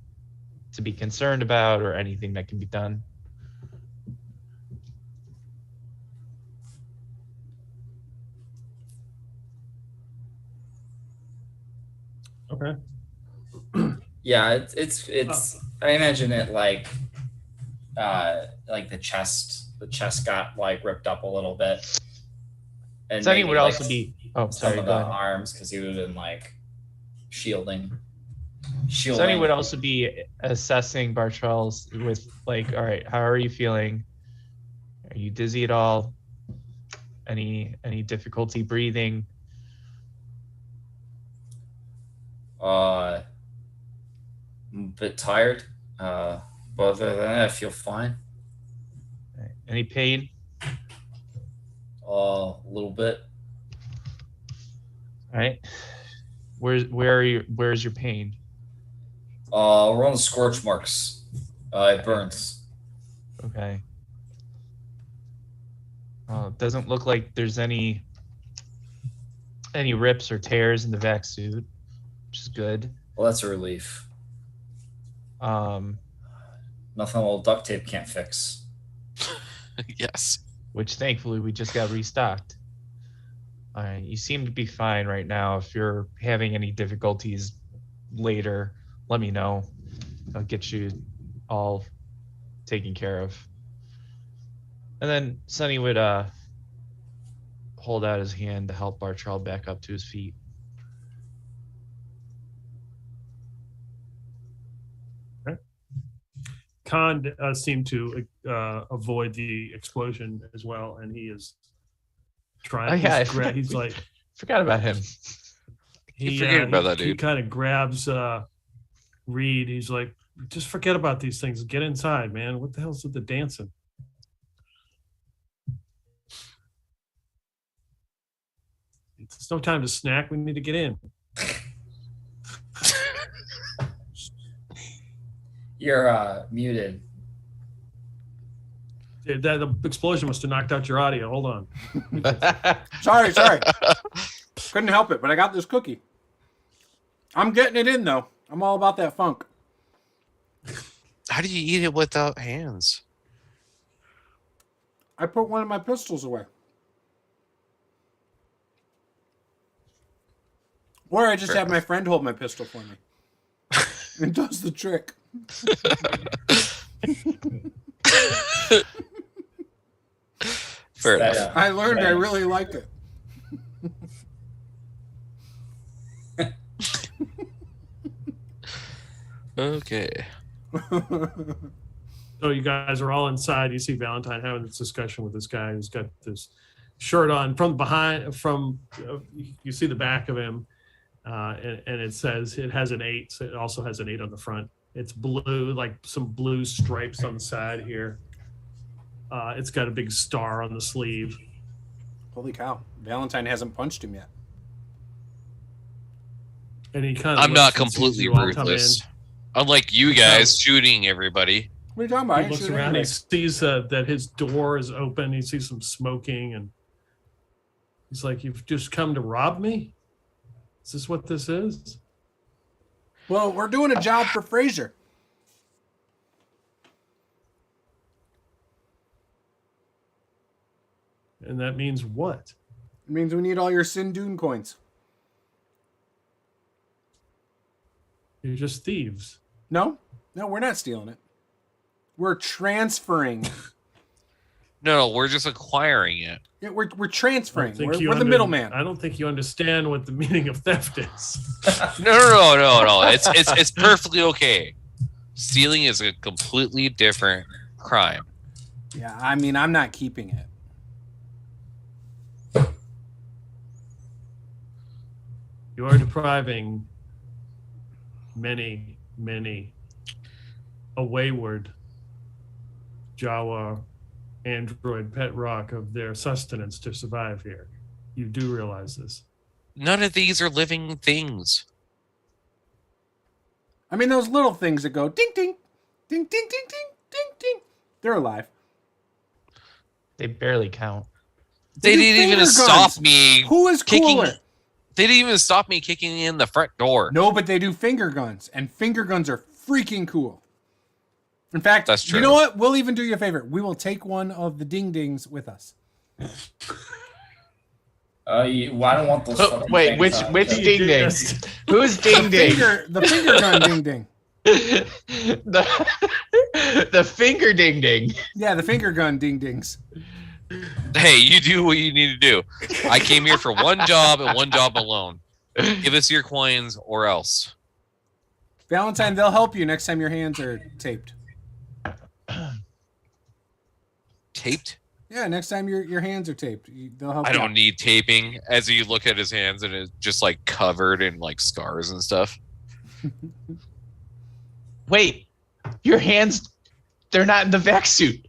to be concerned about or anything that can be done. Okay. Yeah, it's. I imagine it like the chest got like ripped up a little bit. And Sonny maybe, would like, also be. Oh, some sorry. of Go the ahead. arms because he would have been like shielding. Sonny would also be assessing Bartrell's with like, all right, how are you feeling? Are you dizzy at all? Any difficulty breathing? I'm a bit tired. But other than that, I feel fine. Any pain? A little bit. All right. Where's your pain? We're on the scorch marks. It burns. Okay. It doesn't look like there's any rips or tears in the vac suit, which is good. Well, that's a relief. Nothing old duct tape can't fix. Yes. Which thankfully we just got restocked. All right, you seem to be fine right now. If you're having any difficulties later, let me know. I'll get you all taken care of. And then Sonny would hold out his hand to help Bartrell back up to his feet. Khan seemed to avoid the explosion as well, and he is trying. Oh, yeah, he's like, forgot about him. You forget about that, dude. He kind of grabs Reed. He's like, just forget about these things. Get inside, man. What the hell's with the dancing? It's no time to snack. We need to get in. You're muted. The explosion must have knocked out your audio. Hold on. Sorry. Couldn't help it, but I got this cookie. I'm getting it in, though. I'm all about that funk. How do you eat it without hands? I put one of my pistols away. Or I just have my friend hold my pistol for me. It does the trick. Fair enough. I learned I really like it. Okay. So you guys are all inside. You see Valentine having this discussion with this guy who's got this shirt on from behind. You see the back of him, and it says it has an 8. So it also has an 8 on the front. It's blue, like some blue stripes on the side here. It's got a big star on the sleeve. Holy cow! Valentine hasn't punched him yet. And he kind of. I'm not completely ruthless. Unlike you guys shooting everybody. What are you talking about? He looks around. He sees that his door is open. He sees some smoking, and he's like, "You've just come to rob me? Is this what this is?" Well, we're doing a job for Fraser. And that means what? It means we need all your Sindoon coins. You're just thieves. No, we're not stealing it. We're transferring. No, we're just acquiring it. Yeah, we're transferring. We're the the middleman. I don't think you understand what the meaning of theft is. No. It's perfectly okay. Stealing is a completely different crime. Yeah, I mean, I'm not keeping it. You are depriving many a wayward Jawa android pet rock of their sustenance to survive here. You do realize this. None of these are living things. I mean, those little things that go ding ding, ding ding ding ding ding ding. They're alive. They barely count. They didn't even stop me. Who is cooler? They didn't even stop me kicking in the front door. No, but they do finger guns, and finger guns are freaking cool. In fact, that's true. You know what? We'll even do you a favor. We will take one of the ding dings with us. I don't want those. Wait, which ding ding? Who's ding ding? The finger gun ding ding. The finger ding ding. Yeah, the finger gun ding dings. Hey, you do what you need to do. I came here for one job and one job alone. Give us your coins or else. Valentine, they'll help you next time your hands are taped. Taped? Yeah, next time your hands are taped, they'll help you. I don't need taping. As you look at his hands and it's just like covered in like scars and stuff. Wait, your hands, they're not in the vac suit.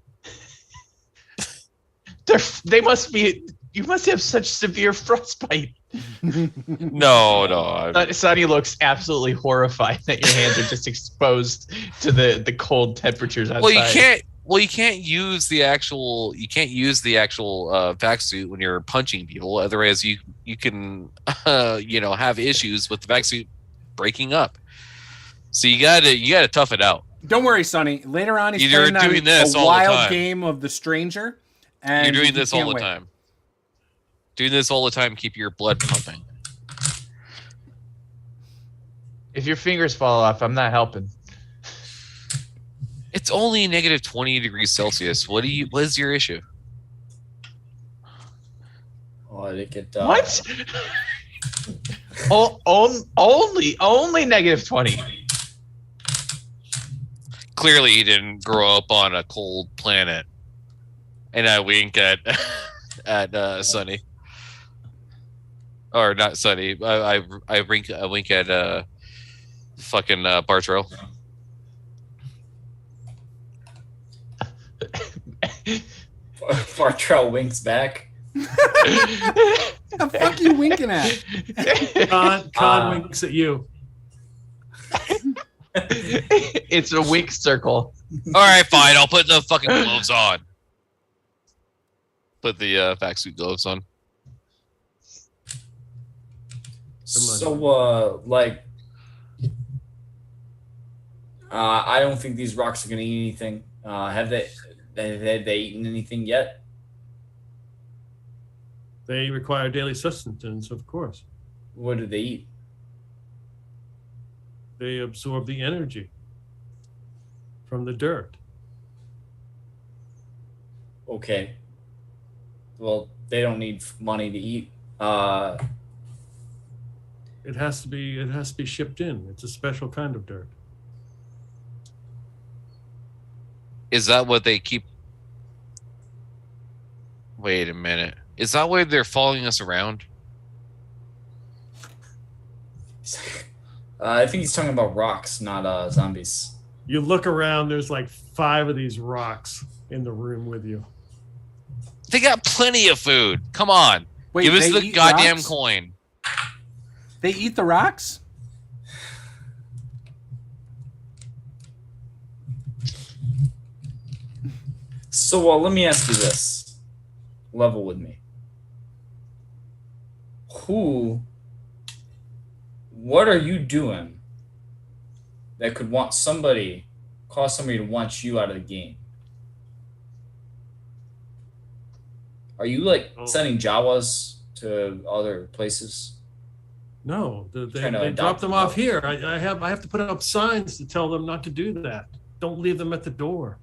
They must be You must have such severe frostbite. No. Sonny looks absolutely horrified that your hands are just exposed to the cold temperatures outside. You can't use the actual vac suit when you're punching people. Otherwise, you can have issues with the vac suit breaking up. So you gotta tough it out. Don't worry, Sonny. Later on, he's You're playing doing this a all the wild time. game of the Stranger. And You're doing this all the wait. time. Doing this all the time. Keep your blood pumping. If your fingers fall off, I'm not helping. It's only negative 20 degrees Celsius. What is your issue? Oh, I didn't get What? Only negative 20. Clearly, he didn't grow up on a cold planet. And I wink at Sunny, or not Sunny. I wink at fucking Bartro. Bartrell winks back. What the fuck are you winking at? Con winks at you. It's a wink circle. All right, fine. I'll put the fucking gloves on. Put the vac suit gloves on. So, I don't think these rocks are going to eat anything. Have they eaten anything yet? They require daily sustenance, of course. What do they eat? They absorb the energy from the dirt. Okay. Well, they don't need money to eat. It has to be shipped in. It's a special kind of dirt. Is that what they keep? Wait a minute. Is that why they're following us around? I think he's talking about rocks, not zombies. You look around, there's like 5 of these rocks in the room with you. They got plenty of food. Come on. Wait, give us they the eat goddamn rocks? coin. They eat the rocks? So let me ask you this. Level with me. What are you doing that could cause somebody to want you out of the game? Are you sending Jawas to other places? No, they Trying to drop adopt them them off out. here. I have to put up signs to tell them not to do that. Don't leave them at the door.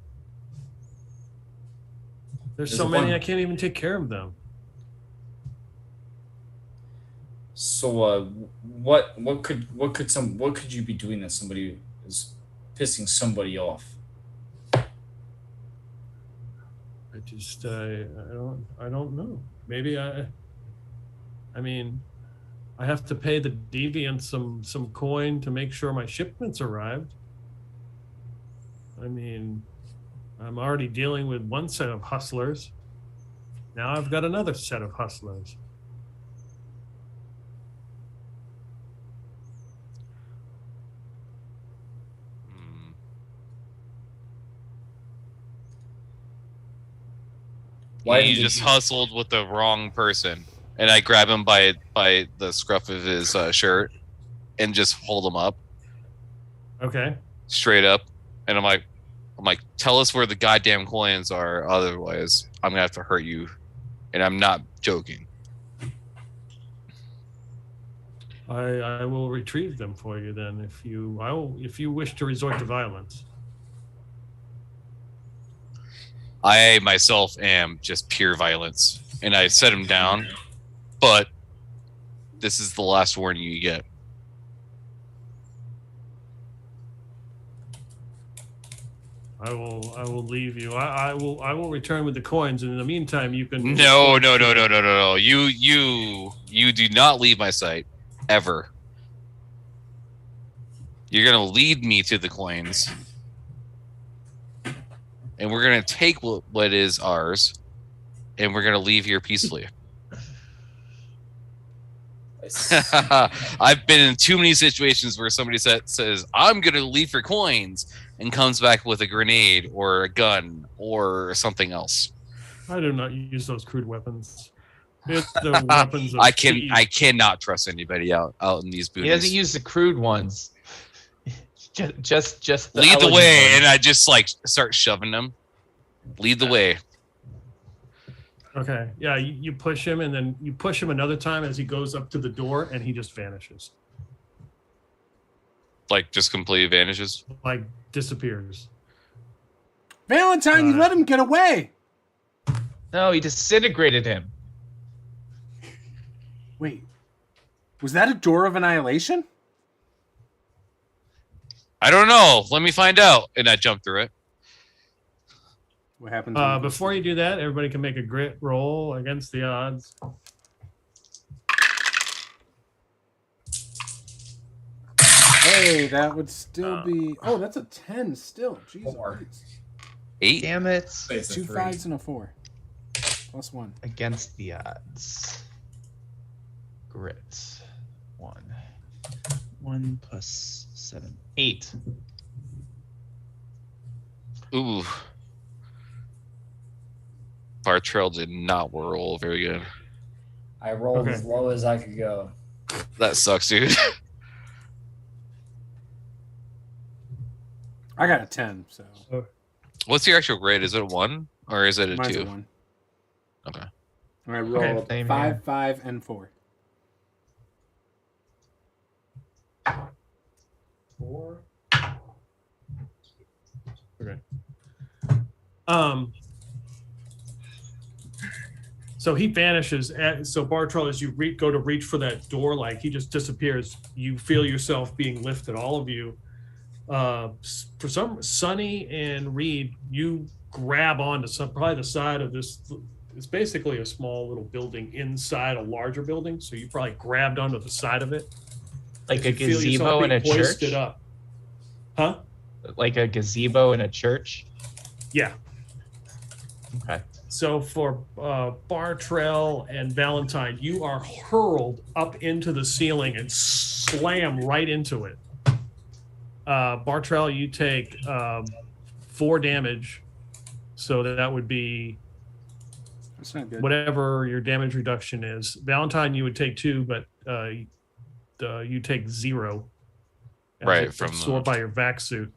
There's so many I can't even take care of them. So what could you be doing that somebody is pissing somebody off? I don't know. Maybe I mean, I have to pay the deviant some coin to make sure my shipments arrived. I mean, I'm already dealing with one set of hustlers. Now I've got another set of hustlers. Why He did just you- hustled with the wrong person, and I grab him by the scruff of his shirt and just hold him up Okay. straight up, and I'm like, tell us where the goddamn coins are, otherwise I'm gonna have to hurt you, and I'm not joking. I will retrieve them for you then if you wish to resort to violence. I myself am just pure violence, and I set him down, but this is the last warning you get. I will leave you. I will return with the coins, and in the meantime you can No. You do not leave my sight ever. You're gonna lead me to the coins, and we're gonna take what is ours, and we're gonna leave here peacefully. I've been in too many situations where somebody says, I'm going to leave for coins, and comes back with a grenade or a gun or something else. I do not use those crude weapons. It's the weapons of I cannot trust anybody out in these boonies. He doesn't use the crude ones. Just the lead the elegant way, ones. and I just like start shoving them. Lead the way. Okay, yeah, you push him, and then you push him another time as he goes up to the door, and he just vanishes, Like just completely vanishes. like disappears. Valentine, you let him get away. No, he disintegrated him. Wait, was that a door of annihilation? I don't know. Let me find out. And I jump through it. What happened? Before you do that, everybody can make a grit roll against the odds. Hey, that would still be. Oh, that's a 10 still. Jesus. 4. 8. Damn it. It's a 2 3. 5s and a 4. +1. Against the odds. Grit. 1. 1 plus 7. 8. Ooh. Bartrell did not roll very good. I rolled Okay. as low as I could go. That sucks, dude. I got a 10, so What's your actual grade? Is it a 1 or is it a mine's 2? a 1. Okay. And I rolled same 5, here. 5, and 4. 4. Okay. So he vanishes. So Bartrell, as you go to reach for that door, like he just disappears. You feel yourself being lifted, all of you. For some, Sonny and Reed, you grab onto probably the side of this. It's basically a small little building inside a larger building. So you probably grabbed onto the side of it. Like a You feel yourself gazebo in a being church? hoisted up. Huh? Like a gazebo in a church? Yeah. Okay. So for Bartrell and Valentine, you are hurled up into the ceiling and slam right into it. Bartrell, you take 4 damage. So that would be That's not good. whatever your damage reduction is. Valentine, you would take 2, but you take 0. as Right, it's from absorbed by your vac suit.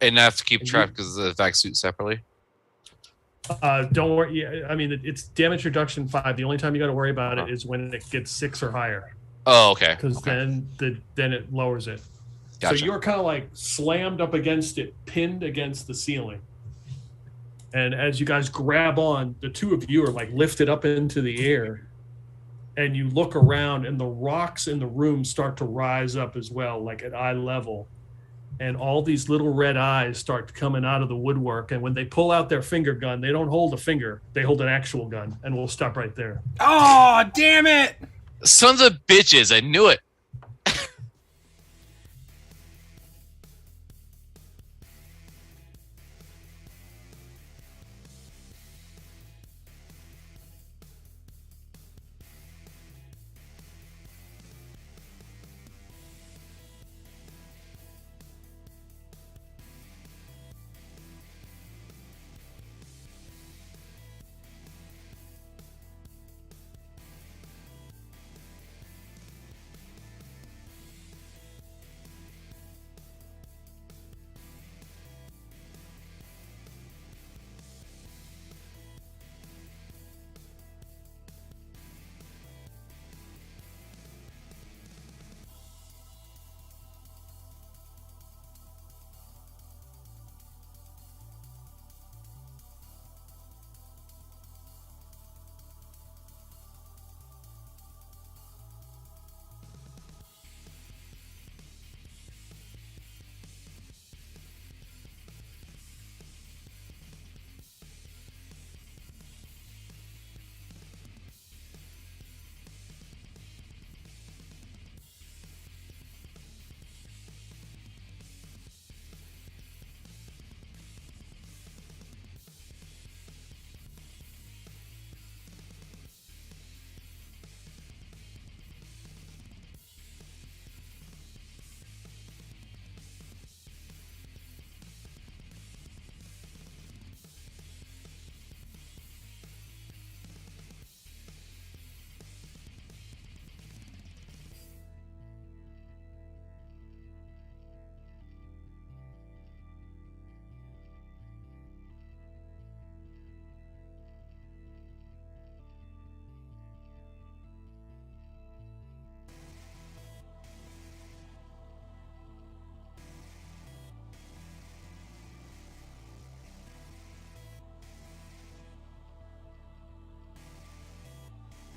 And I have to keep track because the vac suit separately. Don't worry. Yeah, I mean, it's damage reduction 5. The only time you got to worry about it is when it gets 6 or higher, Oh, okay. because then it lowers it. Gotcha. So you're kind of like slammed up against it, pinned against the ceiling. And as you guys grab on, the two of you are like lifted up into the air, and you look around, and the rocks in the room start to rise up as well, like at eye level. And all these little red eyes start coming out of the woodwork. And when they pull out their finger gun, they don't hold a finger, they hold an actual gun. And we'll stop right there. Oh, damn it! Sons of bitches! I knew it.